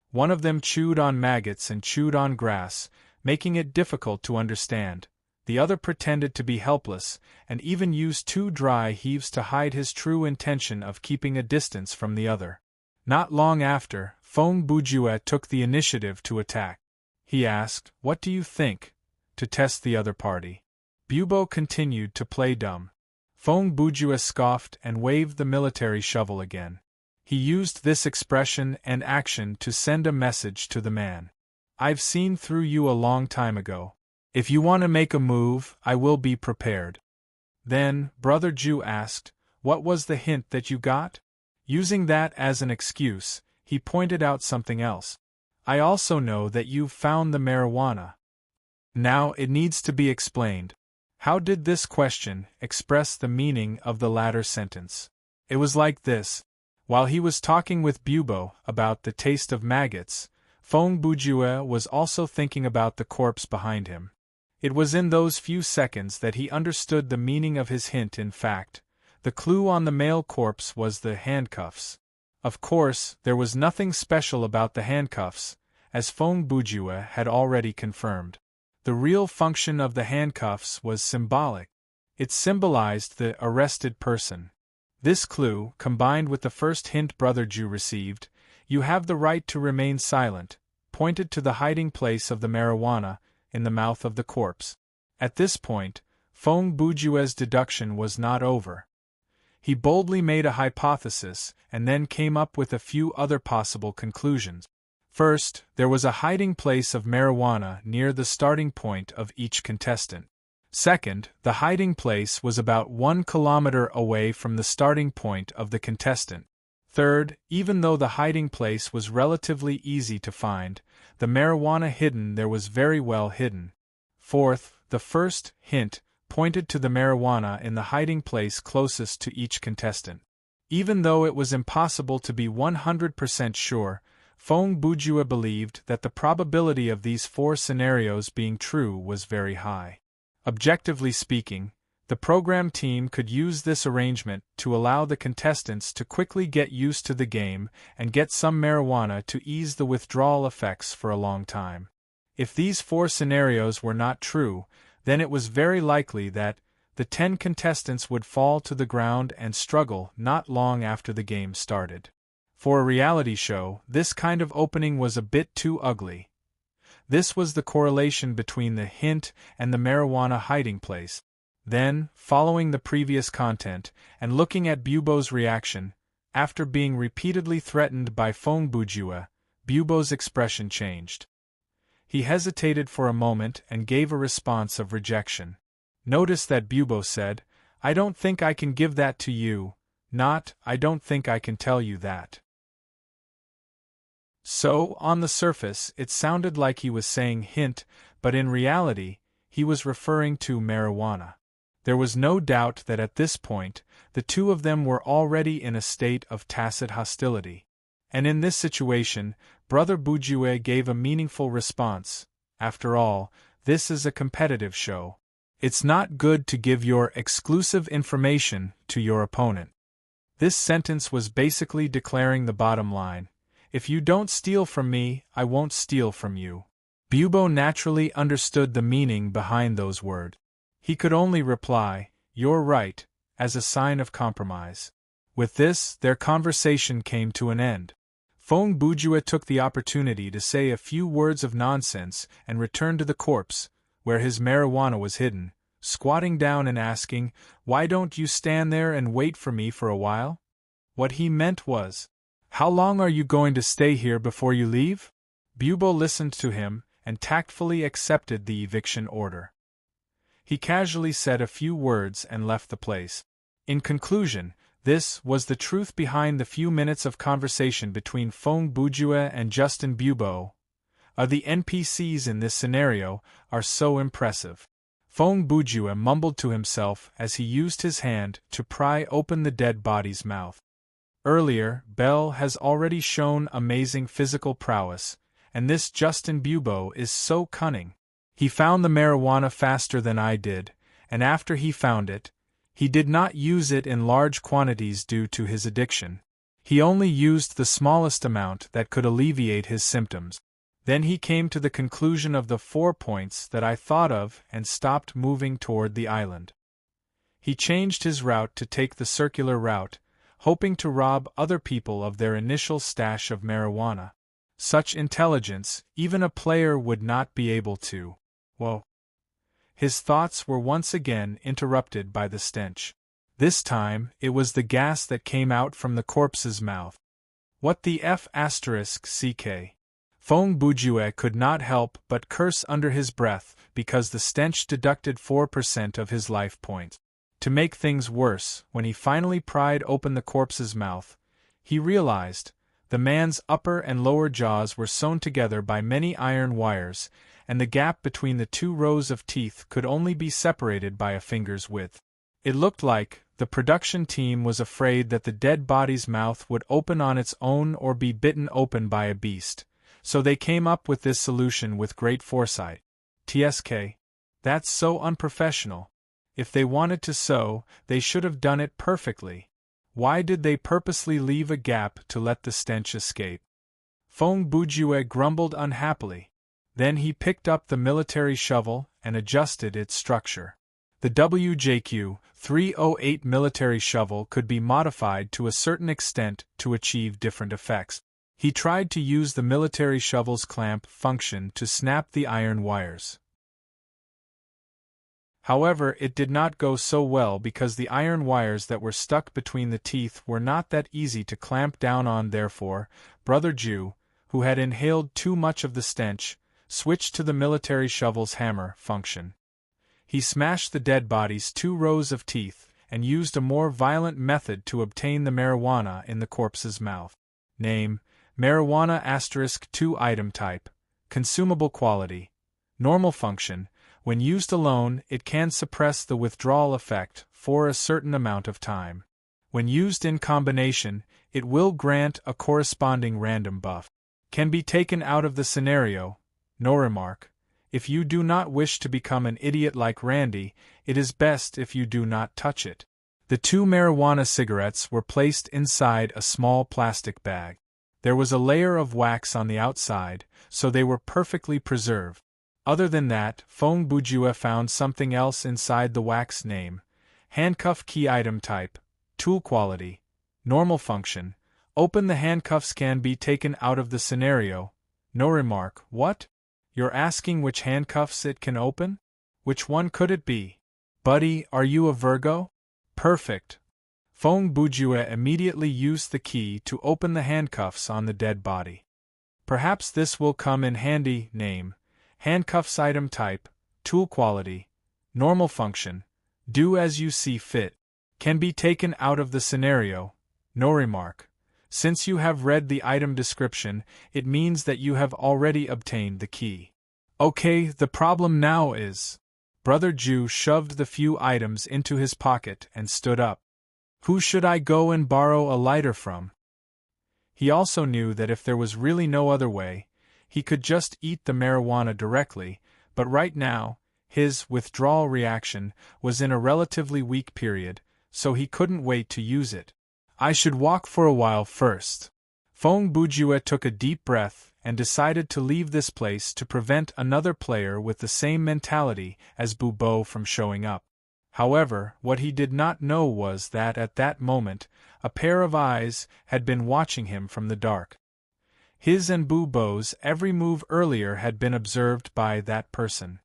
One of them chewed on maggots and chewed on grass, making it difficult to understand. The other pretended to be helpless, and even used 2 dry heaves to hide his true intention of keeping a distance from the other. Not long after, Feng Bujue took the initiative to attack. He asked, "What do you think?" to test the other party. Bubo continued to play dumb. Feng Bujue scoffed and waved the military shovel again. He used this expression and action to send a message to the man. "I've seen through you a long time ago. If you want to make a move, I will be prepared." Then, Brother Ju asked, "What was the hint that you got?" Using that as an excuse, he pointed out something else. "I also know that you've found the marijuana." Now it needs to be explained. How did this question express the meaning of the latter sentence? It was like this. While he was talking with Bubo about the taste of maggots, Feng Bujue was also thinking about the corpse behind him. It was in those few seconds that he understood the meaning of his hint. In fact, the clue on the male corpse was the handcuffs. Of course, there was nothing special about the handcuffs, as Feng Bujue had already confirmed. The real function of the handcuffs was symbolic. It symbolized the arrested person. This clue, combined with the first hint Brother Ju received, "You have the right to remain silent," pointed to the hiding place of the marijuana in the mouth of the corpse. At this point, Feng Bujue's deduction was not over. He boldly made a hypothesis and then came up with a few other possible conclusions. First, there was a hiding place of marijuana near the starting point of each contestant. Second, the hiding place was about 1 kilometer away from the starting point of the contestant. Third, even though the hiding place was relatively easy to find, the marijuana hidden there was very well hidden. Fourth, the first hint pointed to the marijuana in the hiding place closest to each contestant. Even though it was impossible to be 100% sure, Feng Bujue believed that the probability of these 4 scenarios being true was very high. Objectively speaking, the program team could use this arrangement to allow the contestants to quickly get used to the game and get some marijuana to ease the withdrawal effects for a long time. If these 4 scenarios were not true, then it was very likely that the 10 contestants would fall to the ground and struggle not long after the game started. For a reality show, this kind of opening was a bit too ugly. This was the correlation between the hint and the marijuana hiding place. Then, following the previous content, and looking at Bubo's reaction, after being repeatedly threatened by Feng Bujue, Bubo's expression changed. He hesitated for a moment and gave a response of rejection. Notice that Bubo said, "I don't think I can give that to you," not, "I don't think I can tell you that." So, on the surface, it sounded like he was saying hint, but in reality, he was referring to marijuana. There was no doubt that at this point, the two of them were already in a state of tacit hostility. And in this situation, Brother Bujue gave a meaningful response. After all, this is a competitive show. It's not good to give your exclusive information to your opponent. This sentence was basically declaring the bottom line. If you don't steal from me, I won't steal from you. Bubo naturally understood the meaning behind those words. He could only reply, "You're right," as a sign of compromise. With this, their conversation came to an end. Fong Bujue took the opportunity to say a few words of nonsense and returned to the corpse, where his marijuana was hidden, squatting down and asking, "Why don't you stand there and wait for me for a while?" What he meant was, "How long are you going to stay here before you leave?" Bubo listened to him and tactfully accepted the eviction order. He casually said a few words and left the place. In conclusion, this was the truth behind the few minutes of conversation between Fong Bujue and Justin Bubo. The NPCs in this scenario are so impressive. Fong Bujue mumbled to himself as he used his hand to pry open the dead body's mouth. Earlier, Bell has already shown amazing physical prowess, and this Justin Bubo is so cunning. He found the marijuana faster than I did, and after he found it, he did not use it in large quantities due to his addiction. He only used the smallest amount that could alleviate his symptoms. Then he came to the conclusion of the 4 points that I thought of and stopped moving toward the island. He changed his route to take the circular route, hoping to rob other people of their initial stash of marijuana. Such intelligence, even a player would not be able to. Whoa. His thoughts were once again interrupted by the stench. This time, it was the gas that came out from the corpse's mouth. What the F***ck? Fong Bujue could not help but curse under his breath because the stench deducted 4% of his life points. To make things worse, when he finally pried open the corpse's mouth, he realized the man's upper and lower jaws were sewn together by many iron wires, and the gap between the 2 rows of teeth could only be separated by a finger's width. It looked like the production team was afraid that the dead body's mouth would open on its own or be bitten open by a beast, so they came up with this solution with great foresight. TSK. That's so unprofessional. If they wanted to sew, they should have done it perfectly. Why did they purposely leave a gap to let the stench escape? Fong Bujue grumbled unhappily. Then he picked up the military shovel and adjusted its structure. The WJQ-308 military shovel could be modified to a certain extent to achieve different effects. He tried to use the military shovel's clamp function to snap the iron wires. However, it did not go so well because the iron wires that were stuck between the teeth were not that easy to clamp down on. Therefore, Brother Jew, who had inhaled too much of the stench, switched to the military shovel's hammer function. He smashed the dead body's 2 rows of teeth and used a more violent method to obtain the marijuana in the corpse's mouth. Name: marijuana *2 item type, consumable quality, normal function. When used alone, it can suppress the withdrawal effect for a certain amount of time. When used in combination, it will grant a corresponding random buff. Can be taken out of the scenario. No remark. If you do not wish to become an idiot like Randy, it is best if you do not touch it. The 2 marijuana cigarettes were placed inside a small plastic bag. There was a layer of wax on the outside, so they were perfectly preserved. Other than that, Fong Bujue found something else inside the wax. Name: handcuff key item type, tool quality, normal function. Open the handcuffs can be taken out of the scenario. No remark. What? You're asking which handcuffs it can open? Which one could it be? Buddy, are you a Virgo? Perfect. Fong Bujue immediately used the key to open the handcuffs on the dead body. Perhaps this will come in handy. Name: handcuffs item type, tool quality, normal function. Do as you see fit. Can be taken out of the scenario. No remark. Since you have read the item description, it means that you have already obtained the key. Okay, the problem now is... Brother Jew shoved the few items into his pocket and stood up. Who should I go and borrow a lighter from? He also knew that if there was really no other way, he could just eat the marijuana directly, but right now, his withdrawal reaction was in a relatively weak period, so he couldn't wait to use it. I should walk for a while first. Feng Bujue took a deep breath and decided to leave this place to prevent another player with the same mentality as Bu Bo from showing up. However, what he did not know was that at that moment, a pair of eyes had been watching him from the dark. His and Bu Bo's every move earlier had been observed by that person.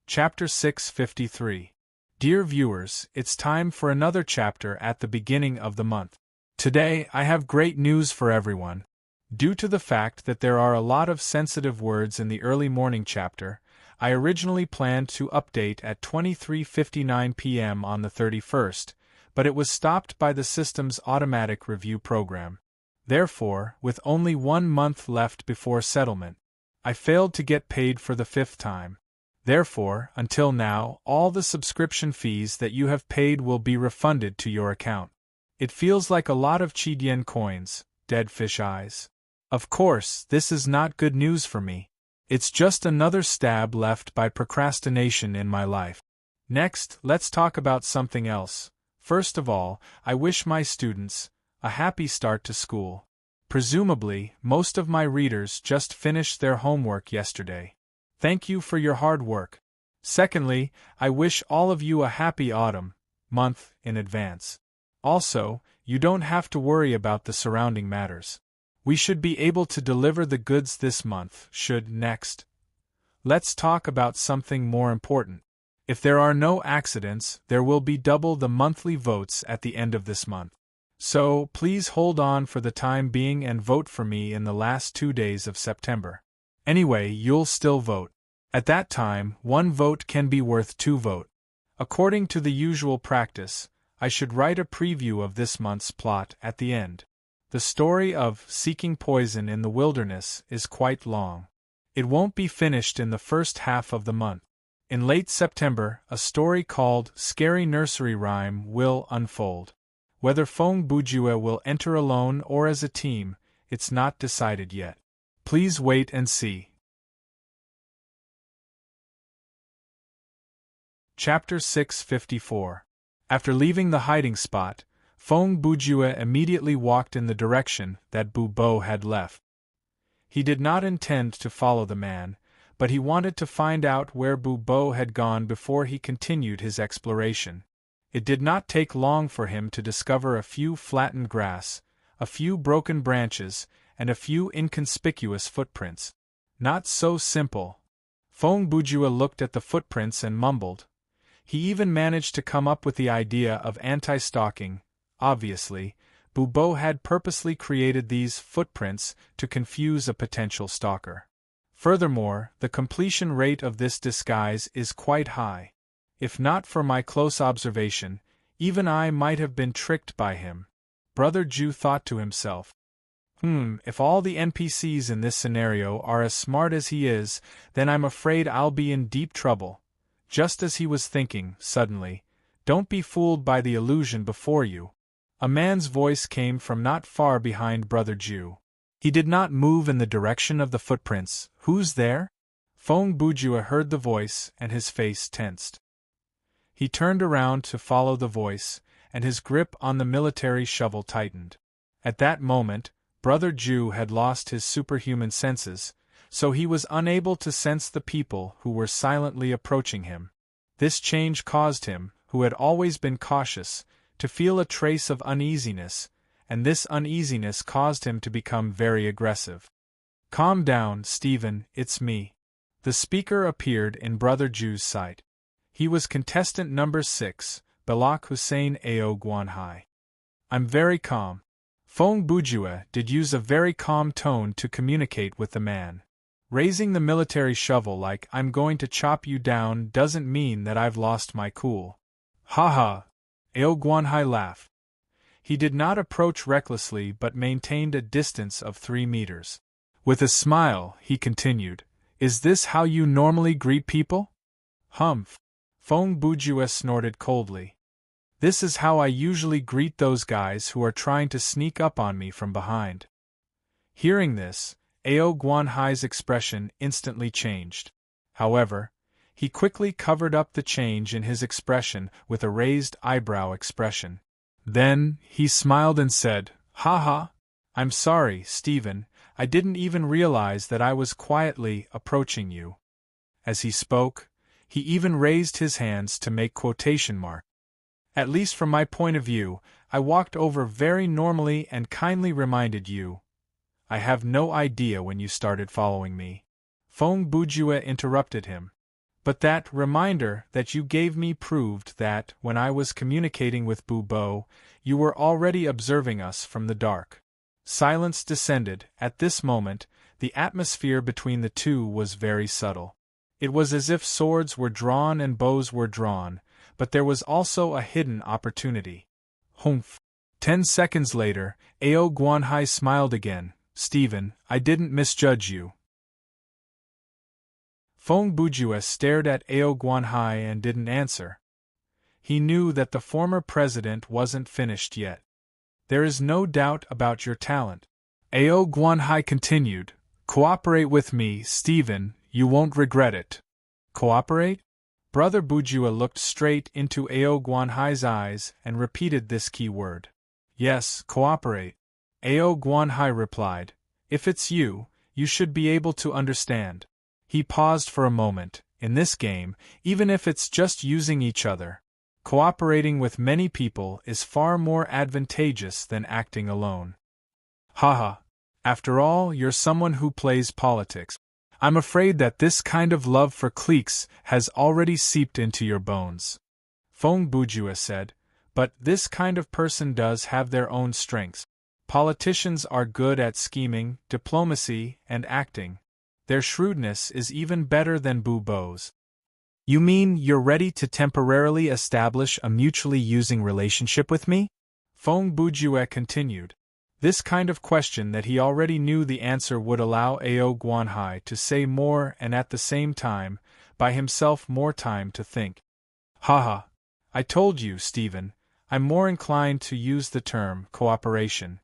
Chapter 653. Dear viewers, it's time for another chapter at the beginning of the month. Today, I have great news for everyone. Due to the fact that there are a lot of sensitive words in the early morning chapter, I originally planned to update at 23:59 p.m. on the 31st, but it was stopped by the system's automatic review program. Therefore, with only 1 month left before settlement, I failed to get paid for the 5th time. Therefore, until now, all the subscription fees that you have paid will be refunded to your account. It feels like a lot of Qi coins, dead fish eyes. Of course, this is not good news for me. It's just another stab left by procrastination in my life. Next, let's talk about something else. First of all, I wish my students a happy start to school. Presumably, most of my readers just finished their homework yesterday. Thank you for your hard work. Secondly, I wish all of you a happy autumn month in advance. Also, you don't have to worry about the surrounding matters. We should be able to deliver the goods this month. Next. Let's talk about something more important. If there are no accidents, there will be double the monthly votes at the end of this month. So, please hold on for the time being and vote for me in the last 2 days of September. Anyway, you'll still vote. At that time, 1 vote can be worth 2 votes. According to the usual practice, I should write a preview of this month's plot at the end. The story of Seeking Poison in the Wilderness is quite long. It won't be finished in the first half of the month. In late September, a story called Scary Nursery Rhyme will unfold. Whether Feng Bujue will enter alone or as a team, it's not decided yet. Please wait and see. Chapter 654. After leaving the hiding spot, Feng Bujue immediately walked in the direction that Bu Bo had left. He did not intend to follow the man, but he wanted to find out where Bu Bo had gone before he continued his exploration. It did not take long for him to discover a few flattened grass, a few broken branches, and a few inconspicuous footprints. Not so simple. Feng Bujue looked at the footprints and mumbled. He even managed to come up with the idea of anti-stalking. Obviously, Bu Bo had purposely created these footprints to confuse a potential stalker. Furthermore, the completion rate of this disguise is quite high. If not for my close observation, even I might have been tricked by him. Brother Ju thought to himself. If all the NPCs in this scenario are as smart as he is, then I'm afraid I'll be in deep trouble. Just as he was thinking, suddenly, "Don't be fooled by the illusion before you." A man's voice came from not far behind Brother Ju. He did not move in the direction of the footprints. "Who's there?" Feng Bujue heard the voice, and his face tensed. He turned around to follow the voice, and his grip on the military shovel tightened. At that moment, Brother Ju had lost his superhuman senses, so he was unable to sense the people who were silently approaching him. This change caused him, who had always been cautious, to feel a trace of uneasiness, and this uneasiness caused him to become very aggressive. "Calm down, Stephen, it's me." The speaker appeared in Brother Ju's sight. He was contestant number 6, Balak Hussein Ao Guanhai. "I'm very calm." Feng Bujue did use a very calm tone to communicate with the man. Raising the military shovel like "I'm going to chop you down" doesn't mean that I've lost my cool. "Ha ha!" Ao Guanhai laughed. He did not approach recklessly but maintained a distance of 3 meters. With a smile, he continued, "Is this how you normally greet people?" "Humph." Feng Bujue snorted coldly. "This is how I usually greet those guys who are trying to sneak up on me from behind." Hearing this, Ao Guanhai's expression instantly changed. However, he quickly covered up the change in his expression with a raised eyebrow expression. Then, he smiled and said, "Ha ha! I'm sorry, Stephen, I didn't even realize that I was quietly approaching you." As he spoke, he even raised his hands to make quotation marks. "At least from my point of view, I walked over very normally and kindly reminded you. I have no idea when you started following me." Feng Bujue interrupted him. "But that reminder that you gave me proved that, when I was communicating with Bu Bo, you were already observing us from the dark." Silence descended. At this moment, the atmosphere between the two was very subtle. It was as if swords were drawn and bows were drawn, but there was also a hidden opportunity. Humph. 10 seconds later, Ao Guanhai smiled again. "Stephen, I didn't misjudge you." Feng Bujue stared at Ao Guanhai and didn't answer. He knew that the former president wasn't finished yet. "There is no doubt about your talent," Ao Guanhai continued. "Cooperate with me, Stephen, you won't regret it." "Cooperate?" Brother Bujue looked straight into Ao Guanhai's eyes and repeated this key word. "Yes, cooperate," Ao Guanhai replied. "If it's you, you should be able to understand." He paused for a moment. "In this game, even if it's just using each other, cooperating with many people is far more advantageous than acting alone." "Haha. After all, you're someone who plays politics. I'm afraid that this kind of love for cliques has already seeped into your bones," Feng Bujue said. "But this kind of person does have their own strengths. Politicians are good at scheming, diplomacy, and acting. Their shrewdness is even better than Bu Bo's." "You mean you're ready to temporarily establish a mutually using relationship with me?" Feng Bujue continued. This kind of question that he already knew the answer would allow Ao Guanhai to say more and at the same time, buy himself more time to think. "Haha. I told you, Stephen, I'm more inclined to use the term cooperation."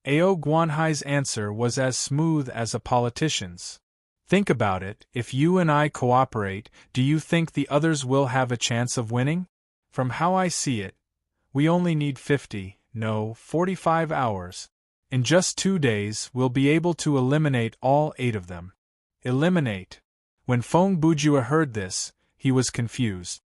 Ao Guanhai's answer was as smooth as a politician's. "Think about it, if you and I cooperate, do you think the others will have a chance of winning? From how I see it, we only need 45 hours. In just 2 days, we'll be able to eliminate all 8 of them." Eliminate? When Feng Bujue heard this, he was confused.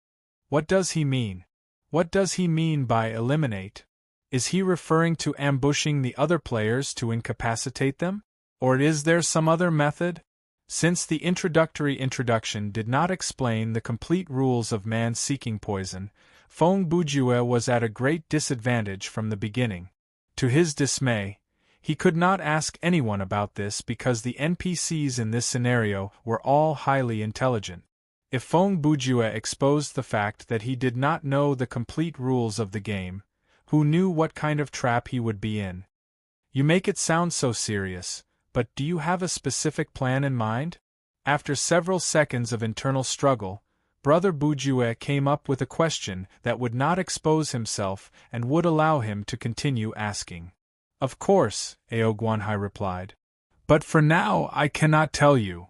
What does he mean? What does he mean by eliminate? Is he referring to ambushing the other players to incapacitate them? Or is there some other method? Since the introduction did not explain the complete rules of man seeking poison, Feng Bujue was at a great disadvantage from the beginning. To his dismay, he could not ask anyone about this because the NPCs in this scenario were all highly intelligent. If Feng Bujue exposed the fact that he did not know the complete rules of the game, who knew what kind of trap he would be in? "You make it sound so serious, but do you have a specific plan in mind?" After several seconds of internal struggle, Brother Bujue came up with a question that would not expose himself and would allow him to continue asking. "Of course," Ao Guanhai replied. "But for now I cannot tell you."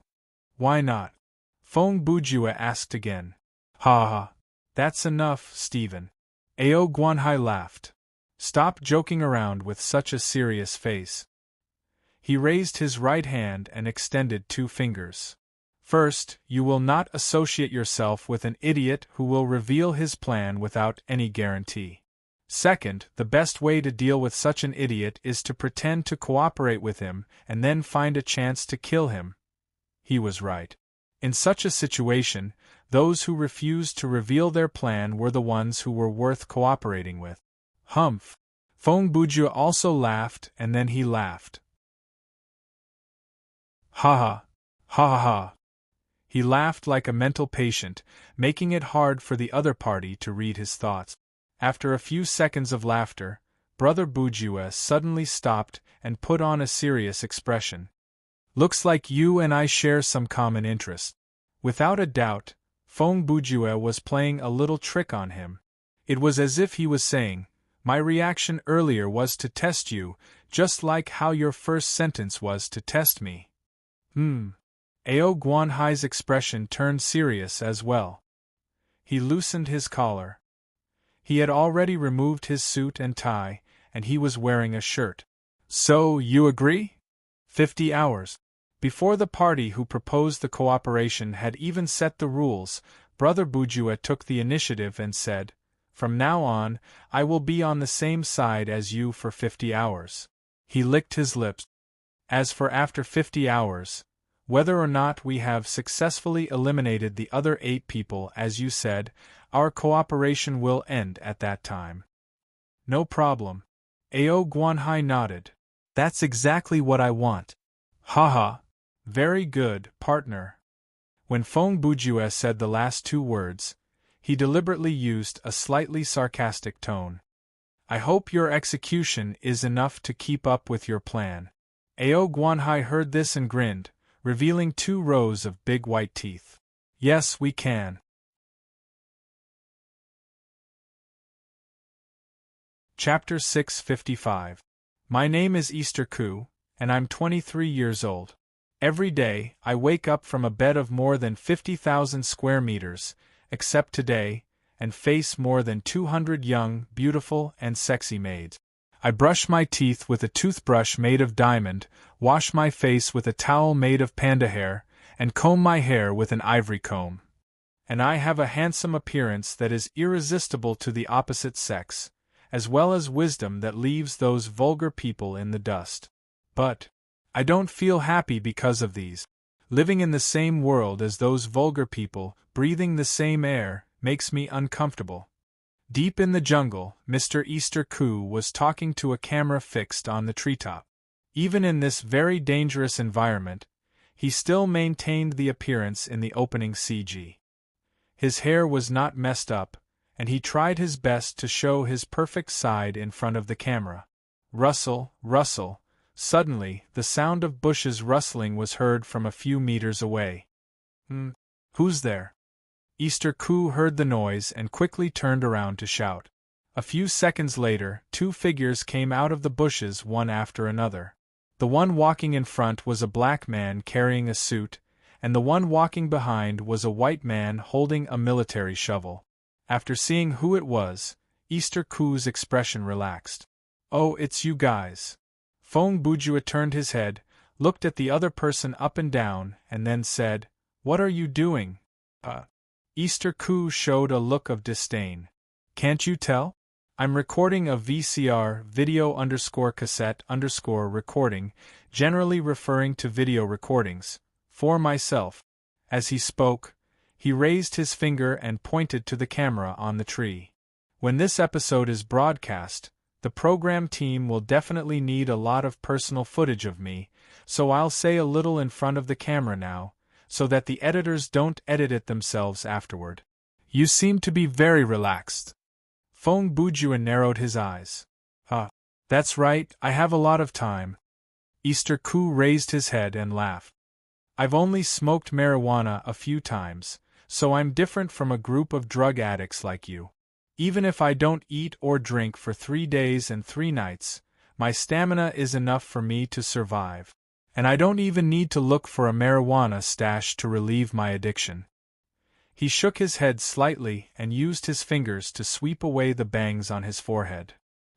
"Why not?" Feng Bujue asked again. "Ha ha. That's enough, Stephen." Ao Guanhai laughed. "Stop joking around with such a serious face." He raised his right hand and extended 2 fingers. "First, you will not associate yourself with an idiot who will reveal his plan without any guarantee. Second, the best way to deal with such an idiot is to pretend to cooperate with him and then find a chance to kill him." He was right. In such a situation, those who refused to reveal their plan were the ones who were worth cooperating with. Humph! Feng Bujue also laughed, and then he laughed. "Ha ha! Ha ha ha!" He laughed like a mental patient, making it hard for the other party to read his thoughts. After a few seconds of laughter, Brother Bujue suddenly stopped and put on a serious expression. "Looks like you and I share some common interest." Without a doubt, Feng Bujue was playing a little trick on him. It was as if he was saying, "My reaction earlier was to test you, just like how your first sentence was to test me." Ao Guanhai's expression turned serious as well. He loosened his collar. He had already removed his suit and tie, and he was wearing a shirt. So, you agree? 50 hours. Before the party who proposed the cooperation had even set the rules, Brother Bujua took the initiative and said, "From now on, I will be on the same side as you for 50 hours. He licked his lips. As for after 50 hours, whether or not we have successfully eliminated the other 8 people as you said, our cooperation will end at that time." No problem. Ao Guanhai nodded. That's exactly what I want. Haha. Very good, partner. When Fong Bujue said the last 2 words, he deliberately used a slightly sarcastic tone. I hope your execution is enough to keep up with your plan. Ao Guanhai heard this and grinned, revealing 2 rows of big white teeth. Yes, we can. Chapter 655. My name is Easter Koo, and I'm 23 years old. Every day, I wake up from a bed of more than 50,000 square meters, except today, and face more than 200 young, beautiful, and sexy maids. I brush my teeth with a toothbrush made of diamond, wash my face with a towel made of panda hair, and comb my hair with an ivory comb. And I have a handsome appearance that is irresistible to the opposite sex, as well as wisdom that leaves those vulgar people in the dust. But I don't feel happy because of these. Living in the same world as those vulgar people, breathing the same air, makes me uncomfortable. Deep in the jungle, Mr. Easter Koo was talking to a camera fixed on the treetop. Even in this very dangerous environment, he still maintained the appearance in the opening CG. His hair was not messed up, and he tried his best to show his perfect side in front of the camera. Rustle, rustle. Suddenly, the sound of bushes rustling was heard from a few meters away. Who's there? Easter Koo heard the noise and quickly turned around to shout. A few seconds later, 2 figures came out of the bushes one after another. The one walking in front was a black man carrying a suit, and the one walking behind was a white man holding a military shovel. After seeing who it was, Easter Koo's expression relaxed. Oh, it's you guys. Fong Bujua turned his head, looked at the other person up and down, and then said, What are you doing? Easter Koo showed a look of disdain. Can't you tell? I'm recording a VCR, video_cassette_recording, generally referring to video recordings, for myself. As he spoke, he raised his finger and pointed to the camera on the tree. When this episode is broadcast, the program team will definitely need a lot of personal footage of me, so I'll say a little in front of the camera now, so that the editors don't edit it themselves afterward. You seem to be very relaxed. Fong Bujua narrowed his eyes. That's right, I have a lot of time. Easter Koo raised his head and laughed. I've only smoked marijuana a few times, so I'm different from a group of drug addicts like you. Even if I don't eat or drink for 3 days and 3 nights, my stamina is enough for me to survive. And I don't even need to look for a marijuana stash to relieve my addiction. He shook his head slightly and used his fingers to sweep away the bangs on his forehead.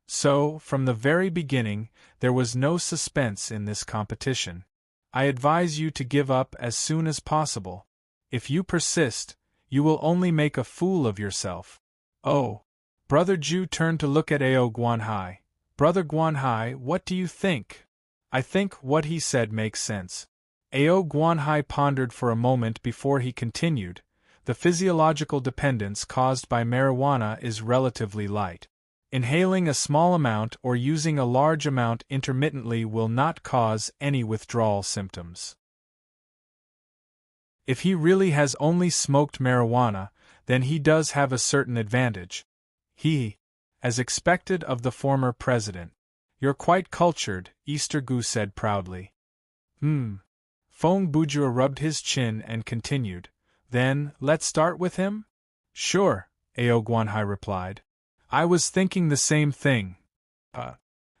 So, from the very beginning, there was no suspense in this competition. I advise you to give up as soon as possible. If you persist, you will only make a fool of yourself. Oh. Brother Ju turned to look at Ao Guanhai. Brother Guanhai, what do you think? I think what he said makes sense. Ao Guanhai pondered for a moment before he continued. The physiological dependence caused by marijuana is relatively light. Inhaling a small amount or using a large amount intermittently will not cause any withdrawal symptoms. If he really has only smoked marijuana, then he does have a certain advantage. As expected of the former president. You're quite cultured, Easter Koo said proudly. Fong Bujua rubbed his chin and continued. Then, let's start with him? Sure, Ao Guanhai replied. I was thinking the same thing.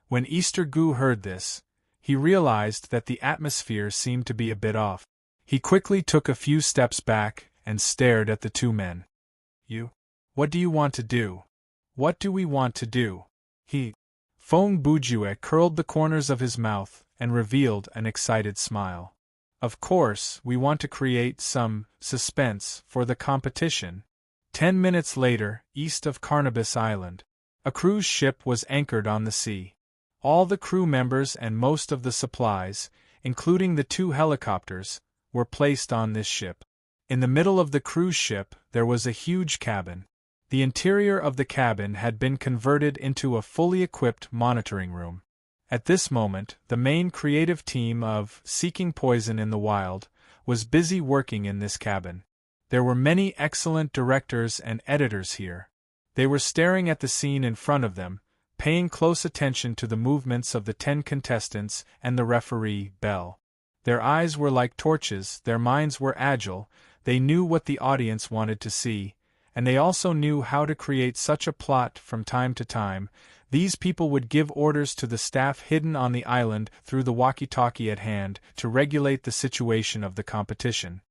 When Easter Koo heard this, he realized that the atmosphere seemed to be a bit off. He quickly took a few steps back and stared at the 2 men. What do you want to do? What do we want to do? Feng Bujue curled the corners of his mouth and revealed an excited smile. Of course, we want to create some suspense for the competition. 10 minutes later, east of Carnabas Island, a cruise ship was anchored on the sea. All the crew members and most of the supplies, including the 2 helicopters, were placed on this ship. In the middle of the cruise ship, there was a huge cabin. The interior of the cabin had been converted into a fully equipped monitoring room. At this moment, the main creative team of Seeking Poison in the Wild was busy working in this cabin. There were many excellent directors and editors here. They were staring at the scene in front of them, paying close attention to the movements of the 10 contestants and the referee, Bell. Their eyes were like torches, their minds were agile, they knew what the audience wanted to see, and they also knew how to create such a plot from time to time. These people would give orders to the staff hidden on the island through the walkie-talkie at hand to regulate the situation of the competition.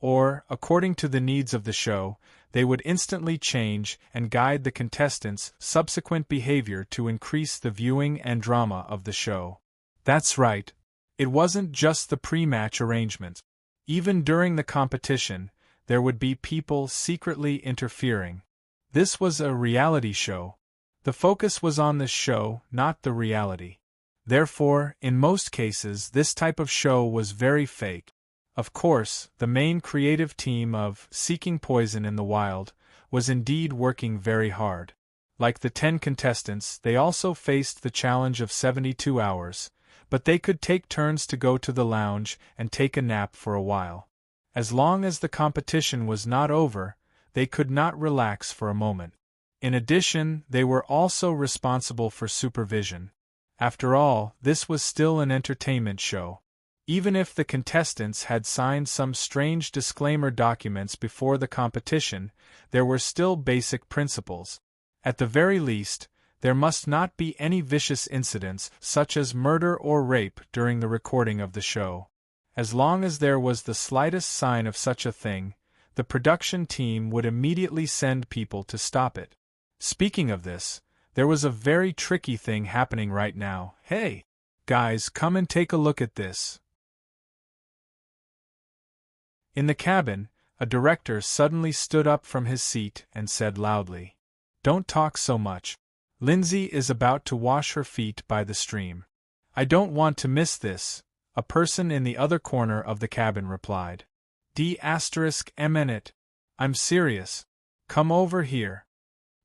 Or, according to the needs of the show, they would instantly change and guide the contestants' subsequent behavior to increase the viewing and drama of the show. That's right. It wasn't just the pre-match arrangements. Even during the competition, there would be people secretly interfering. This was a reality show. The focus was on the show, not the reality. Therefore, in most cases, this type of show was very fake. Of course, the main creative team of Seeking Poison in the Wild was indeed working very hard. Like the 10 contestants, they also faced the challenge of 72 hours, but they could take turns to go to the lounge and take a nap for a while. As long as the competition was not over, they could not relax for a moment. In addition, they were also responsible for supervision. After all, this was still an entertainment show. Even if the contestants had signed some strange disclaimer documents before the competition, there were still basic principles. At the very least, there must not be any vicious incidents such as murder or rape during the recording of the show. As long as there was the slightest sign of such a thing, the production team would immediately send people to stop it. Speaking of this, there was a very tricky thing happening right now. Hey, guys, come and take a look at this. In the cabin, a director suddenly stood up from his seat and said loudly, "Don't talk so much. Lindsay is about to wash her feet by the stream." "I don't want to miss this," a person in the other corner of the cabin replied. "D****, I'm serious. Come over here."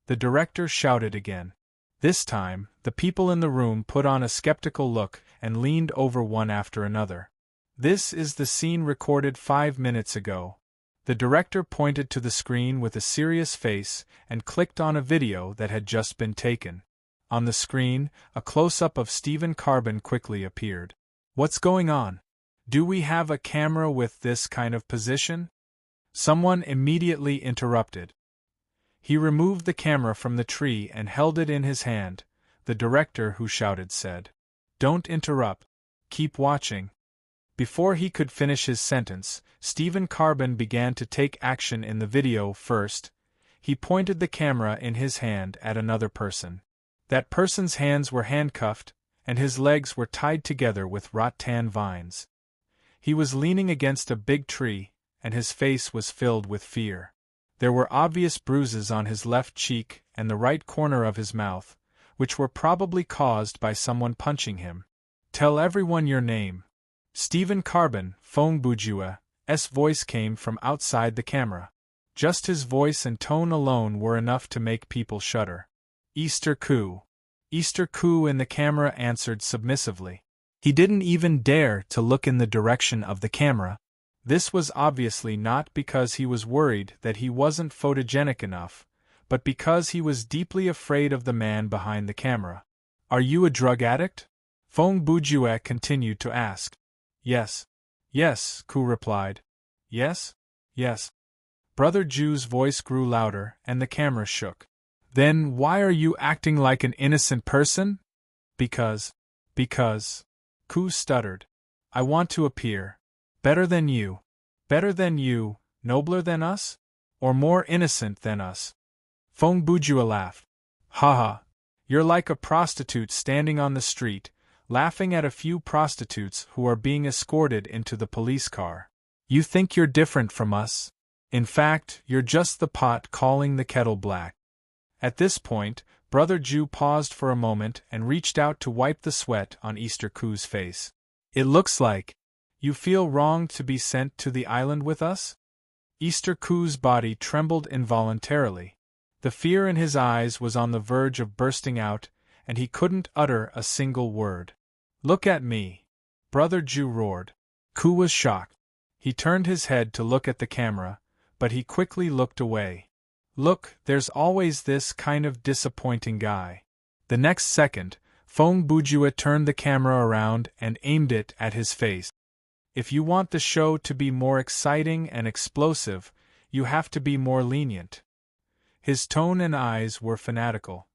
The director shouted again. This time, the people in the room put on a skeptical look and leaned over one after another. "This is the scene recorded 5 minutes ago." The director pointed to the screen with a serious face and clicked on a video that had just been taken. On the screen, a close-up of Stephen Carbon quickly appeared. "What's going on? Do we have a camera with this kind of position?" Someone immediately interrupted. He removed the camera from the tree and held it in his hand. The director who shouted said, "Don't interrupt. Keep watching." Before he could finish his sentence, Stephen Carbon began to take action in the video first. He pointed the camera in his hand at another person. That person's hands were handcuffed, and his legs were tied together with rattan vines. He was leaning against a big tree, and his face was filled with fear. There were obvious bruises on his left cheek and the right corner of his mouth, which were probably caused by someone punching him. "Tell everyone your name." Stephen Carbon, Feng Bujue's voice came from outside the camera. Just his voice and tone alone were enough to make people shudder. "Easter Koo." Easter Koo in the camera answered submissively. He didn't even dare to look in the direction of the camera. This was obviously not because he was worried that he wasn't photogenic enough, but because he was deeply afraid of the man behind the camera. "Are you a drug addict?" Feng Bujue continued to ask. "Yes. Yes," Koo replied. "Yes? Yes." Brother Ju's voice grew louder and the camera shook. "Then why are you acting like an innocent person?" Because, Koo stuttered. "I want to appear better than you. Better than you, nobler than us? Or more innocent than us?" Feng Bujue laughed. Haha. You're like a prostitute standing on the street, laughing at a few prostitutes who are being escorted into the police car. You think you're different from us? In fact, you're just the pot calling the kettle black. At this point, Brother Jew paused for a moment and reached out to wipe the sweat on Easter Koo's face. It looks like you feel wronged to be sent to the island with us? Easter Koo's body trembled involuntarily. The fear in his eyes was on the verge of bursting out, and he couldn't utter a single word. Look at me! Brother Jew roared. Koo was shocked. He turned his head to look at the camera, but he quickly looked away. Look, there's always this kind of disappointing guy. The next second, Fong Bujua turned the camera around and aimed it at his face. If you want the show to be more exciting and explosive, you have to be more lenient. His tone and eyes were fanatical.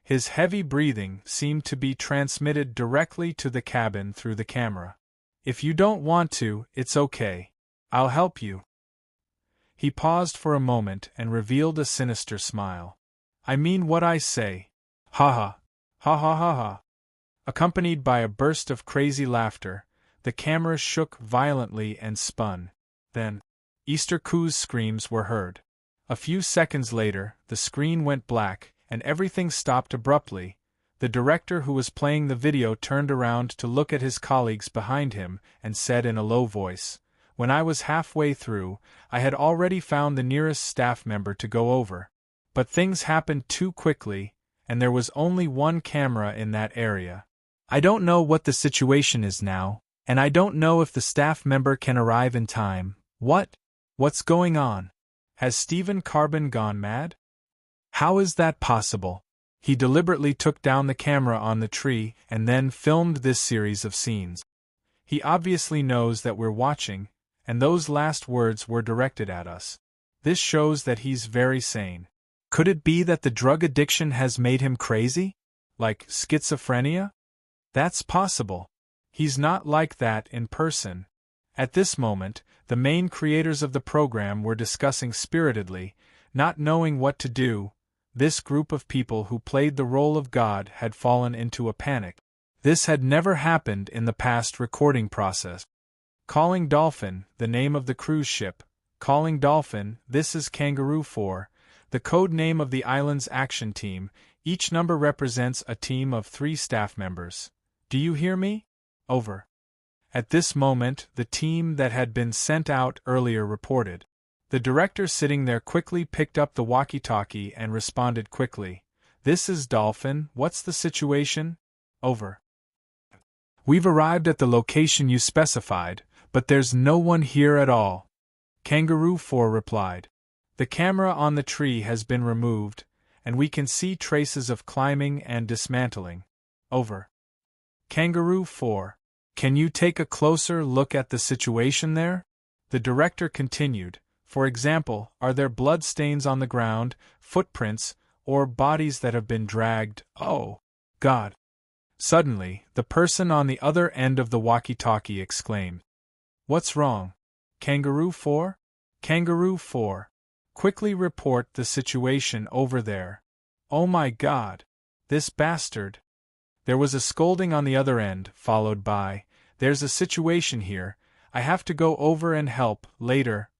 His heavy breathing seemed to be transmitted directly to the cabin through the camera. If you don't want to, it's okay. I'll help you. He paused for a moment and revealed a sinister smile. I mean what I say. Ha ha. Ha ha ha ha. Accompanied by a burst of crazy laughter, the camera shook violently and spun. Then, Easter Koo's screams were heard. A few seconds later, the screen went black, and everything stopped abruptly. The director who was playing the video turned around to look at his colleagues behind him and said in a low voice, When I was halfway through, I had already found the nearest staff member to go over. But things happened too quickly, and there was only one camera in that area. I don't know what the situation is now, and I don't know if the staff member can arrive in time. What's going on? Has Stephen Carbon gone mad? How is that possible? He deliberately took down the camera on the tree and then filmed this series of scenes. He obviously knows that we're watching, and those last words were directed at us. This shows that he's very sane. Could it be that the drug addiction has made him crazy? Like schizophrenia? That's possible. He's not like that in person. At this moment, the main creators of the program were discussing spiritedly, not knowing what to do. This group of people who played the role of God had fallen into a panic. This had never happened in the past recording process. Calling Dolphin, the name of the cruise ship. Calling Dolphin, this is Kangaroo 4, the code name of the island's action team. Each number represents a team of 3 staff members. Do you hear me? Over. At this moment, the team that had been sent out earlier reported. The director sitting there quickly picked up the walkie-talkie and responded quickly. This is Dolphin, what's the situation? Over. We've arrived at the location you specified, but there's no one here at all. Kangaroo 4 replied. The camera on the tree has been removed, and we can see traces of climbing and dismantling. Over. Kangaroo 4. Can you take a closer look at the situation there? The director continued. For example, are there blood stains on the ground, footprints, or bodies that have been dragged? Oh, God. Suddenly, the person on the other end of the walkie-talkie exclaimed. What's wrong? Kangaroo 4? Kangaroo 4. Quickly report the situation over there. Oh my God. This bastard. There was a scolding on the other end, followed by, There's a situation here, I have to go over and help, later.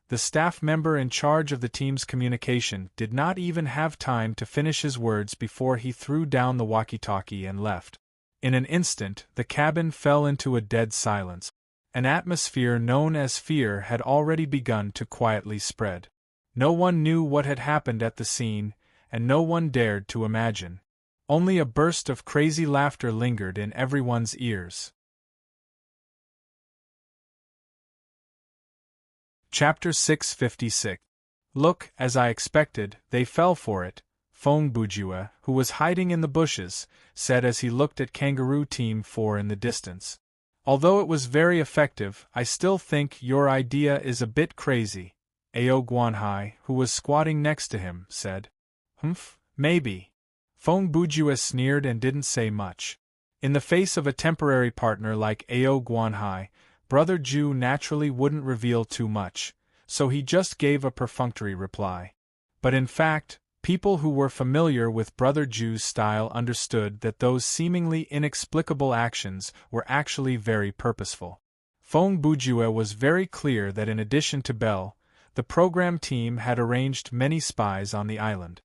The staff member in charge of the team's communication did not even have time to finish his words before he threw down the walkie-talkie and left. In an instant, the cabin fell into a dead silence. An atmosphere known as fear had already begun to quietly spread. No one knew what had happened at the scene, and no one dared to imagine. Only a burst of crazy laughter lingered in everyone's ears. Chapter 656. Look, as I expected, they fell for it, Fong Bujua, who was hiding in the bushes, said as he looked at Kangaroo Team 4 in the distance. Although it was very effective, I still think your idea is a bit crazy, Ao Guanhai, who was squatting next to him, said. Humph, maybe. Fong Bujua sneered and didn't say much. In the face of a temporary partner like Ao Guanhai, Brother Jew naturally wouldn't reveal too much, so he just gave a perfunctory reply. But in fact, People who were familiar with Brother Ju's style understood that those seemingly inexplicable actions were actually very purposeful. Fong Bujue was very clear that in addition to Bell, the program team had arranged many spies on the island.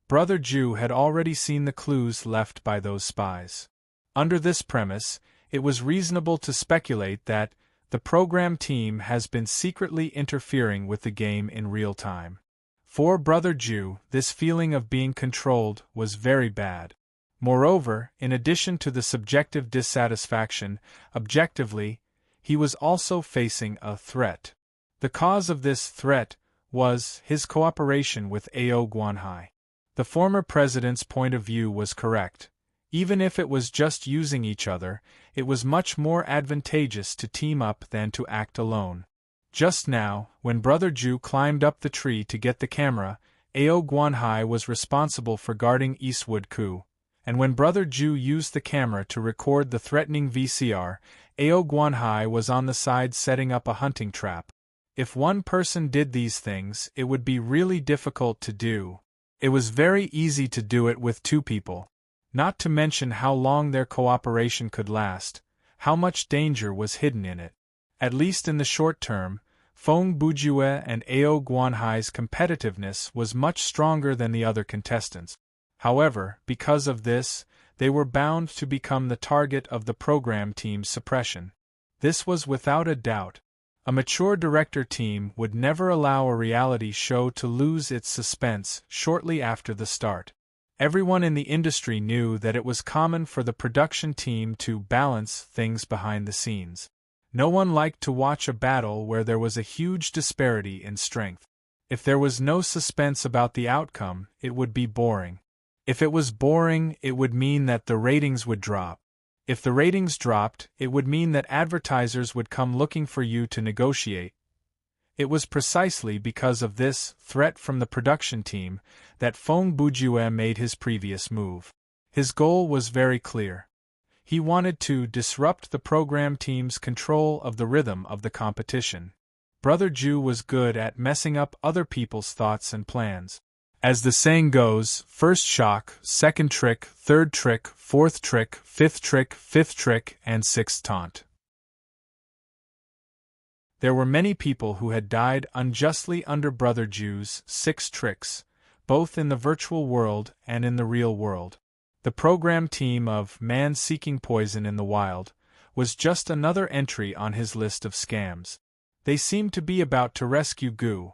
Brother Ju had already seen the clues left by those spies. Under this premise, it was reasonable to speculate that the program team has been secretly interfering with the game in real time. For Brother Ju, this feeling of being controlled was very bad. Moreover, in addition to the subjective dissatisfaction, objectively, he was also facing a threat. The cause of this threat was his cooperation with Ao Guanhai. The former president's point of view was correct. Even if it was just using each other, it was much more advantageous to team up than to act alone. Just now, when Brother Ju climbed up the tree to get the camera, Ao Guanhai was responsible for guarding Eastwood Ku, and when Brother Ju used the camera to record the threatening VCR, Ao Guanhai was on the side setting up a hunting trap. If one person did these things, it would be really difficult to do. It was very easy to do it with two people. Not to mention how long their cooperation could last, how much danger was hidden in it. At least in the short term, Fong Bujue and Ao Guanhai's competitiveness was much stronger than the other contestants. However, because of this, they were bound to become the target of the program team's suppression. This was without a doubt. A mature director team would never allow a reality show to lose its suspense shortly after the start. Everyone in the industry knew that it was common for the production team to balance things behind the scenes. No one liked to watch a battle where there was a huge disparity in strength. If there was no suspense about the outcome, it would be boring. If it was boring, it would mean that the ratings would drop. If the ratings dropped, it would mean that advertisers would come looking for you to negotiate. It was precisely because of this threat from the production team that Fong Bujue made his previous move. His goal was very clear. He wanted to disrupt the program team's control of the rhythm of the competition. Brother Ju was good at messing up other people's thoughts and plans. As the saying goes, first shock, second trick, third trick, fourth trick, fifth trick, and sixth taunt. There were many people who had died unjustly under Brother Ju's 6 tricks, both in the virtual world and in the real world. The program team of Man Seeking Poison in the Wild was just another entry on his list of scams. They seemed to be about to rescue Gu.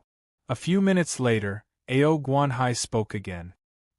A few minutes later, Ao Guanhai spoke again.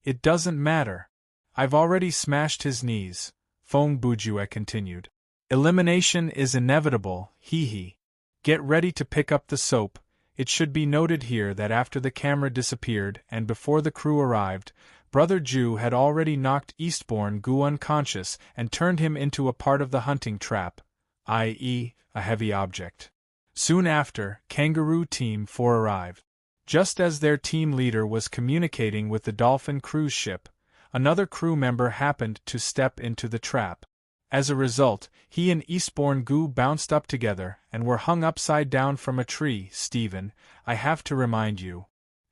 It doesn't matter. I've already smashed his knees, Fong Bujue continued. Elimination is inevitable, hee. Get ready to pick up the soap. It should be noted here that after the camera disappeared and before the crew arrived, Brother Ju had already knocked Eastbourne Gu unconscious and turned him into a part of the hunting trap, i.e., a heavy object. Soon after, Kangaroo Team 4 arrived. Just as their team leader was communicating with the Dolphin cruise ship, another crew member happened to step into the trap. As a result, he and Eastbourne Gu bounced up together and were hung upside down from a tree. Stephen, I have to remind you.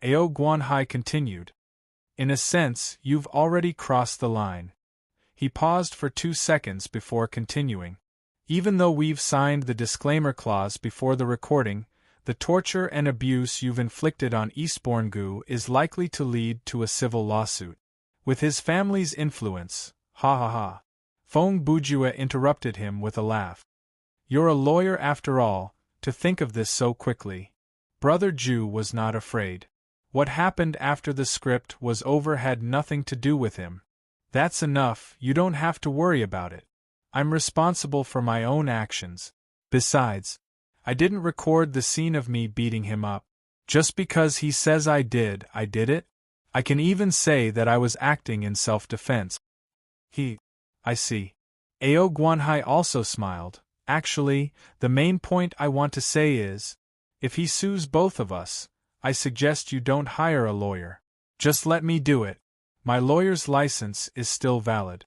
Ao Guanhai continued. In a sense, you've already crossed the line. He paused for 2 seconds before continuing. Even though we've signed the disclaimer clause before the recording, the torture and abuse you've inflicted on Eastbourne Gu is likely to lead to a civil lawsuit. With his family's influence, ha ha ha. Fong Bujue interrupted him with a laugh. You're a lawyer after all, to think of this so quickly. Brother Ju was not afraid. What happened after the script was over had nothing to do with him. That's enough, you don't have to worry about it. I'm responsible for my own actions. Besides, I didn't record the scene of me beating him up. Just because he says I did it? I can even say that I was acting in self-defense. I see. Ao Guanhai also smiled. Actually, the main point I want to say is, if he sues both of us, I suggest you don't hire a lawyer. Just let me do it. My lawyer's license is still valid.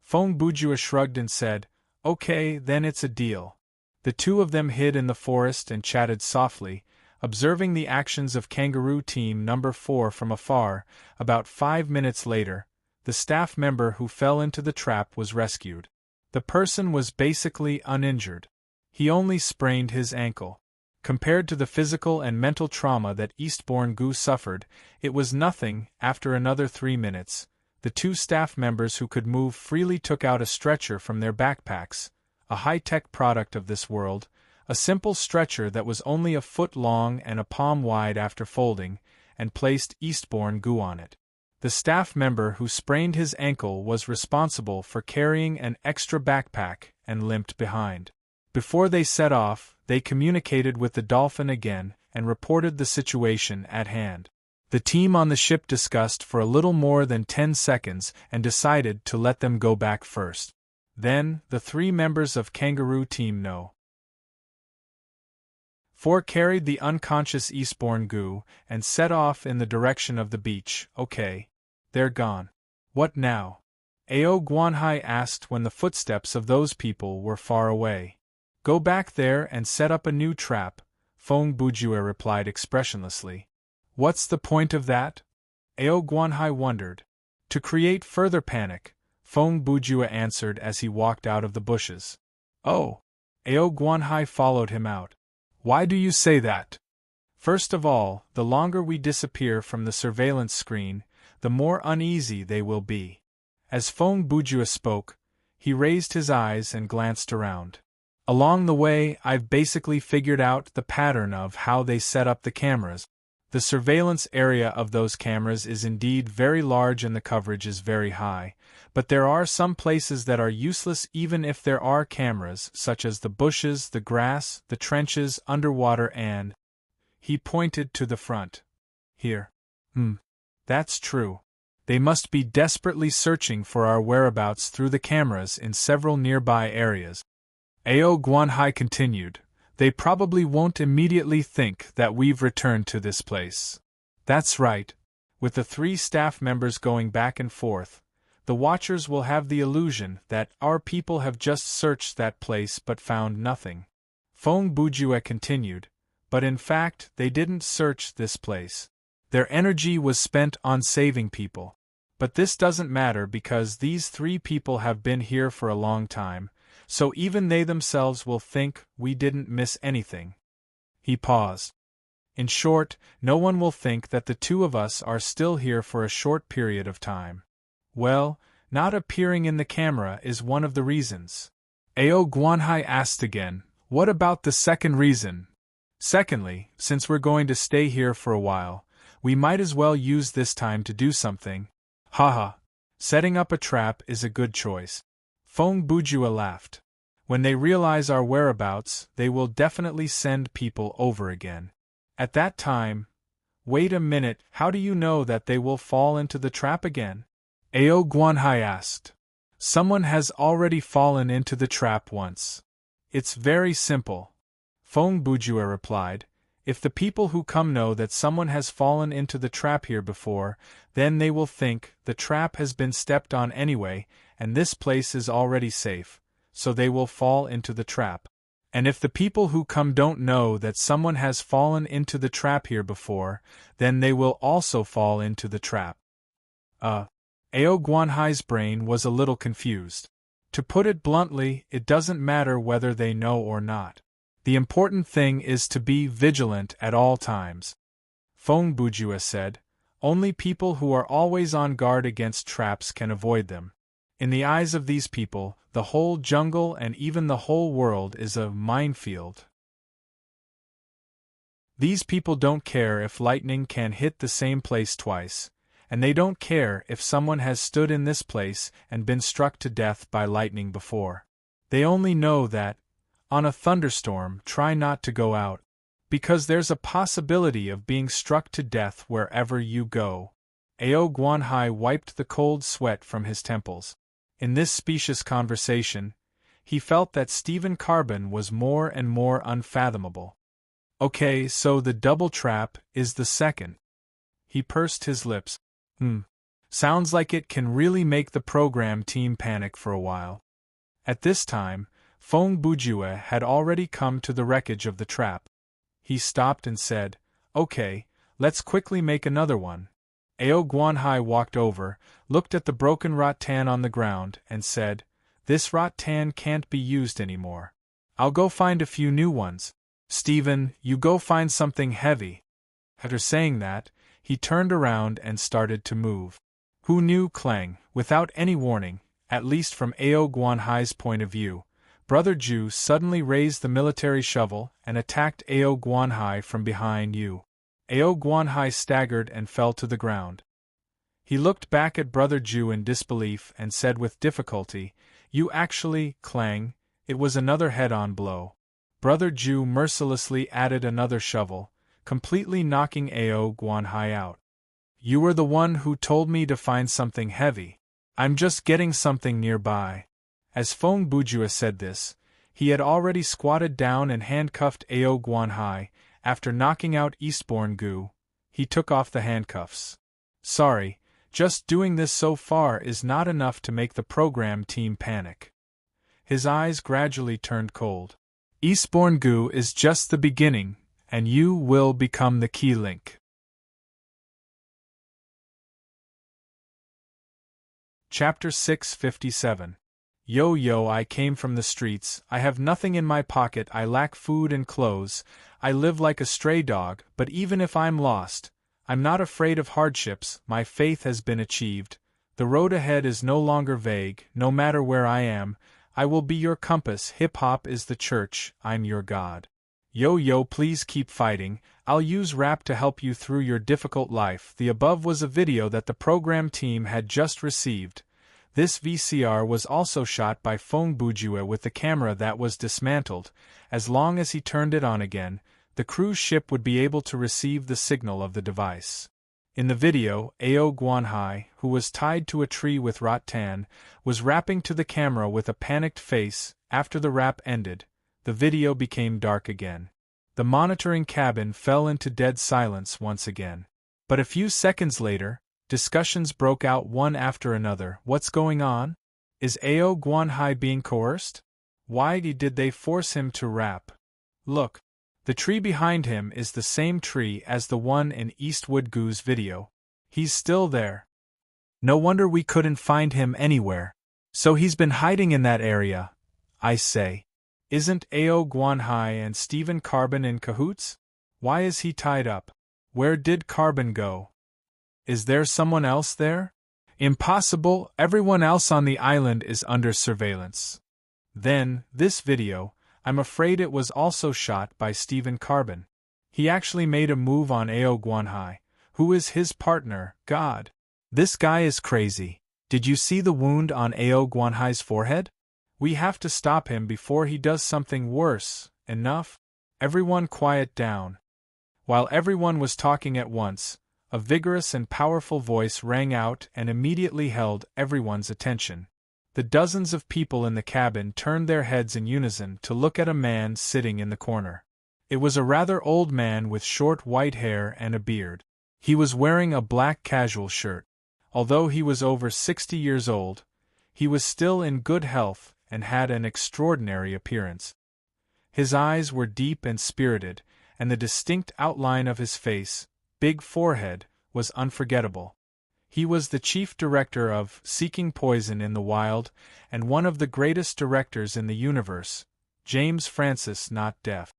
Fong Bujue shrugged and said, Okay, then it's a deal. The two of them hid in the forest and chatted softly, Observing the actions of Kangaroo Team Number 4 from afar, about 5 minutes later, the staff member who fell into the trap was rescued. The person was basically uninjured. He only sprained his ankle. Compared to the physical and mental trauma that Eastbourne Goo suffered, it was nothing. After another 3 minutes, the 2 staff members who could move freely took out a stretcher from their backpacks, a high-tech product of this world, a simple stretcher that was only a foot long and a palm wide after folding, and placed Eastbourne Goo on it. The staff member who sprained his ankle was responsible for carrying an extra backpack and limped behind. Before they set off, they communicated with the Dolphin again and reported the situation at hand. The team on the ship discussed for a little more than 10 seconds and decided to let them go back first. Then, the 3 members of Kangaroo Team No. 4 carried the unconscious Eastbourne Goo and set off in the direction of the beach. Okay, they're gone. What now? Ao Guanhai asked when the footsteps of those people were far away. Go back there and set up a new trap, Feng Bujue replied expressionlessly. What's the point of that? Ao Guanhai wondered. To create further panic, Feng Bujue answered as he walked out of the bushes. Oh. Ao Guanhai followed him out. Why do you say that? First of all, the longer we disappear from the surveillance screen, the more uneasy they will be. As Feng Bujue spoke, he raised his eyes and glanced around. Along the way, I've basically figured out the pattern of how they set up the cameras. The surveillance area of those cameras is indeed very large and the coverage is very high, but there are some places that are useless even if there are cameras, such as the bushes, the grass, the trenches, underwater and… He pointed to the front. Here. That's true. They must be desperately searching for our whereabouts through the cameras in several nearby areas. Ao Guanhai continued. They probably won't immediately think that we've returned to this place. That's right. With the 3 staff members going back and forth, the watchers will have the illusion that our people have just searched that place but found nothing. Feng Bujue continued, but in fact they didn't search this place. Their energy was spent on saving people. But this doesn't matter because these 3 people have been here for a long time, so even they themselves will think we didn't miss anything. He paused. In short, no one will think that the 2 of us are still here for a short period of time. Well, not appearing in the camera is one of the reasons. Ao Guanhai asked again, what about the second reason? Secondly, since we're going to stay here for a while, we might as well use this time to do something. Haha. Setting up a trap is a good choice. Feng Bujue laughed. When they realize our whereabouts, they will definitely send people over again. At that time… Wait a minute, how do you know that they will fall into the trap again? Ao Guanhai asked. Someone has already fallen into the trap once. It's very simple. Feng Bujue replied. If the people who come know that someone has fallen into the trap here before, then they will think the trap has been stepped on anyway, and this place is already safe, so they will fall into the trap. And if the people who come don't know that someone has fallen into the trap here before, then they will also fall into the trap. Ao Guanhai's brain was a little confused. To put it bluntly, it doesn't matter whether they know or not. The important thing is to be vigilant at all times. Feng Bujue said, only people who are always on guard against traps can avoid them. In the eyes of these people, the whole jungle and even the whole world is a minefield. These people don't care if lightning can hit the same place twice, and they don't care if someone has stood in this place and been struck to death by lightning before. They only know that, on a thunderstorm, try not to go out, because there's a possibility of being struck to death wherever you go. Ao Guanhai wiped the cold sweat from his temples. In this specious conversation, he felt that Stephen Carbon was more and more unfathomable. Okay, so the double trap is the second. He pursed his lips. Sounds like it can really make the program team panic for a while. At this time, Feng Bujue had already come to the wreckage of the trap. He stopped and said, "Okay, let's quickly make another one." Ao Guanhai walked over, looked at the broken rattan on the ground, and said, "This rattan can't be used anymore. I'll go find a few new ones. Stephen, you go find something heavy." After saying that, he turned around and started to move. Who knew? Clang, without any warning, at least from Ao Guanhai's point of view, Brother Ju suddenly raised the military shovel and attacked Ao Guanhai from behind. Ao Guanhai staggered and fell to the ground. He looked back at Brother Ju in disbelief and said with difficulty, "You actually, Clang." It was another head-on blow. Brother Ju mercilessly added another shovel, completely knocking Ao Guanhai out. "You were the one who told me to find something heavy. I'm just getting something nearby." As Feng Bujua said this, he had already squatted down and handcuffed Ao Guanhai. After knocking out Eastbourne Gu, he took off the handcuffs. "Sorry, just doing this so far is not enough to make the program team panic." His eyes gradually turned cold. "Eastbourne Gu is just the beginning, and you will become the key link." Chapter 657. Yo, I came from the streets, I have nothing in my pocket, I lack food and clothes, I live like a stray dog, but even if I'm lost, I'm not afraid of hardships, my faith has been achieved, the road ahead is no longer vague, no matter where I am, I will be your compass, hip-hop is the church, I'm your god. Yo, please keep fighting, I'll use rap to help you through your difficult life. The above was a video that the program team had just received. This VCR was also shot by Feng Bujua with the camera that was dismantled. As long as he turned it on again, the cruise ship would be able to receive the signal of the device. In the video, Ao Guanhai, who was tied to a tree with rattan, was rapping to the camera with a panicked face. After the rap ended, the video became dark again. The monitoring cabin fell into dead silence once again. But a few seconds later, discussions broke out one after another. What's going on? Is Ao Guanhai being coerced? Why did they force him to rap? Look, the tree behind him is the same tree as the one in Eastwood Gu's video. He's still there. No wonder we couldn't find him anywhere. So he's been hiding in that area, I say. Isn't Ao Guanhai and Stephen Carbon in cahoots? Why is he tied up? Where did Carbon go? Is there someone else there? Impossible, everyone else on the island is under surveillance. Then, this video, I'm afraid it was also shot by Stephen Carbon. He actually made a move on Ao Guanhai, who is his partner, God. This guy is crazy. Did you see the wound on Ao Guanhai's forehead? We have to stop him before he does something worse. Enough? Everyone quiet down. While everyone was talking at once, a vigorous and powerful voice rang out and immediately held everyone's attention. The dozens of people in the cabin turned their heads in unison to look at a man sitting in the corner. It was a rather old man with short white hair and a beard. He was wearing a black casual shirt. Although he was over 60 years old, he was still in good health and had an extraordinary appearance. His eyes were deep and spirited, and the distinct outline of his face, big forehead, was unforgettable. He was the chief director of Seeking Poison in the Wild and one of the greatest directors in the universe, James Francis Not Deaf.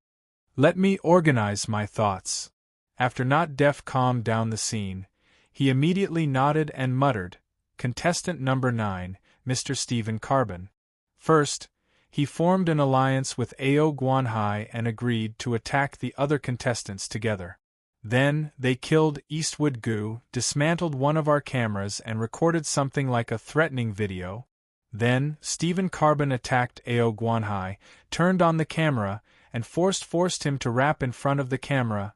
Let me organize my thoughts. After Not Deaf calmed down the scene, he immediately nodded and muttered, "Contestant number 9, Mr. Stephen Carbon." First, he formed an alliance with Ao Guanhai and agreed to attack the other contestants together. Then, they killed Eastwood Gu, dismantled one of our cameras and recorded something like a threatening video. Then, Stephen Carbon attacked Ao Guanhai, turned on the camera, and forced him to rap in front of the camera.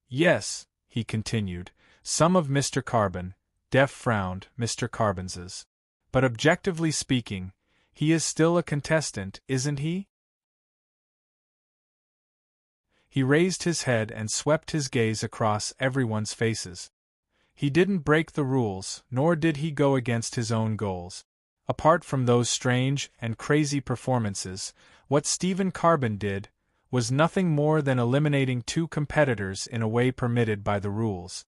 "Yes," he continued, "some of Mr. Carbon," Deaf frowned, "Mr. Carbon's. But objectively speaking, he is still a contestant, isn't he?" He raised his head and swept his gaze across everyone's faces. He didn't break the rules, nor did he go against his own goals. Apart from those strange and crazy performances, what Stephen Carbon did was nothing more than eliminating two competitors in a way permitted by the rules.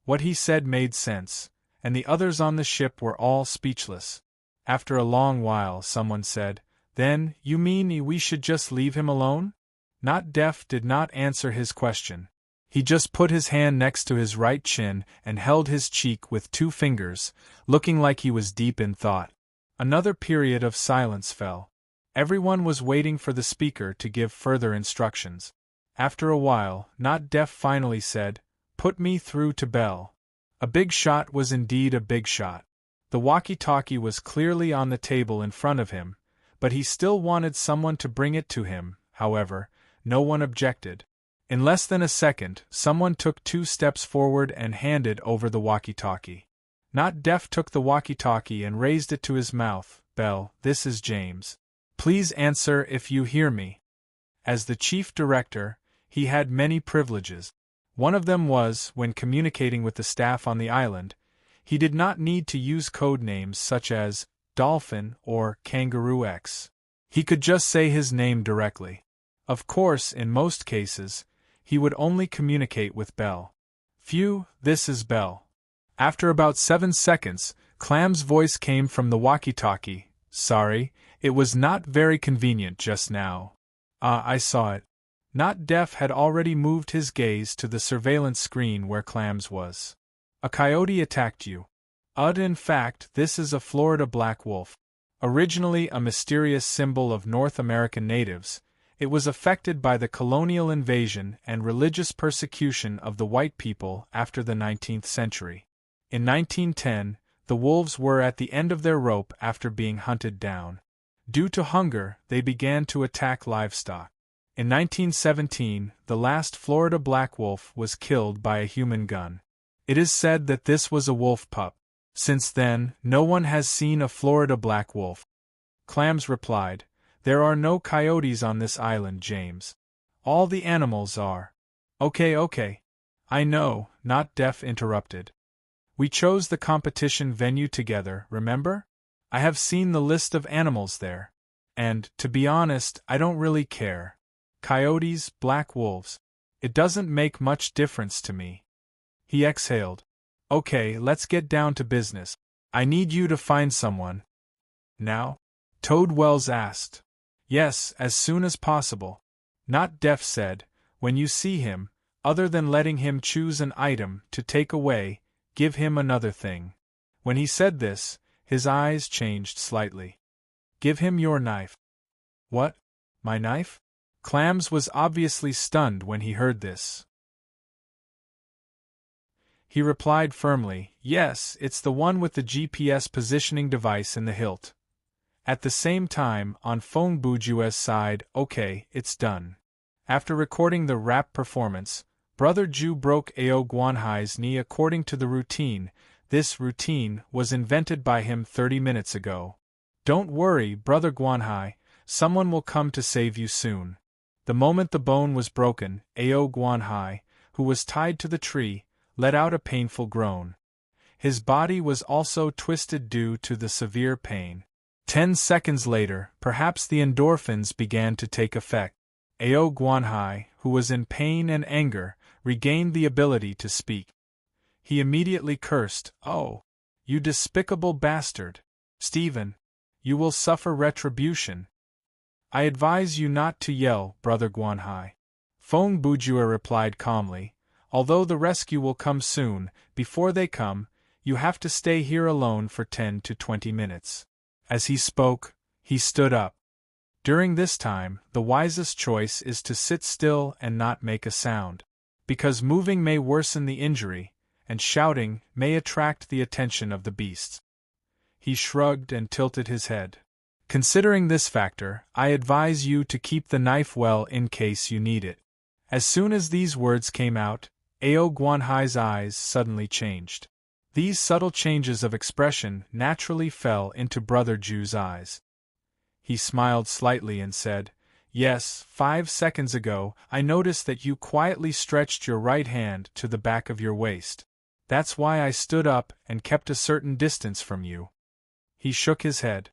What he said made sense, and the others on the ship were all speechless. After a long while, someone said, "Then, you mean we should just leave him alone?" Not Deaf did not answer his question. He just put his hand next to his right chin and held his cheek with two fingers, looking like he was deep in thought. Another period of silence fell. Everyone was waiting for the speaker to give further instructions. After a while, Not Deaf finally said, "Put me through to Bell." A big shot was indeed a big shot. The walkie-talkie was clearly on the table in front of him, but he still wanted someone to bring it to him. However, no one objected. In less than a second, someone took 2 steps forward and handed over the walkie-talkie. Not Deaf took the walkie-talkie and raised it to his mouth. "Bell, this is James. Please answer if you hear me." As the chief director, he had many privileges. One of them was, when communicating with the staff on the island, he did not need to use code names such as Dolphin or Kangaroo X. He could just say his name directly. Of course, in most cases, he would only communicate with Bell. "Phew, this is Bell." After about 7 seconds, Clam's voice came from the walkie-talkie. "Sorry, it was not very convenient just now." I saw it." Not Deaf had already moved his gaze to the surveillance screen where Clams was. "A coyote attacked you." In fact, this is a Florida black wolf. Originally a mysterious symbol of North American natives, it was affected by the colonial invasion and religious persecution of the white people after the 19th century. In 1910, the wolves were at the end of their rope after being hunted down. Due to hunger, they began to attack livestock. In 1917, the last Florida black wolf was killed by a human gun. It is said that this was a wolf pup. Since then, no one has seen a Florida black wolf. Clams replied, "There are no coyotes on this island, James. All the animals are." Okay. I know," Not Deaf interrupted. "We chose the competition venue together, remember? I have seen the list of animals there. And, to be honest, I don't really care. Coyotes, black wolves. It doesn't make much difference to me." He exhaled. "Okay, let's get down to business. I need you to find someone." "Now?" Toad Wells asked. "Yes, as soon as possible." Not Deaf said, "When you see him, other than letting him choose an item to take away, give him another thing." When he said this, his eyes changed slightly. "Give him your knife." "What? My knife?" Clams was obviously stunned when he heard this. He replied firmly, "Yes, it's the one with the GPS positioning device in the hilt." At the same time, on Phone Bujua's side, "Okay, it's done." After recording the rap performance, Brother Ju broke Ao Guanhai's knee according to the routine. This routine was invented by him 30 minutes ago. "Don't worry, Brother Guanhai, someone will come to save you soon." The moment the bone was broken, Ao Guanhai, who was tied to the tree, let out a painful groan. His body was also twisted due to the severe pain. 10 seconds later, perhaps the endorphins began to take effect. Ao Guanhai, who was in pain and anger, regained the ability to speak. He immediately cursed, "Oh, you despicable bastard! Stephen, you will suffer retribution." "I advise you not to yell, Brother Guanhai." Phone Bujua replied calmly, "Although the rescue will come soon, before they come, you have to stay here alone for 10 to 20 minutes. As he spoke, he stood up. During this time, the wisest choice is to sit still and not make a sound. Because moving may worsen the injury, and shouting may attract the attention of the beasts. He shrugged and tilted his head. "Considering this factor, I advise you to keep the knife well in case you need it." As soon as these words came out, Ao Guanhai's eyes suddenly changed. These subtle changes of expression naturally fell into Brother Ju's eyes. He smiled slightly and said, "Yes, 5 seconds ago, I noticed that you quietly stretched your right hand to the back of your waist. That's why I stood up and kept a certain distance from you." He shook his head.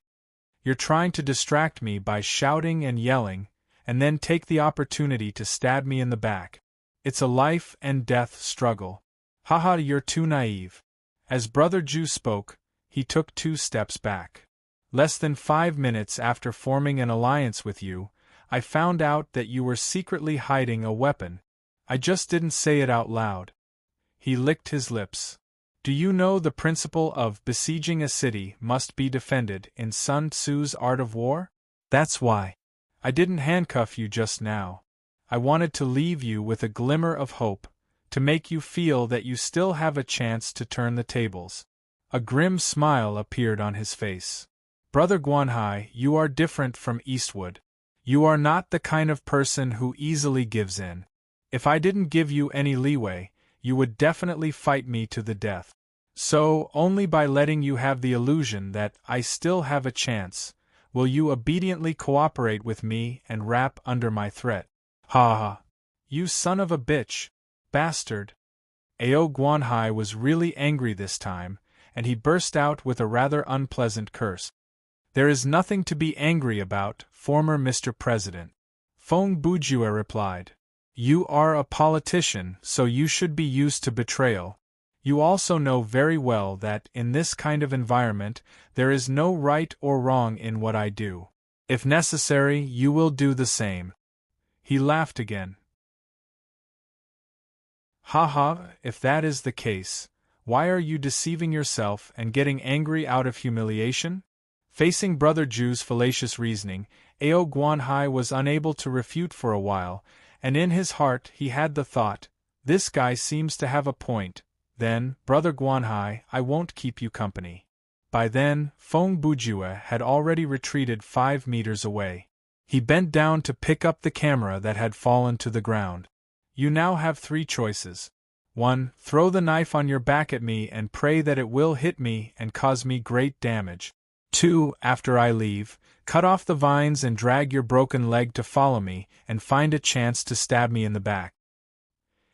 "You're trying to distract me by shouting and yelling, and then take the opportunity to stab me in the back. It's a life and death struggle. Haha, you're too naive. As Brother Jew spoke, he took 2 steps back. Less than 5 minutes after forming an alliance with you, I found out that you were secretly hiding a weapon. I just didn't say it out loud. He licked his lips. Do you know the principle of besieging a city must be defended in Sun Tzu's Art of War? That's why. I didn't handcuff you just now. I wanted to leave you with a glimmer of hope, to make you feel that you still have a chance to turn the tables. A grim smile appeared on his face. Brother Guanhai, you are different from Eastwood. You are not the kind of person who easily gives in. If I didn't give you any leeway, you would definitely fight me to the death. So, only by letting you have the illusion that I still have a chance, will you obediently cooperate with me and rap under my threat. Ha ha. You son of a bitch. Bastard. Ao Guanhai was really angry this time, and he burst out with a rather unpleasant curse. There is nothing to be angry about, former Mr. President. Feng Bujue replied. You are a politician, so you should be used to betrayal. You also know very well that, in this kind of environment, there is no right or wrong in what I do. If necessary, you will do the same. He laughed again. Ha, if that is the case, why are you deceiving yourself and getting angry out of humiliation? Facing Brother Ju's fallacious reasoning, Ao Guanhai was unable to refute for a while, and in his heart he had the thought, this guy seems to have a point. Then, Brother Guanhai, I won't keep you company. By then, Feng Bujue had already retreated 5 meters away. He bent down to pick up the camera that had fallen to the ground. You now have 3 choices. 1. Throw the knife on your back at me and pray that it will hit me and cause me great damage. 2. After I leave, cut off the vines and drag your broken leg to follow me and find a chance to stab me in the back.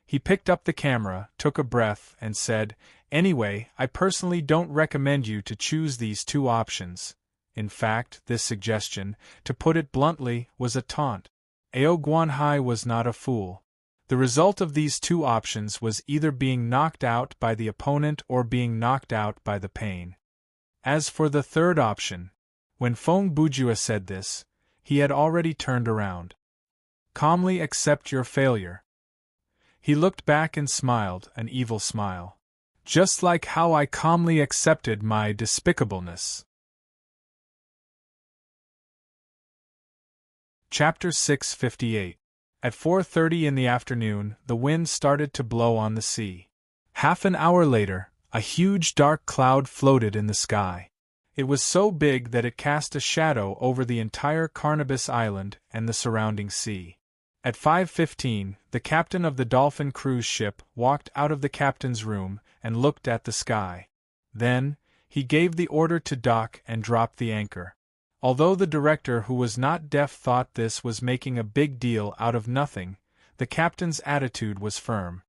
He picked up the camera, took a breath, and said, Anyway, I personally don't recommend you to choose these 2 options. In fact, this suggestion, to put it bluntly, was a taunt. Ao Guanhai was not a fool. The result of these 2 options was either being knocked out by the opponent or being knocked out by the pain. As for the 3rd option, when Feng Bujue said this, he had already turned around. Calmly accept your failure. He looked back and smiled, an evil smile. Just like how I calmly accepted my despicableness. Chapter 658. At 4:30 in the afternoon, the wind started to blow on the sea. Half an hour later, a huge dark cloud floated in the sky. It was so big that it cast a shadow over the entire Carnabas Island and the surrounding sea. At 5:15, the captain of the Dolphin cruise ship walked out of the captain's room and looked at the sky. Then, he gave the order to dock and drop the anchor. Although the director who was not deaf thought this was making a big deal out of nothing, the captain's attitude was firm.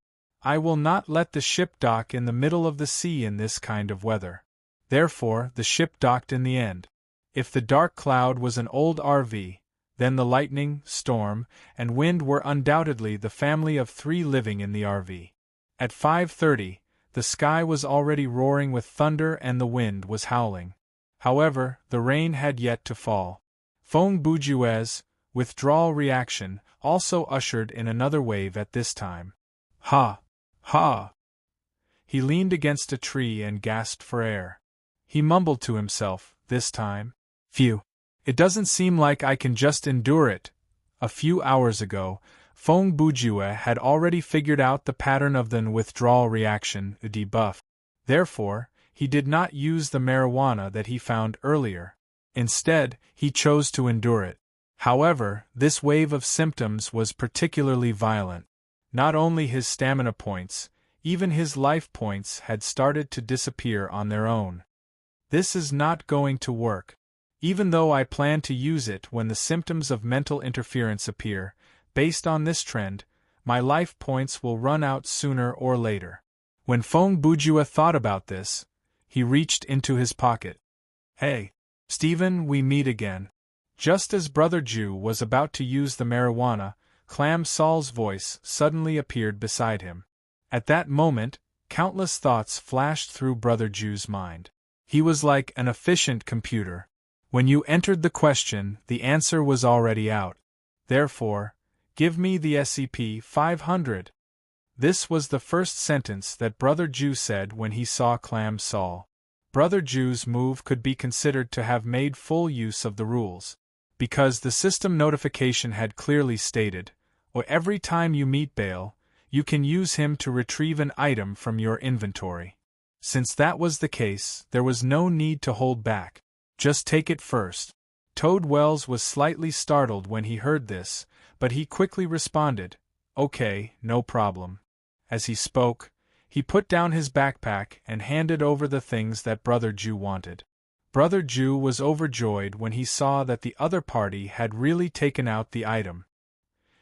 I will not let the ship dock in the middle of the sea in this kind of weather. Therefore, the ship docked in the end. If the dark cloud was an old RV, then the lightning, storm, and wind were undoubtedly the family of 3 living in the RV. At 5:30, the sky was already roaring with thunder and the wind was howling. However, the rain had yet to fall. Feng Bujue's withdrawal reaction also ushered in another wave at this time. Ha! Ha! He leaned against a tree and gasped for air. He mumbled to himself, this time, Phew! It doesn't seem like I can just endure it. A few hours ago, Feng Bujue had already figured out the pattern of the withdrawal reaction, a debuff. Therefore, he did not use the marijuana that he found earlier. Instead, he chose to endure it. However, this wave of symptoms was particularly violent. Not only his stamina points, even his life points had started to disappear on their own. This is not going to work. Even though I plan to use it when the symptoms of mental interference appear, based on this trend, my life points will run out sooner or later. When Feng Bujue thought about this, he reached into his pocket. Hey, Stephen, we meet again. Just as Brother Jew was about to use the marijuana, Clam Saul's voice suddenly appeared beside him. At that moment, countless thoughts flashed through Brother Jew's mind. He was like an efficient computer. When you entered the question, the answer was already out. Therefore, give me the SCP-500. This was the first sentence that Brother Jew said when he saw Clam Saul. Brother Jew's move could be considered to have made full use of the rules, because the system notification had clearly stated, or every time you meet Bale, you can use him to retrieve an item from your inventory. Since that was the case, there was no need to hold back. Just take it first. Toad Wells was slightly startled when he heard this, but he quickly responded, "Okay, no problem." As he spoke, he put down his backpack and handed over the things that Brother Jew wanted. Brother Jew was overjoyed when he saw that the other party had really taken out the item.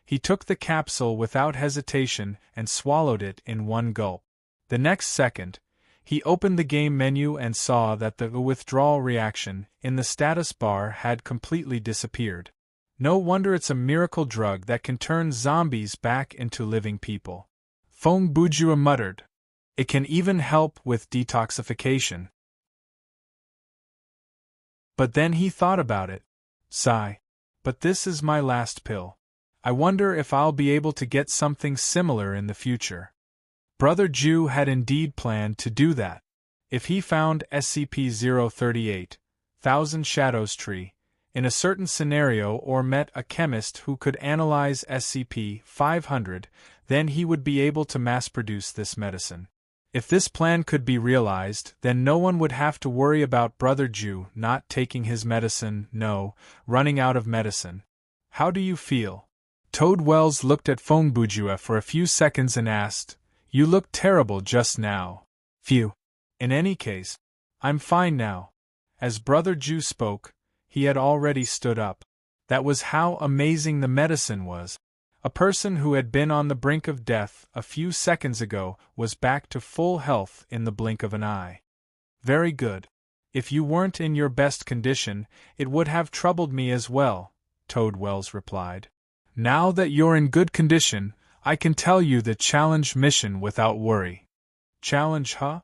He took the capsule without hesitation and swallowed it in one gulp. The next second, he opened the game menu and saw that the withdrawal reaction in the status bar had completely disappeared. No wonder it's a miracle drug that can turn zombies back into living people. Fong Bujua muttered. It can even help with detoxification. But then he thought about it. Sigh. But this is my last pill. I wonder if I'll be able to get something similar in the future. Brother Jew had indeed planned to do that. If he found SCP-038, Thousand Shadows Tree, in a certain scenario or met a chemist who could analyze SCP-500, then he would be able to mass-produce this medicine. If this plan could be realized, then no one would have to worry about Brother Jew not taking his medicine, no, running out of medicine. How do you feel? Toad Wells looked at Fong Bujua for a few seconds and asked, "You looked terrible just now." Phew. In any case, I'm fine now. As Brother Jew spoke, he had already stood up. That was how amazing the medicine was. A person who had been on the brink of death a few seconds ago was back to full health in the blink of an eye. Very good. If you weren't in your best condition, it would have troubled me as well, Toad Wells replied. Now that you're in good condition, I can tell you the challenge mission without worry. Challenge, huh?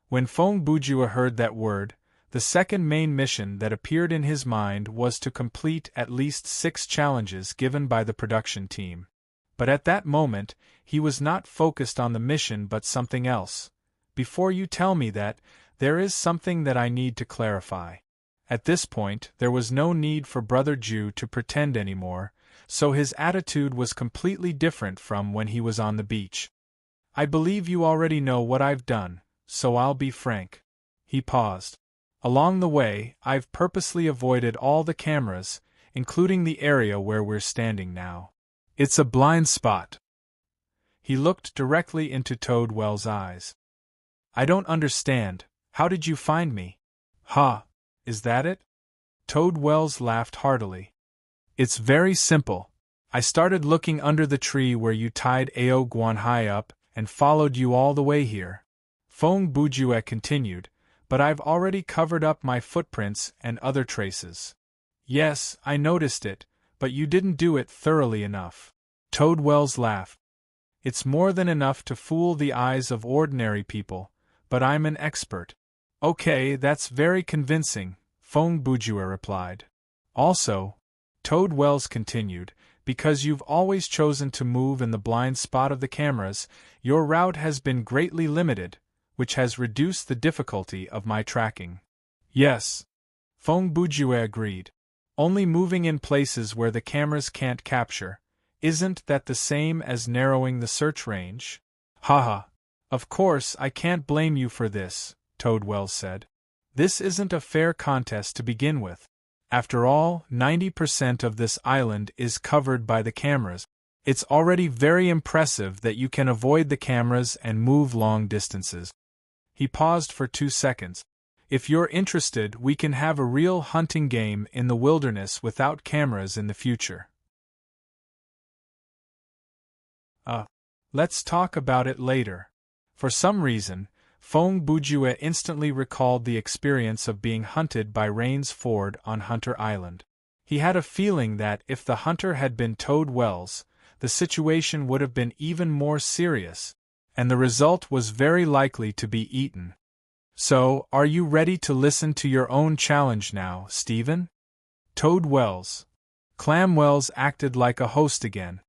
When Fong Bujua heard that word, the second main mission that appeared in his mind was to complete at least 6 challenges given by the production team. But at that moment, he was not focused on the mission but something else. Before you tell me that, there is something that I need to clarify. At this point, there was no need for Brother Jew to pretend anymore, so his attitude was completely different from when he was on the beach. I believe you already know what I've done, so I'll be frank. He paused. Along the way, I've purposely avoided all the cameras, including the area where we're standing now. It's a blind spot. He looked directly into Toad Wells' eyes. I don't understand. How did you find me? Ha! Is that it? Toad Wells laughed heartily. It's very simple. I started looking under the tree where you tied Ao Guanhai up and followed you all the way here. Fong Bujua continued, but I've already covered up my footprints and other traces. Yes, I noticed it, but you didn't do it thoroughly enough. Toad Wells laughed. It's more than enough to fool the eyes of ordinary people, but I'm an expert. Okay, that's very convincing, Fong Bujua replied. Also, Toad Wells continued, because you've always chosen to move in the blind spot of the cameras, your route has been greatly limited, which has reduced the difficulty of my tracking. Yes. Fong Bujua agreed. Only moving in places where the cameras can't capture. Isn't that the same as narrowing the search range? Haha. Of course I can't blame you for this, Toad Wells said. This isn't a fair contest to begin with. After all, 90% of this island is covered by the cameras. It's already very impressive that you can avoid the cameras and move long distances. He paused for 2 seconds. If you're interested, we can have a real hunting game in the wilderness without cameras in the future. Let's talk about it later. For some reason, Fong Bujua instantly recalled the experience of being hunted by Rains Ford on Hunter Island. He had a feeling that if the hunter had been Toad Wells, the situation would have been even more serious, and the result was very likely to be eaten. So, are you ready to listen to your own challenge now, Stephen? Toad Wells. Clam Wells acted like a host again.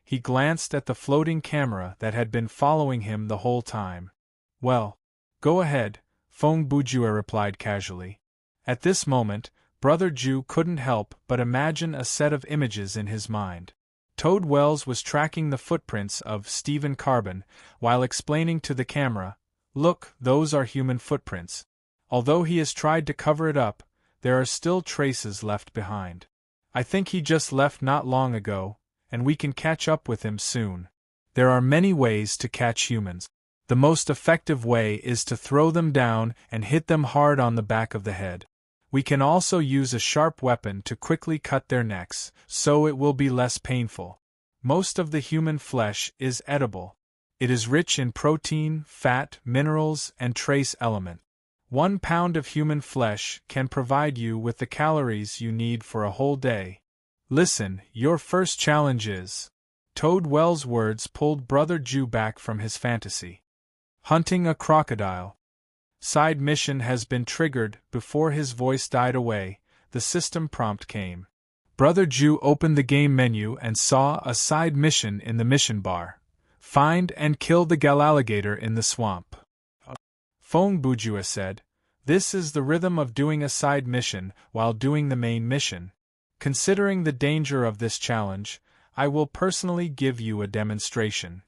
He glanced at the floating camera that had been following him the whole time. Well, go ahead, Fong Bujue replied casually. At this moment, Brother Ju couldn't help but imagine a set of images in his mind. Toad Wells was tracking the footprints of Stephen Carbon while explaining to the camera, "Look, those are human footprints. Although he has tried to cover it up, there are still traces left behind. I think he just left not long ago, and we can catch up with him soon." There are many ways to catch humans. The most effective way is to throw them down and hit them hard on the back of the head. We can also use a sharp weapon to quickly cut their necks, so it will be less painful. Most of the human flesh is edible. It is rich in protein, fat, minerals, and trace elements. 1 pound of human flesh can provide you with the calories you need for a whole day. Listen, your first challenge is... Toad Wells' words pulled Brother Ju back from his fantasy. Hunting a crocodile. Side mission has been triggered. Before his voice died away, the system prompt came. Brother Ju opened the game menu and saw a side mission in the mission bar. Find and kill the alligator in the swamp. Fong Bujue said, "This is the rhythm of doing a side mission while doing the main mission. Considering the danger of this challenge, I will personally give you a demonstration."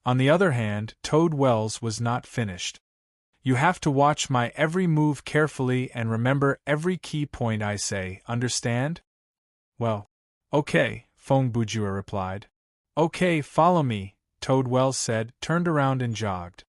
On the other hand, Toad Wells was not finished. "You have to watch my every move carefully and remember every key point I say, understand?" "Well, okay," Fong Bujue replied. "Okay, follow me," Toad Wells said, turned around and jogged.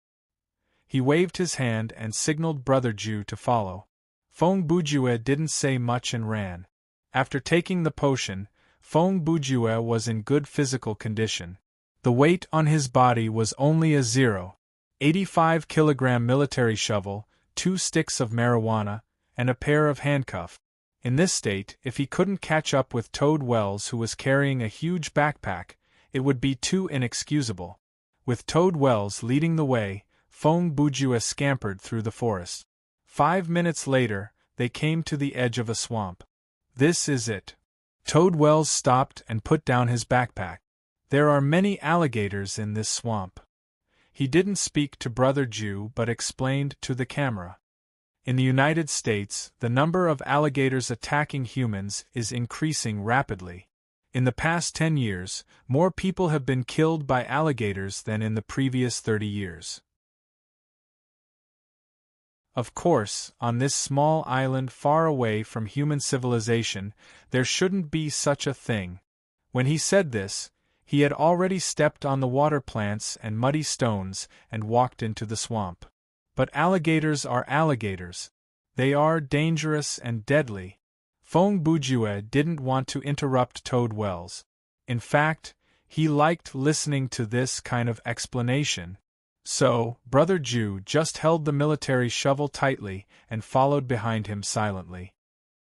He waved his hand and signaled Brother Ju to follow. Fong Bujue didn't say much and ran. After taking the potion, Fong Bujue was in good physical condition. The weight on his body was only a 0.85 kilogram military shovel, 2 sticks of marijuana, and a pair of handcuffs. In this state, if he couldn't catch up with Toad Wells, who was carrying a huge backpack, it would be too inexcusable. With Toad Wells leading the way, Fong Bujue scampered through the forest. 5 minutes later, they came to the edge of a swamp. "This is it." Toad Wells stopped and put down his backpack. "There are many alligators in this swamp." He didn't speak to Brother Ju but explained to the camera. In the United States, the number of alligators attacking humans is increasing rapidly. In the past 10 years, more people have been killed by alligators than in the previous 30 years. Of course, on this small island far away from human civilization, there shouldn't be such a thing. When he said this, he had already stepped on the water plants and muddy stones and walked into the swamp. But alligators are alligators. They are dangerous and deadly. Fong Bujue didn't want to interrupt Toad Wells. In fact, he liked listening to this kind of explanation. So, Brother Ju just held the military shovel tightly and followed behind him silently.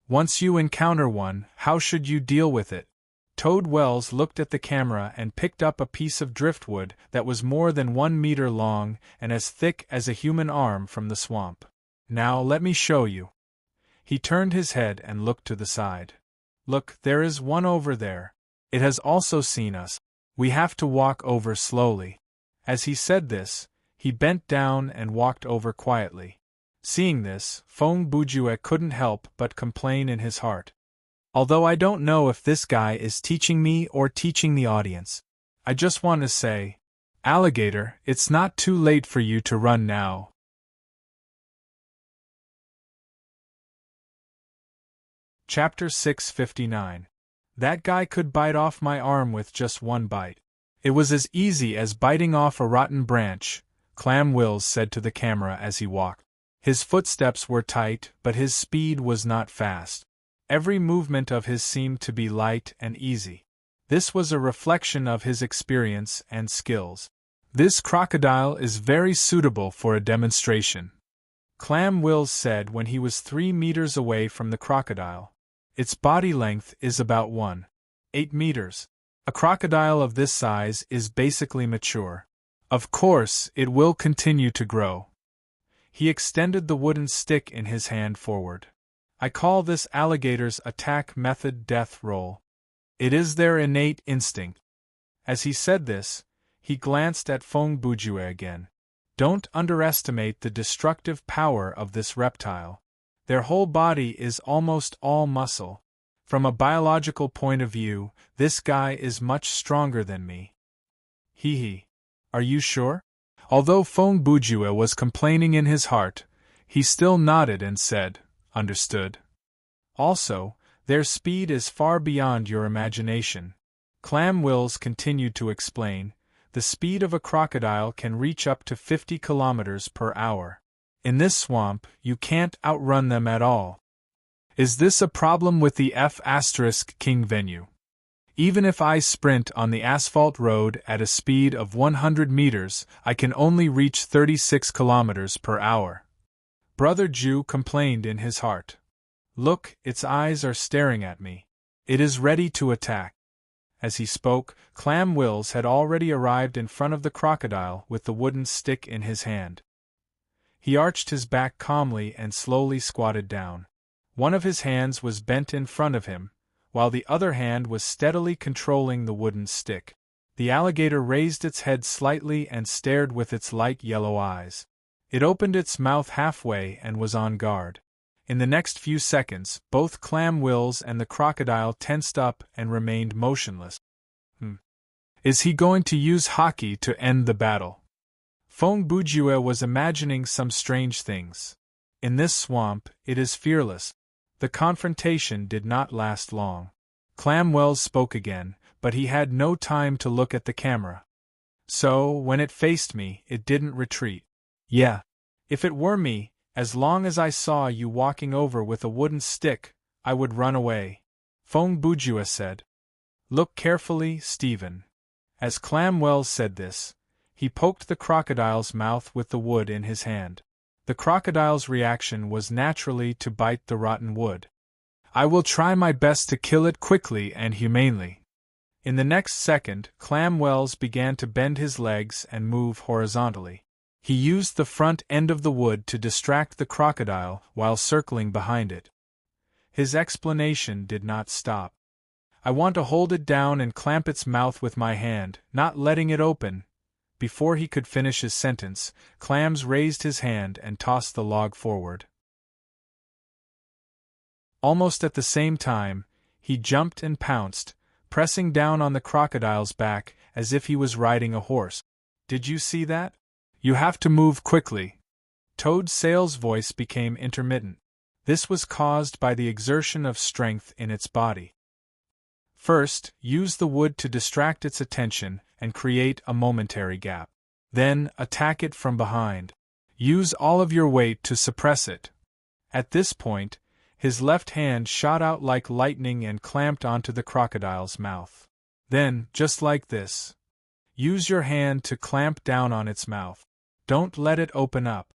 "Once you encounter one, how should you deal with it?" Toad Wells looked at the camera and picked up a piece of driftwood that was more than 1 meter long and as thick as a human arm from the swamp. "Now let me show you." He turned his head and looked to the side. "Look, there is one over there. It has also seen us. We have to walk over slowly." As he said this, he bent down and walked over quietly. Seeing this, Fong Bujue couldn't help but complain in his heart. "Although I don't know if this guy is teaching me or teaching the audience, I just want to say, alligator, it's not too late for you to run now." Chapter 659. That guy could bite off my arm with just one bite. "It was as easy as biting off a rotten branch," Clam Wills said to the camera as he walked. His footsteps were tight, but his speed was not fast. Every movement of his seemed to be light and easy. This was a reflection of his experience and skills. "This crocodile is very suitable for a demonstration," Clam Wills said when he was 3 meters away from the crocodile. Its body length is about 1.8 meters. A crocodile of this size is basically mature. Of course, it will continue to grow. He extended the wooden stick in his hand forward. I call this alligator's attack method death roll. It is their innate instinct. As he said this, he glanced at Feng Bujue again. Don't underestimate the destructive power of this reptile. Their whole body is almost all muscle. From a biological point of view, this guy is much stronger than me. Hee. Are you sure? Although Feng Bujue was complaining in his heart, he still nodded and said, Understood. Also, their speed is far beyond your imagination. Clam Wills continued to explain, the speed of a crocodile can reach up to 50 kilometers per hour. In this swamp, you can't outrun them at all. Is this a problem with the F*King venue? Even if I sprint on the asphalt road at a speed of 100 meters, I can only reach 36 kilometers per hour. Brother Ju complained in his heart. Look, its eyes are staring at me. It is ready to attack. As he spoke, Clam Wills had already arrived in front of the crocodile with the wooden stick in his hand. He arched his back calmly and slowly squatted down. One of his hands was bent in front of him, while the other hand was steadily controlling the wooden stick. The alligator raised its head slightly and stared with its light yellow eyes. It opened its mouth halfway and was on guard. In the next few seconds, both Clam Wills and the crocodile tensed up and remained motionless. Is he going to use haki to end the battle? Feng Bujue was imagining some strange things. In this swamp, it is fearless. The confrontation did not last long. Clam Wills spoke again, but he had no time to look at the camera. So, when it faced me, it didn't retreat. Yeah. If it were me, as long as I saw you walking over with a wooden stick, I would run away. Feng Bujue said. Look carefully, Stephen. As Clam Wills said this, he poked the crocodile's mouth with the wood in his hand. The crocodile's reaction was naturally to bite the rotten wood. I will try my best to kill it quickly and humanely. In the next second, Clam Wills began to bend his legs and move horizontally. He used the front end of the wood to distract the crocodile while circling behind it. His explanation did not stop. I want to hold it down and clamp its mouth with my hand, not letting it open. Before he could finish his sentence, Clams raised his hand and tossed the log forward. Almost at the same time, he jumped and pounced, pressing down on the crocodile's back as if he was riding a horse. Did you see that? You have to move quickly. Toad Sale's voice became intermittent. This was caused by the exertion of strength in its body. First, use the wood to distract its attention and create a momentary gap. Then, attack it from behind. Use all of your weight to suppress it. At this point, his left hand shot out like lightning and clamped onto the crocodile's mouth. Then, just like this, use your hand to clamp down on its mouth. Don't let it open up.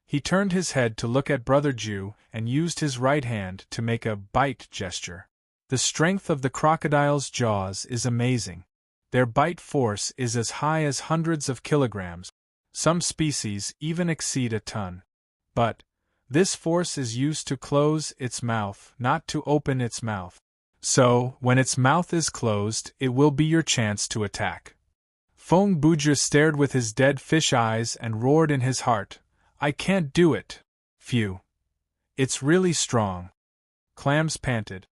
He turned his head to look at Brother Ju and used his right hand to make a bite gesture. The strength of the crocodile's jaws is amazing. Their bite force is as high as hundreds of kilograms. Some species even exceed a ton. But this force is used to close its mouth, not to open its mouth. So, when its mouth is closed, it will be your chance to attack. Feng Bujue stared with his dead fish eyes and roared in his heart, I can't do it. Phew. It's really strong. Clams panted.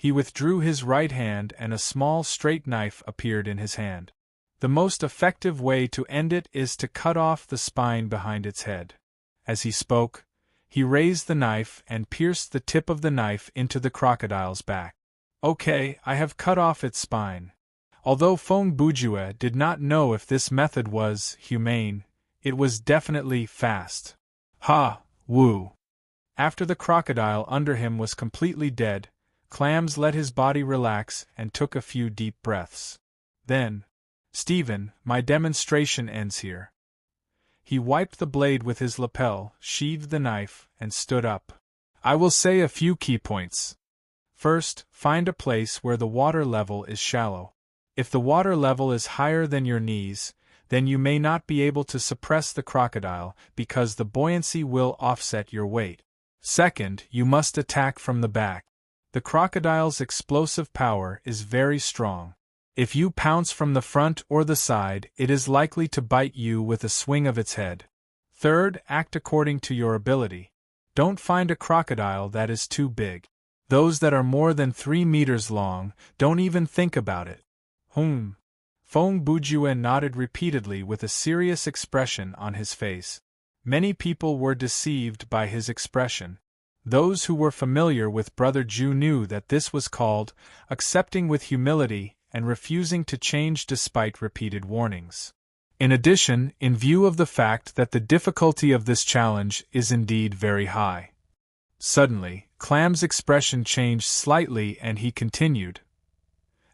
He withdrew his right hand and a small straight knife appeared in his hand. The most effective way to end it is to cut off the spine behind its head. As he spoke, he raised the knife and pierced the tip of the knife into the crocodile's back. Okay, I have cut off its spine. Although Feng Bujue did not know if this method was humane, it was definitely fast. Ha! Woo! After the crocodile under him was completely dead, Clams let his body relax and took a few deep breaths. Then, Stephen, my demonstration ends here. He wiped the blade with his lapel, sheathed the knife, and stood up. I will say a few key points. First, find a place where the water level is shallow. If the water level is higher than your knees, then you may not be able to suppress the crocodile because the buoyancy will offset your weight. Second, you must attack from the back. The crocodile's explosive power is very strong. If you pounce from the front or the side, it is likely to bite you with a swing of its head. Third, act according to your ability. Don't find a crocodile that is too big. Those that are more than 3 meters long, don't even think about it. Fong Bujue nodded repeatedly with a serious expression on his face. Many people were deceived by his expression. Those who were familiar with Brother Ju knew that this was called accepting with humility and refusing to change despite repeated warnings. In addition, in view of the fact that the difficulty of this challenge is indeed very high. Suddenly, Clam's expression changed slightly and he continued.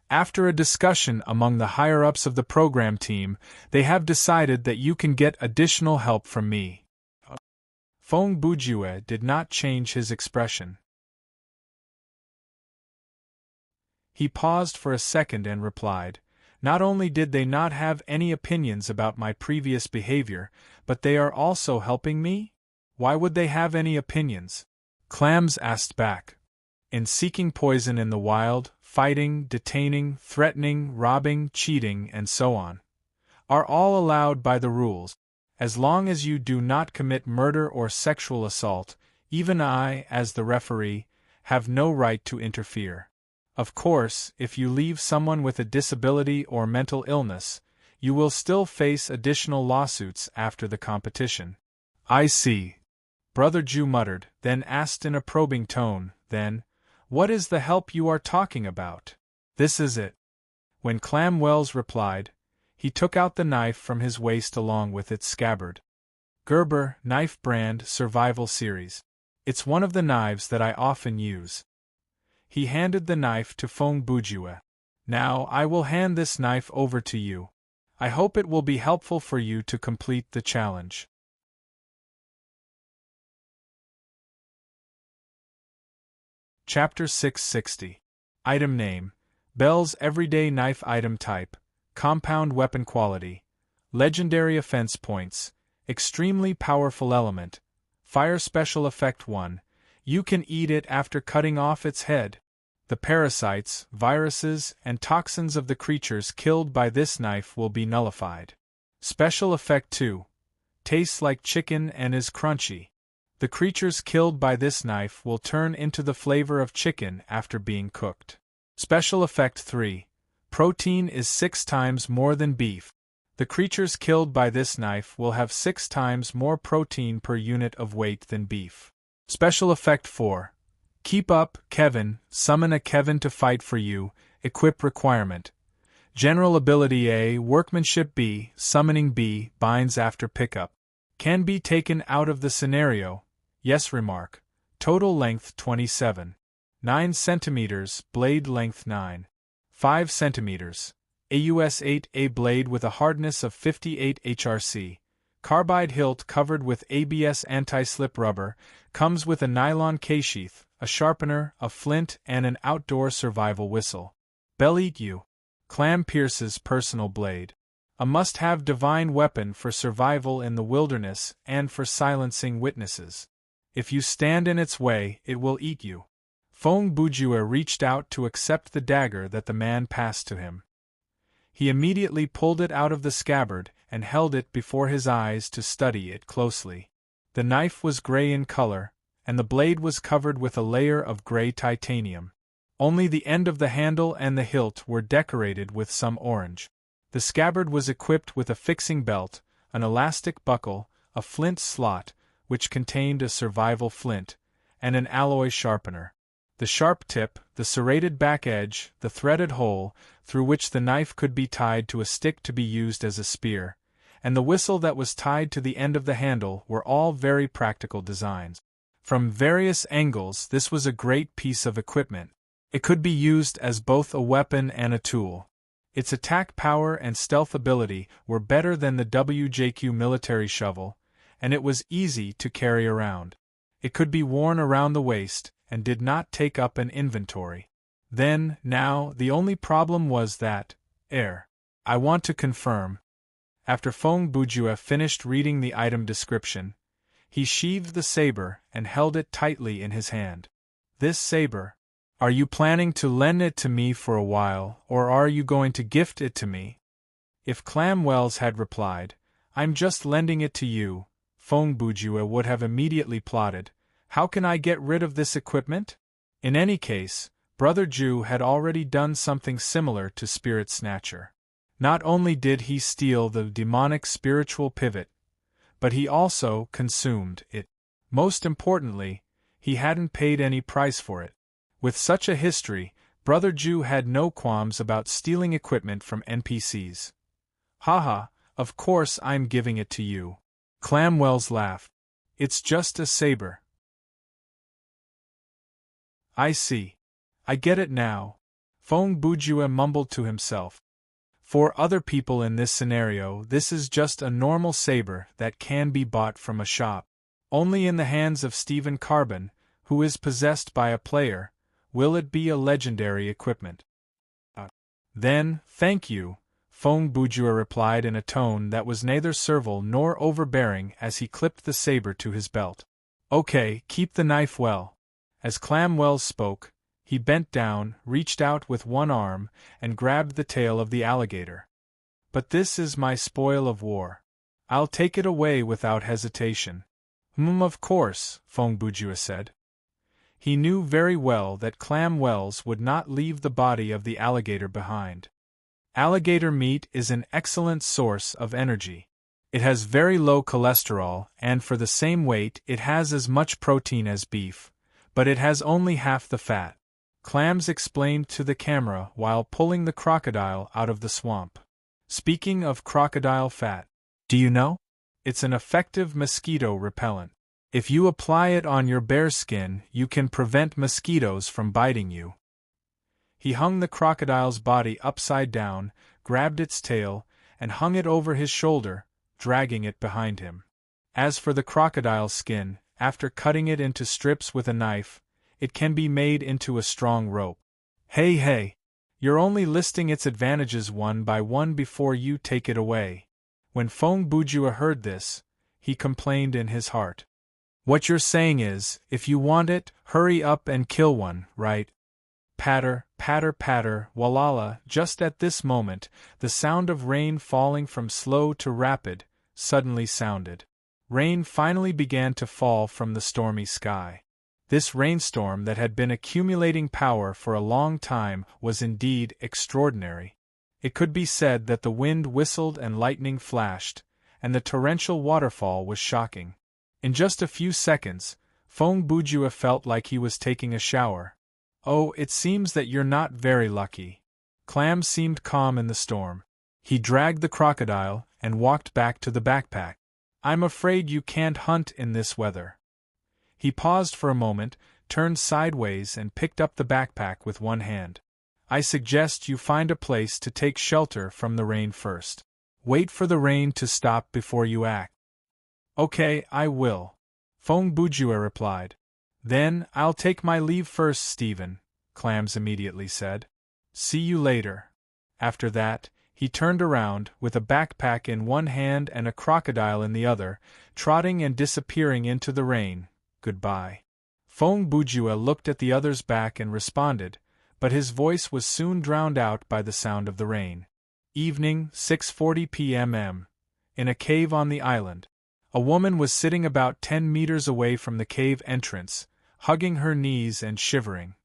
After a discussion among the higher-ups of the program team, they have decided that you can get additional help from me. Fong Bujue did not change his expression. He paused for a second and replied, "Not only did they not have any opinions about my previous behavior, but they are also helping me? Why would they have any opinions?" Clams asked back. In seeking poison in the wild, fighting, detaining, threatening, robbing, cheating, and so on, are all allowed by the rules. As long as you do not commit murder or sexual assault, even I, as the referee, have no right to interfere. Of course, if you leave someone with a disability or mental illness, you will still face additional lawsuits after the competition. I see. Brother Ju muttered, then asked in a probing tone, "Then, what is the help you are talking about?" "This is it." When Clam Wells replied, he took out the knife from his waist along with its scabbard. Gerber, Knife Brand Survival Series. It's one of the knives that I often use. He handed the knife to Fong Bujue. Now I will hand this knife over to you. I hope it will be helpful for you to complete the challenge. Chapter 660. Item Name: Bell's Everyday Knife. Item Type: Compound Weapon. Quality: Legendary Offense Points. Extremely Powerful Element. Fire. Special Effect 1. You can eat it after cutting off its head. The parasites, viruses, and toxins of the creatures killed by this knife will be nullified. Special Effect 2. Tastes like chicken and is crunchy. The creatures killed by this knife will turn into the flavor of chicken after being cooked. Special Effect 3. Protein is 6 times more than beef. The creatures killed by this knife will have 6 times more protein per unit of weight than beef. Special Effect 4. Keep up, Kevin. Summon a Kevin to fight for you. Equip requirement: General Ability A. Workmanship B. Summoning B. Binds after pickup. Can be taken out of the scenario. Yes. Remark: Total length 27. 9 cm. Blade length 9. 5 cm. AUS 8A blade with a hardness of 58 HRC. Carbide hilt covered with ABS anti-slip rubber, comes with a nylon K-sheath, a sharpener, a flint, and an outdoor survival whistle. Bell Eat You. Clam Pierce's personal blade. A must-have divine weapon for survival in the wilderness and for silencing witnesses. If you stand in its way, it will eat you. Fong Bujue reached out to accept the dagger that the man passed to him. He immediately pulled it out of the scabbard and held it before his eyes to study it closely. The knife was gray in color, and the blade was covered with a layer of gray titanium. Only the end of the handle and the hilt were decorated with some orange. The scabbard was equipped with a fixing belt, an elastic buckle, a flint slot, which contained a survival flint, and an alloy sharpener. The sharp tip, the serrated back edge, the threaded hole, through which the knife could be tied to a stick to be used as a spear, and the whistle that was tied to the end of the handle were all very practical designs. From various angles, this was a great piece of equipment. It could be used as both a weapon and a tool. Its attack power and stealth ability were better than the WJQ military shovel, and it was easy to carry around. It could be worn around the waist, and did not take up an inventory. Then, now, the only problem was that, I want to confirm. After Feng Bujue finished reading the item description, he sheathed the saber and held it tightly in his hand. This saber? Are you planning to lend it to me for a while, or are you going to gift it to me? If Clam Wells had replied, I'm just lending it to you, Feng Bujue would have immediately plotted, how can I get rid of this equipment? In any case, Brother Ju had already done something similar to Spirit Snatcher. Not only did he steal the demonic spiritual pivot, but he also consumed it. Most importantly, he hadn't paid any price for it. With such a history, Brother Ju had no qualms about stealing equipment from NPCs. Haha, of course I'm giving it to you. Clam Wells laughed. It's just a saber. I see. I get it now. Feng Bujue mumbled to himself. For other people in this scenario, this is just a normal saber that can be bought from a shop. Only in the hands of Stephen Carbon, who is possessed by a player, will it be a legendary equipment. Then, thank you, Feng Bujue replied in a tone that was neither servile nor overbearing as he clipped the saber to his belt. Okay, keep the knife well. As Clam Wells spoke, he bent down, reached out with one arm, and grabbed the tail of the alligator. But this is my spoil of war. I'll take it away without hesitation. Of course, Feng Bujue said. He knew very well that Clam Wells would not leave the body of the alligator behind. Alligator meat is an excellent source of energy. It has very low cholesterol, and for the same weight it has as much protein as beef, but it has only half the fat. Clams explained to the camera while pulling the crocodile out of the swamp. Speaking of crocodile fat, do you know? It's an effective mosquito repellent. If you apply it on your bare skin, you can prevent mosquitoes from biting you. He hung the crocodile's body upside down, grabbed its tail, and hung it over his shoulder, dragging it behind him. As for the crocodile's skin, after cutting it into strips with a knife, it can be made into a strong rope. Hey, you're only listing its advantages one by one before you take it away. When Feng Bujue heard this, he complained in his heart. What you're saying is, if you want it, hurry up and kill one, right? Patter, patter, patter, walala. Just at this moment, the sound of rain falling from slow to rapid suddenly sounded. Rain finally began to fall from the stormy sky. This rainstorm that had been accumulating power for a long time was indeed extraordinary. It could be said that the wind whistled and lightning flashed, and the torrential waterfall was shocking. In just a few seconds, Feng Bujue felt like he was taking a shower. Oh, it seems that you're not very lucky. Clam seemed calm in the storm. He dragged the crocodile and walked back to the backpack. I'm afraid you can't hunt in this weather. He paused for a moment, turned sideways and picked up the backpack with one hand. I suggest you find a place to take shelter from the rain first. Wait for the rain to stop before you act. Okay, I will. Feng Bujue replied. Then, I'll take my leave first, Stephen, Clams immediately said. See you later. After that, he turned around, with a backpack in one hand and a crocodile in the other, trotting and disappearing into the rain. Goodbye. Feng Bujue looked at the other's back and responded, but his voice was soon drowned out by the sound of the rain. Evening, 6:40 p.m. In a cave on the island. A woman was sitting about 10 meters away from the cave entrance, hugging her knees and shivering.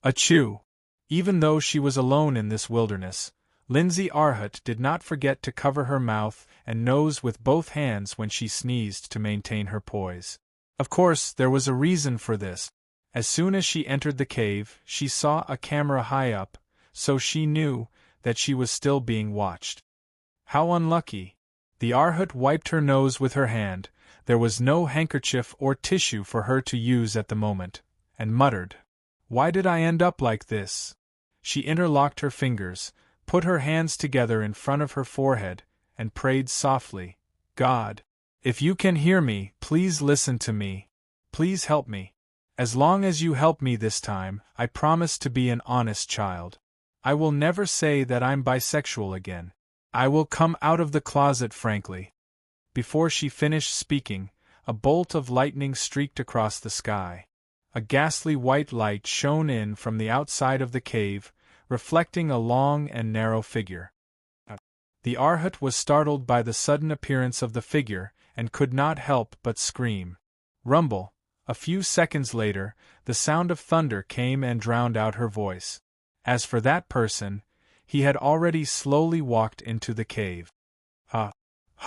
Achoo! Even though she was alone in this wilderness, Lindsay Arhut did not forget to cover her mouth and nose with both hands when she sneezed to maintain her poise. Of course, there was a reason for this. As soon as she entered the cave, she saw a camera high up, so she knew that she was still being watched. How unlucky! The Arhut wiped her nose with her hand. There was no handkerchief or tissue for her to use at the moment, and muttered, "Why did I end up like this?" She interlocked her fingers, put her hands together in front of her forehead, and prayed softly, "God, if you can hear me, please listen to me. Please help me. As long as you help me this time, I promise to be an honest child. I will never say that I'm bisexual again. I will come out of the closet frankly." Before she finished speaking, a bolt of lightning streaked across the sky. A ghastly white light shone in from the outside of the cave, reflecting a long and narrow figure. The Arhat was startled by the sudden appearance of the figure, and could not help but scream. Rumble. A few seconds later, the sound of thunder came and drowned out her voice. As for that person, he had already slowly walked into the cave. Ha!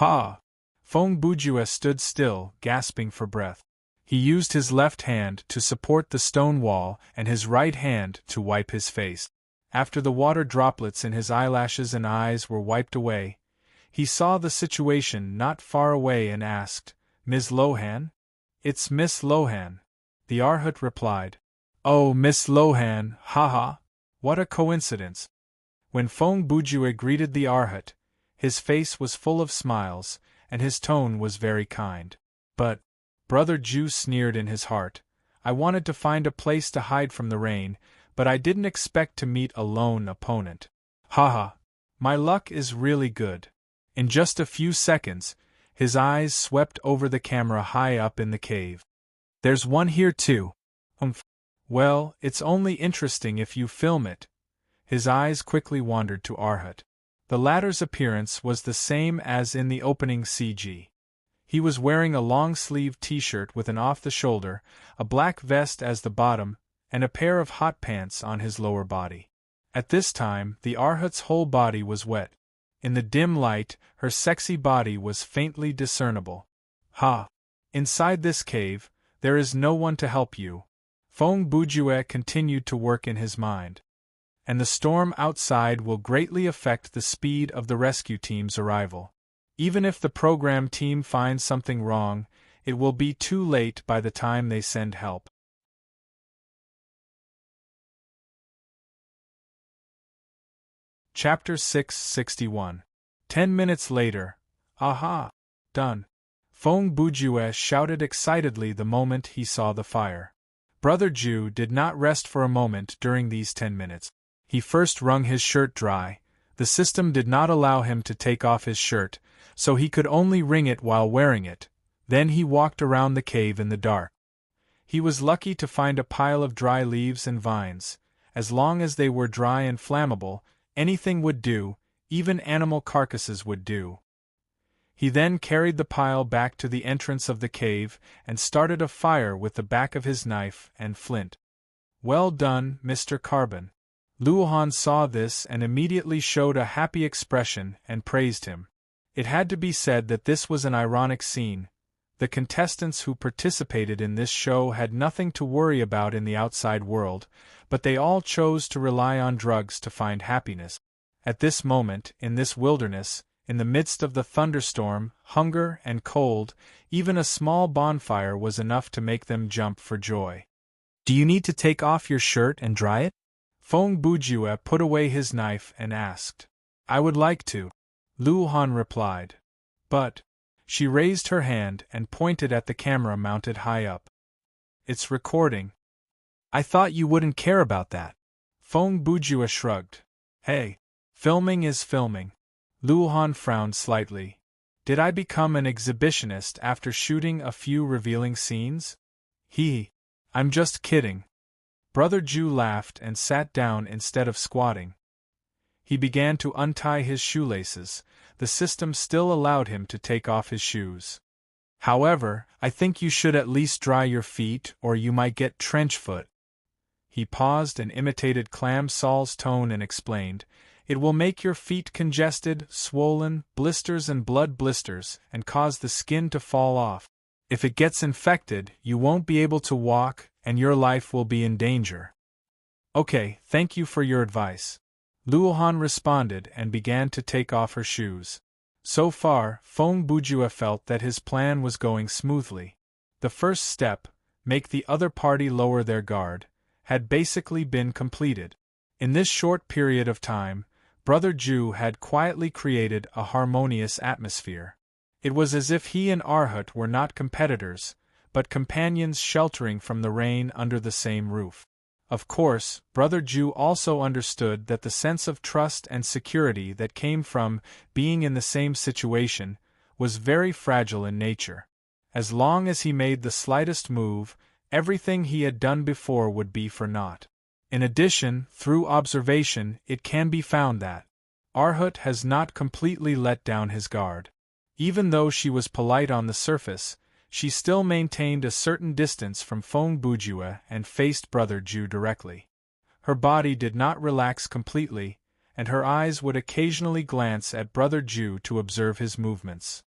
Ha! Fong Bujue stood still, gasping for breath. He used his left hand to support the stone wall and his right hand to wipe his face. After the water droplets in his eyelashes and eyes were wiped away, he saw the situation not far away and asked, "Ms. Lohan?" "It's Miss Lohan," the Arhat replied. "Oh, Miss Lohan, haha! What a coincidence!" When Fong Bujue greeted the Arhat, his face was full of smiles, and his tone was very kind. "But," Brother Ju sneered in his heart, "I wanted to find a place to hide from the rain, but I didn't expect to meet a lone opponent. Haha! My luck is really good." In just a few seconds, his eyes swept over the camera high up in the cave. "There's one here too." "Well, it's only interesting if you film it." His eyes quickly wandered to Arhat. The latter's appearance was the same as in the opening CG. He was wearing a long-sleeved t-shirt with an off-the-shoulder, a black vest as the bottom, and a pair of hot pants on his lower body. At this time, the Arhat's whole body was wet. In the dim light, her sexy body was faintly discernible. "Ha! Inside this cave, there is no one to help you." Fong Bujue continued to work in his mind. "And the storm outside will greatly affect the speed of the rescue team's arrival. Even if the program team finds something wrong, it will be too late by the time they send help." Chapter 661. 10 minutes later. Aha! Done! Fong Bujue shouted excitedly the moment he saw the fire. Brother Ju did not rest for a moment during these 10 minutes. He first wrung his shirt dry. The system did not allow him to take off his shirt, so he could only wring it while wearing it. Then he walked around the cave in the dark. He was lucky to find a pile of dry leaves and vines. As long as they were dry and flammable, anything would do, even animal carcasses would do. He then carried the pile back to the entrance of the cave and started a fire with the back of his knife and flint. "Well done, Mr. Carbon." Luohan saw this and immediately showed a happy expression and praised him. It had to be said that this was an ironic scene. The contestants who participated in this show had nothing to worry about in the outside world, but they all chose to rely on drugs to find happiness. At this moment, in this wilderness, in the midst of the thunderstorm, hunger, and cold, even a small bonfire was enough to make them jump for joy. "Do you need to take off your shirt and dry it?" Fong Bujue put away his knife and asked. "I would like to," Luohan replied. "But..." She raised her hand and pointed at the camera mounted high up. "It's recording." "I thought you wouldn't care about that." Fong Bujue shrugged. "Hey, filming is filming." Luohan frowned slightly. "Did I become an exhibitionist after shooting a few revealing scenes?" "I'm just kidding." Brother Ju laughed and sat down instead of squatting. He began to untie his shoelaces. The system still allowed him to take off his shoes. "However, I think you should at least dry your feet or you might get trench foot." He paused and imitated Clam Saul's tone and explained, "It will make your feet congested, swollen, blisters and blood blisters, and cause the skin to fall off. If it gets infected, you won't be able to walk, and your life will be in danger." "Okay, thank you for your advice." Luohan responded and began to take off her shoes. So far, Fong Bujue felt that his plan was going smoothly. The first step, make the other party lower their guard, had basically been completed. In this short period of time, Brother Ju had quietly created a harmonious atmosphere. It was as if he and Arhut were not competitors, but companions sheltering from the rain under the same roof. Of course, Brother Jew also understood that the sense of trust and security that came from being in the same situation was very fragile in nature. As long as he made the slightest move, everything he had done before would be for naught. In addition, through observation, it can be found that Arhut has not completely let down his guard. Even though she was polite on the surface, she still maintained a certain distance from Fong Bujue and faced Brother Jew directly. Her body did not relax completely, and her eyes would occasionally glance at Brother Jew to observe his movements.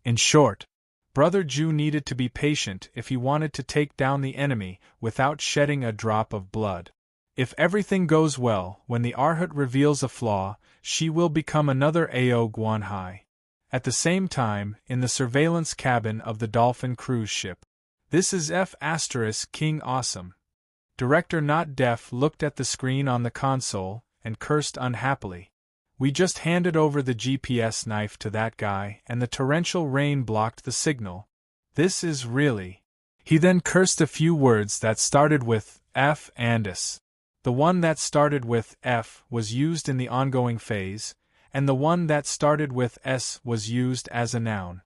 In short, Brother Jew needed to be patient if he wanted to take down the enemy without shedding a drop of blood. If everything goes well, when the Arhut reveals a flaw, she will become another Ao Guanhai. At the same time, in the surveillance cabin of the Dolphin cruise ship. This is F** King Awesome. Director Not Deaf looked at the screen on the console and cursed unhappily. We just handed over the GPS knife to that guy and the torrential rain blocked the signal. This is really... He then cursed a few words that started with F and S. The one that started with F was used in the ongoing phase, and the one that started with S was used as a noun.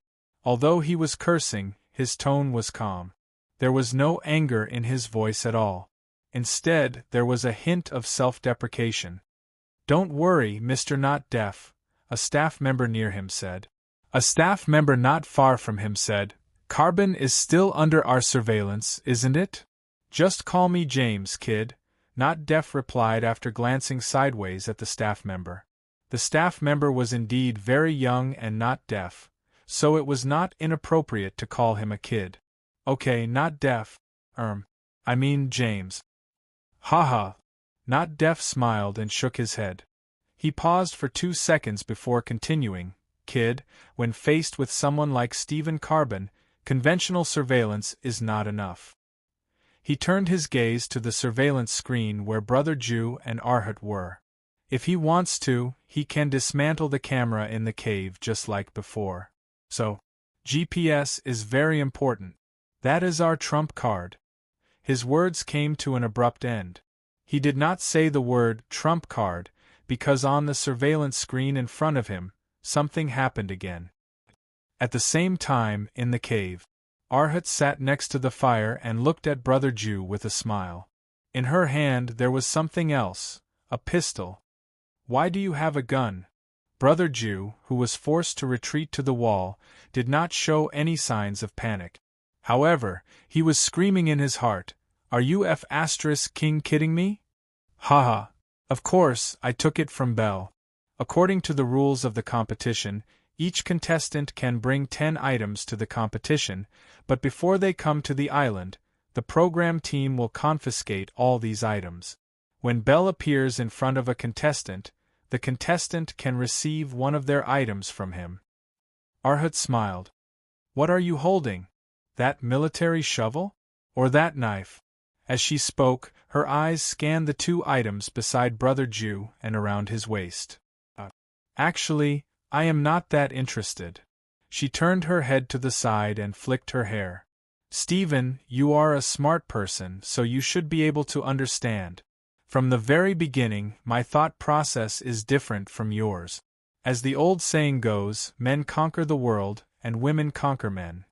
Although he was cursing, his tone was calm. There was no anger in his voice at all. Instead, there was a hint of self-deprecation. "Don't worry, Mr. Not Deaf," a staff member near him said. A staff member not far from him said, "Carbon is still under our surveillance, isn't it?" "Just call me James, kid," Not Deaf replied after glancing sideways at the staff member. The staff member was indeed very young and not deaf, so it was not inappropriate to call him a kid. "Okay, Not Deaf. I mean James." "Haha." Not Deaf smiled and shook his head. He paused for 2 seconds before continuing, "Kid, when faced with someone like Stephen Carbon, conventional surveillance is not enough." He turned his gaze to the surveillance screen where Brother Jew and Arhut were. If he wants to, he can dismantle the camera in the cave just like before. So, GPS is very important. That is our trump card. His words came to an abrupt end. He did not say the word trump card, because on the surveillance screen in front of him, something happened again. At the same time, in the cave, Arhut sat next to the fire and looked at Brother Jew with a smile. In her hand there was something else, a pistol. "Why do you have a gun?" Brother Jew, who was forced to retreat to the wall, did not show any signs of panic. However, he was screaming in his heart, "Are you King kidding me? Haha. Of course, I took it from Belle." According to the rules of the competition, each contestant can bring 10 items to the competition, but before they come to the island, the program team will confiscate all these items. When Belle appears in front of a contestant, the contestant can receive one of their items from him. Arhut smiled. "What are you holding? That military shovel? Or that knife?" As she spoke, her eyes scanned the 2 items beside Brother Jew and around his waist. "Actually, I am not that interested." She turned her head to the side and flicked her hair. "Stephen, you are a smart person, so you should be able to understand. From the very beginning, my thought process is different from yours. As the old saying goes, men conquer the world, and women conquer men.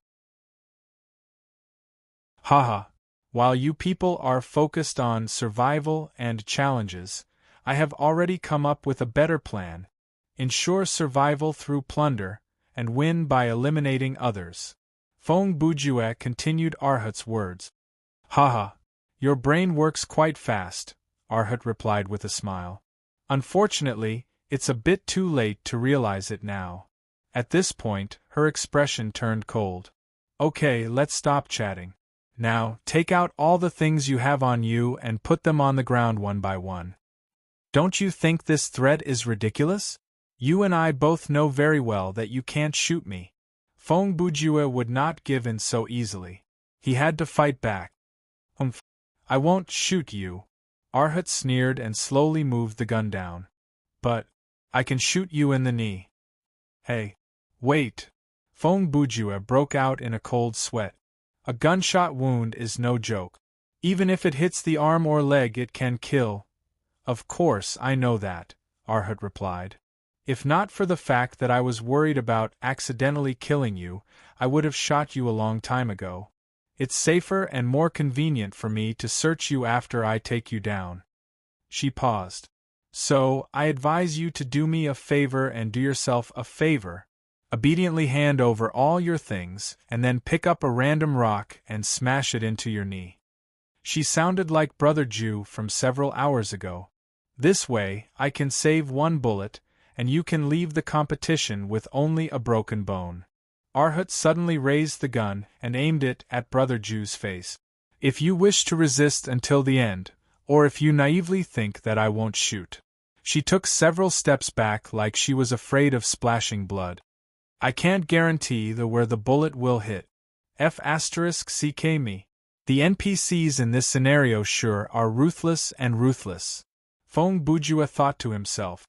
Haha. While you people are focused on survival and challenges, I have already come up with a better plan. Ensure survival through plunder, and win by eliminating others." Fong Bujue continued Arhut's words. "Haha. Your brain works quite fast," Arhut replied with a smile. "Unfortunately, it's a bit too late to realize it now." At this point, her expression turned cold. "Okay, let's stop chatting. Now, take out all the things you have on you and put them on the ground one by one. Don't you think this threat is ridiculous? You and I both know very well that you can't shoot me." Fong Bujue would not give in so easily. He had to fight back. "I won't shoot you." Arhut sneered and slowly moved the gun down. "But I can shoot you in the knee." Hey! Wait! Feng Bujue broke out in a cold sweat. A gunshot wound is no joke. Even if it hits the arm or leg, it can kill. Of course, I know that, Arhut replied. If not for the fact that I was worried about accidentally killing you, I would have shot you a long time ago. It's safer and more convenient for me to search you after I take you down. She paused. So, I advise you to do me a favor and do yourself a favor. Obediently hand over all your things, and then pick up a random rock and smash it into your knee. She sounded like Brother Jew from several hours ago. This way, I can save one bullet, and you can leave the competition with only a broken bone. Arhut suddenly raised the gun and aimed it at Brother Jew's face. If you wish to resist until the end, or if you naively think that I won't shoot. She took several steps back like she was afraid of splashing blood. I can't guarantee where the bullet will hit. F***ck me. The NPCs in this scenario sure are ruthless and ruthless. Feng Bujue thought to himself.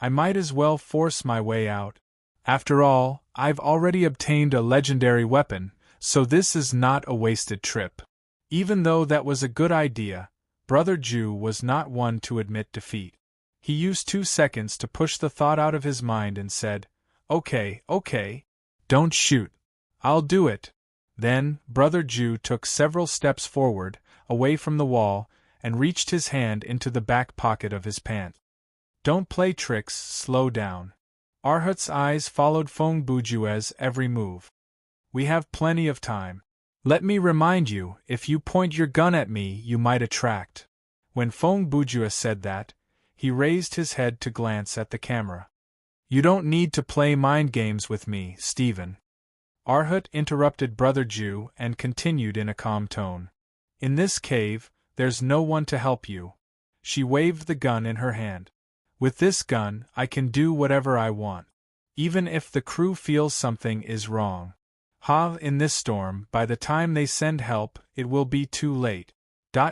I might as well force my way out. After all, I've already obtained a legendary weapon, so this is not a wasted trip. Even though that was a good idea, Brother Jew was not one to admit defeat. He used 2 seconds to push the thought out of his mind and said, Okay, don't shoot. I'll do it. Then, Brother Jew took several steps forward, away from the wall, and reached his hand into the back pocket of his pants. Don't play tricks, slow down. Arhut's eyes followed Feng Bujue's every move. We have plenty of time. Let me remind you, if you point your gun at me, you might attract. When Feng Bujue said that, he raised his head to glance at the camera. You don't need to play mind games with me, Stephen. Arhut interrupted Brother Jew and continued in a calm tone. In this cave, there's no one to help you. She waved the gun in her hand. With this gun, I can do whatever I want. Even if the crew feels something is wrong. In this storm, by the time they send help, it will be too late.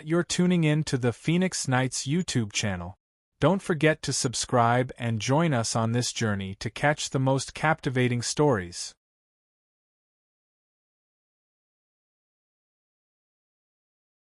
You're tuning in to the Phoenix Knights YouTube channel. Don't forget to subscribe and join us on this journey to catch the most captivating stories.